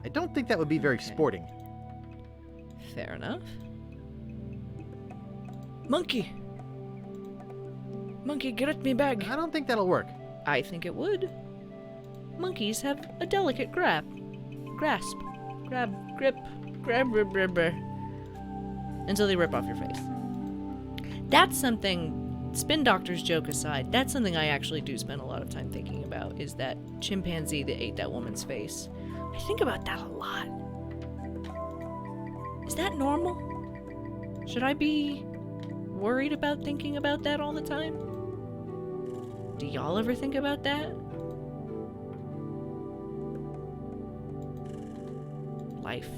I don't think that would be very sporting. Fair enough. Monkey! Monkey, get me bag. I don't think that'll work. I think it would. Monkeys have a delicate grasp. Grip. Until they rip off your face. That's something, Spin Doctor's joke aside, that's something I actually do spend a lot of time thinking about, is that chimpanzee that ate that woman's face. I think about that a lot. Is that normal? Should I be worried about thinking about that all the time? Do y'all ever think about that? Life.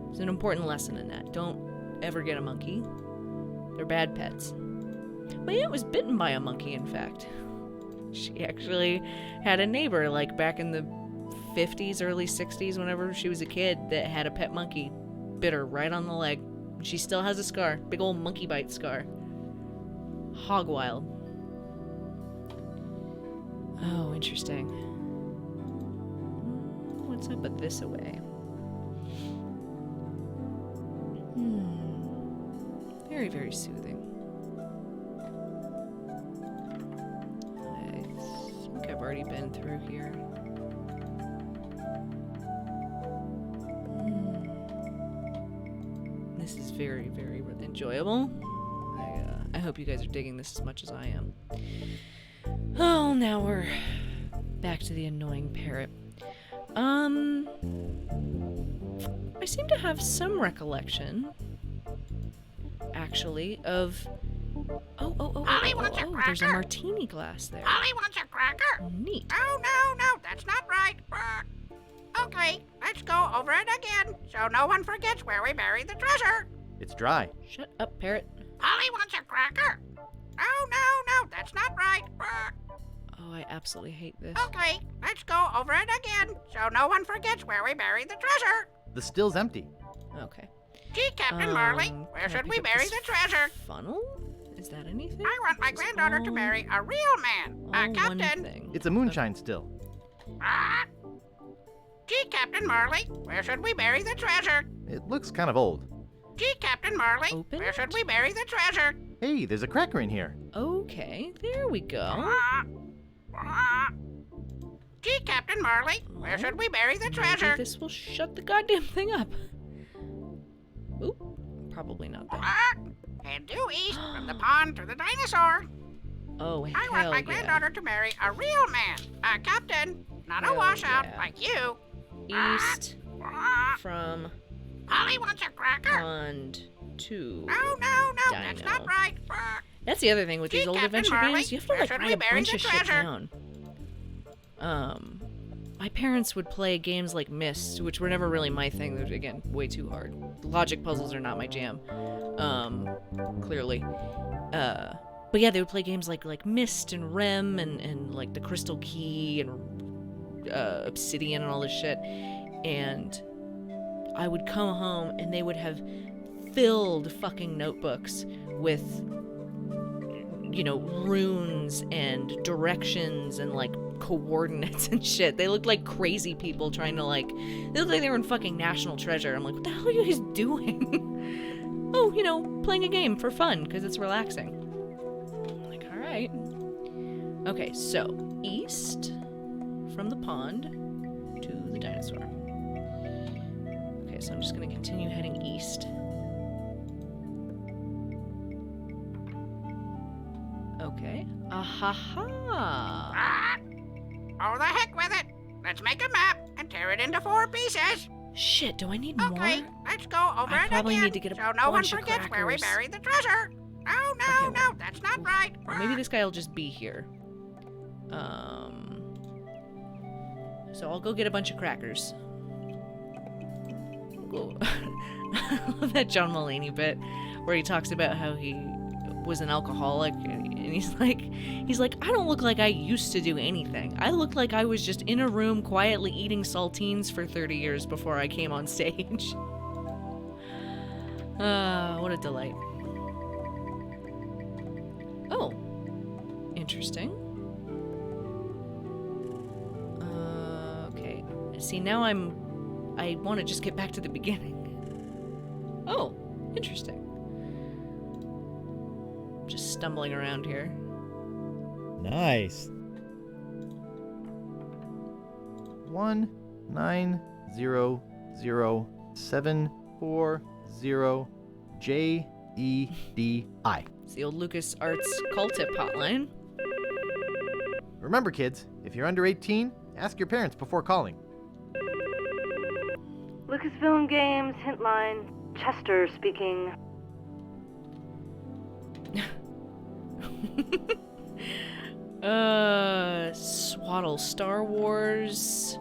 There's an important lesson in that. Don't ever get a monkey. They're bad pets. My aunt was bitten by a monkey, in fact. She actually had a neighbor, like back in the 50s, early 60s, whenever she was a kid, that had a pet monkey. Bit her right on the leg. She still has a scar. Big old monkey bite scar. Hog wild. Oh, interesting. What's up with this away? Very, very soothing. I think I've already been through here. This is very, very enjoyable. I hope you guys are digging this as much as I am. Oh, now we're back to the annoying parrot. I seem to have some recollection, actually, of... Polly wants a cracker. There's a martini glass there. Polly wants a cracker. Neat. No, that's not right. Okay, let's go over it again, so no one forgets where we buried the treasure. It's dry. Shut up, parrot. Polly wants a cracker. No, that's not right. Oh, I absolutely hate this. Okay, let's go over it again, so no one forgets where we buried the treasure. The still's empty. Okay. Gee, Captain Marley, where should we bury the treasure? Funnel? Is that anything? I want my granddaughter to marry a real man. Captain. It's a moonshine still. Gee, Captain Marley, where should we bury the treasure? It looks kind of old. Gee, Captain Marley, where should we bury the treasure? Hey, there's a cracker in here. Okay, there we go. Gee, Captain Marley, where should we bury the treasure? Maybe this will shut the goddamn thing up. Oop, probably not that. Head due east from the pond to the dinosaur. Oh, hell I want my yeah. granddaughter to marry a real man. Captain. Not a washout like you. East from Polly wants a cracker. pond to No, that's not right. That's the other thing with these old Captain adventure Marley, games. You have to where like should write we a bury bunch the of shit treasure? down. My parents would play games like Myst, which were never really my thing. They're, again, way too hard. Logic puzzles are not my jam. Clearly. But yeah, they would play games like Myst and Rem and like the Crystal Key and Obsidian and all this shit. And I would come home and they would have filled fucking notebooks with, you know, runes and directions and like coordinates and shit. They looked like crazy people trying to like, they looked like they were in fucking National Treasure. I'm like, what the hell are you guys doing? Oh, you know, playing a game for fun because it's relaxing. I'm like, all right. Okay, so east from the pond to the dinosaur. Okay, so I'm just gonna continue heading east. Okay. Ahaha. Oh, the heck with it. Let's make a map and tear it into 4 pieces. Shit, do I need Okay, more? let's go over I it probably again need to get a so no one bunch of forgets where we crackers. buried the treasure. No, that's not right. Or maybe this guy will just be here. So I'll go get a bunch of crackers. Go. I love that John Mulaney bit where he talks about how he was an alcoholic and he's like, I don't look like I used to do anything. I look like I was just in a room quietly eating saltines for 30 years before I came on stage. What a delight. Oh, interesting. Okay. See, now I want to just get back to the beginning. Oh, interesting. Just stumbling around here. Nice. 1900740 JEDI. It's the old Lucas Arts call tip hotline. Remember, kids, if you're under 18, ask your parents before calling. Lucasfilm Games, Hintline, Chester speaking. Swaddle Star Wars.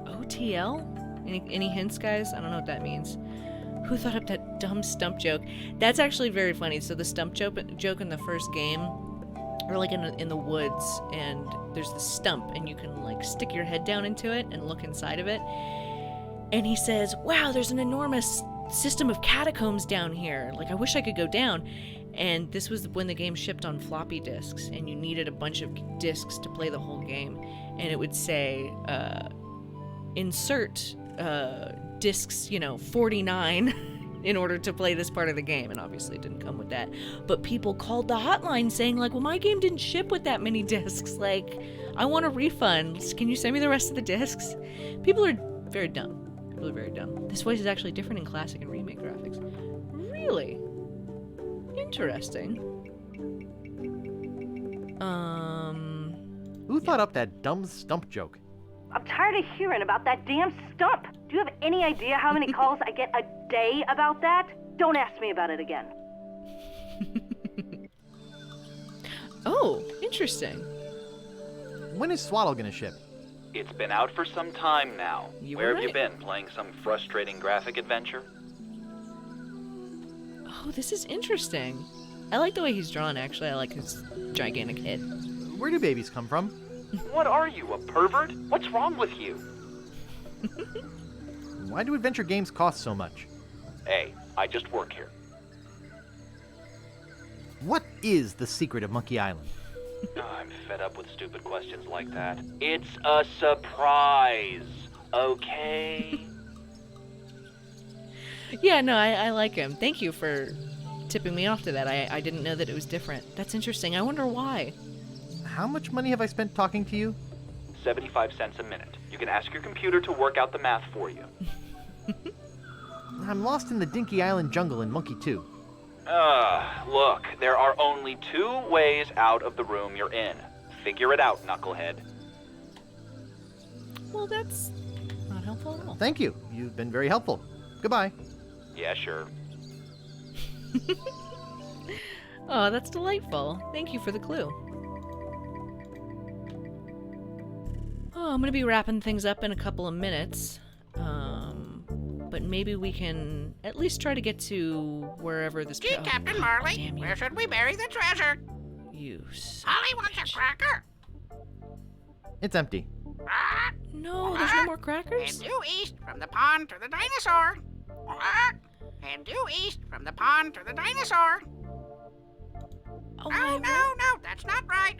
OTL? Any hints, guys? I don't know what that means. Who thought up that dumb stump joke? That's actually very funny. So the stump joke in the first game, or like in the woods, and there's the stump, and you can like stick your head down into it and look inside of it. And he says, "Wow, there's an enormous system of catacombs down here. Like, I wish I could go down." And this was when the game shipped on floppy disks, and you needed a bunch of disks to play the whole game. And it would say, insert disks, 49 in order to play this part of the game. And obviously it didn't come with that. But people called the hotline saying, like, well, my game didn't ship with that many disks. Like, I want a refund. Can you send me the rest of the disks? People are very dumb. Really very dumb. This voice is actually different in classic and remake graphics. Really? Interesting. Who thought up that dumb stump joke? I'm tired of hearing about that damn stump. Do you have any idea how many calls I get a day about that? Don't ask me about it again. Oh, interesting. When is Swaddle gonna ship? It's been out for some time now. Where have you right. been? Playing some frustrating graphic adventure? Oh, this is interesting. I like the way he's drawn, actually. I like his gigantic head. Where do babies come from? What are you, a pervert? What's wrong with you? Why do adventure games cost so much? Hey, I just work here. What is the secret of Monkey Island? I'm fed up with stupid questions like that. It's a surprise, okay? Yeah, no, I like him. Thank you for tipping me off to that. I didn't know that it was different. That's interesting. I wonder why. How much money have I spent talking to you? 75 cents a minute. You can ask your computer to work out the math for you. I'm lost in the Dinky Island jungle in Monkey 2. Look, there are only 2 ways out of the room you're in. Figure it out, knucklehead. Well, that's not helpful at all. Thank you. You've been very helpful. Goodbye. Yeah, sure. Oh, that's delightful. Thank you for the clue. Oh, I'm gonna be wrapping things up in a couple of minutes. But maybe we can at least try to get to wherever this... Gee, Captain Marley, where should we bury the treasure? You Polly wants a cracker. It's empty. No, there's no more crackers? And due east from the pond to the dinosaur. And due east from the pond to the dinosaur. Oh, no, that's not right.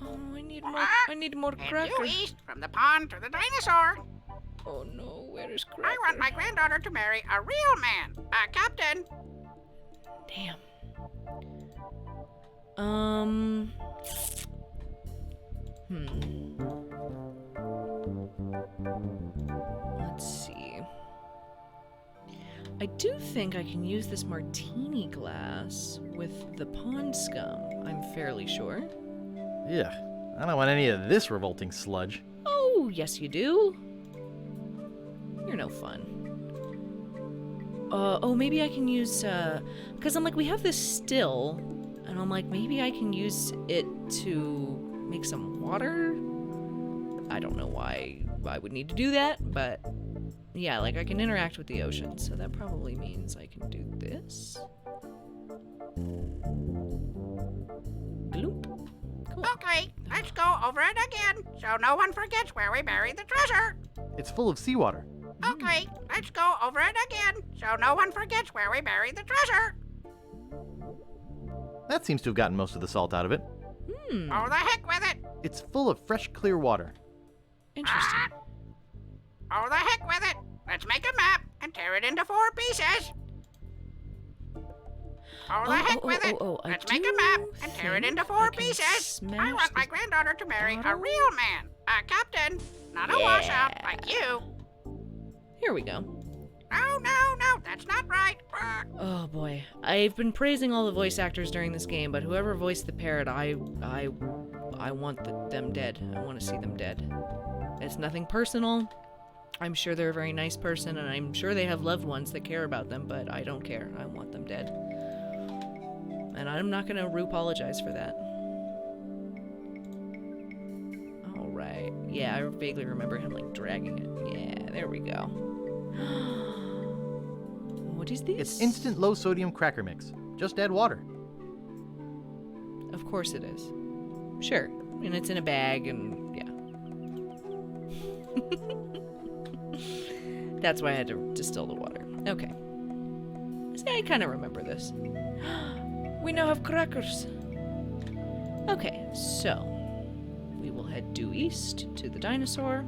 Oh, I need more crackers. And due east from the pond to the dinosaur. Oh no, where is cracker? I want my granddaughter to marry a real man, a captain. Damn. Let's see. I do think I can use this martini glass with the pond scum, I'm fairly sure. Yeah, I don't want any of this revolting sludge. Oh, yes you do. You're no fun. Oh, maybe I can use, because I'm like, we have this still, and I'm like, maybe I can use it to make some water? I don't know why I would need to do that, but yeah, like I can interact with the ocean, so that probably means I can do this. Gloop. Cool. Okay, let's go over it again, so no one forgets where we buried the treasure. It's full of seawater. Okay, let's go over it again, so no one forgets where we buried the treasure. That seems to have gotten most of the salt out of it. Oh, the heck with it. It's full of fresh, clear water. Interesting. Oh, the heck with it. Let's make a map and tear it into 4 pieces. Oh, the heck with it. Let's make a map and tear it into 4 pieces. I want my granddaughter to marry a real man, a captain, not a washout like you. Here we go. No, that's not right. Oh boy, I've been praising all the voice actors during this game, but whoever voiced the parrot, I want them dead. I want to see them dead. It's nothing personal. I'm sure they're a very nice person, and I'm sure they have loved ones that care about them, but I don't care. I want them dead. And I'm not gonna apologize for that. Alright. Yeah, I vaguely remember him, like, dragging it. Yeah, there we go. What is this? It's instant low-sodium cracker mix. Just add water. Of course it is. Sure. And it's in a bag, and yeah. That's why I had to distill the water. Okay. See, I kind of remember this. We now have crackers. Okay, so we will head due east to the dinosaur.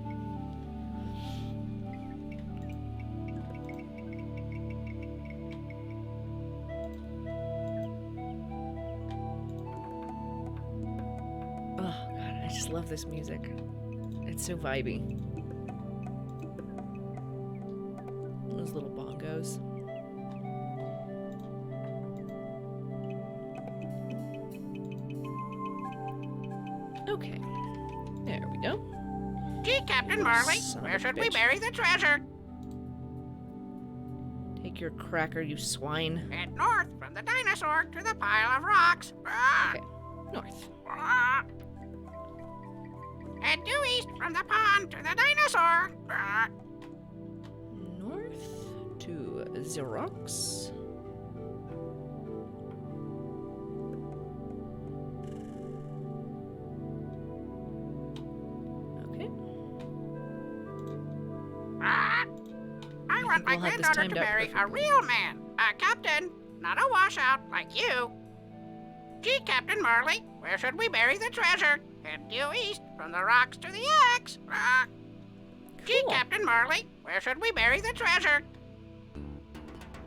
Oh god, I just love this music. It's so vibey. Those little bongos. Okay, there we go. Gee, Captain Marley, where should we bury the treasure? Take your cracker, you swine. Head north from the dinosaur to the pile of rocks. Okay, north. Head due east from the pond to the dinosaur. North to the rocks. I want my granddaughter to marry a real man, a captain, not a washout like you. Gee, Captain Marley, where should we bury the treasure? Head due east from the rocks to the axe. Gee, Captain Marley, where should we bury the treasure?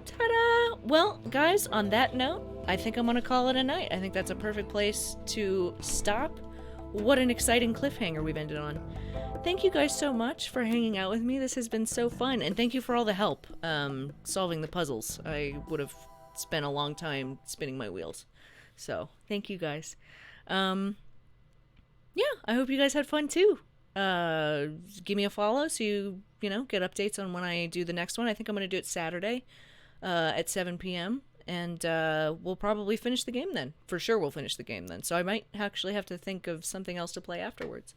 Ta-da! Well, guys, on that note, I think I'm gonna call it a night. I think that's a perfect place to stop. What an exciting cliffhanger we've ended on. Thank you guys so much for hanging out with me. This has been so fun, and thank you for all the help solving the puzzles. I would have spent a long time spinning my wheels. So, thank you guys. yeah, I hope you guys had fun too. Give me a follow so you get updates on when I do the next one. I think I'm going to do it Saturday at 7 p.m. And we'll probably finish the game then. For sure we'll finish the game then. So I might actually have to think of something else to play afterwards.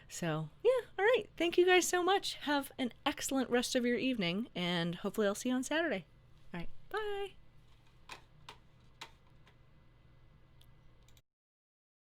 So, yeah, all right. Thank you guys so much. Have an excellent rest of your evening, and hopefully I'll see you on Saturday. All right, bye.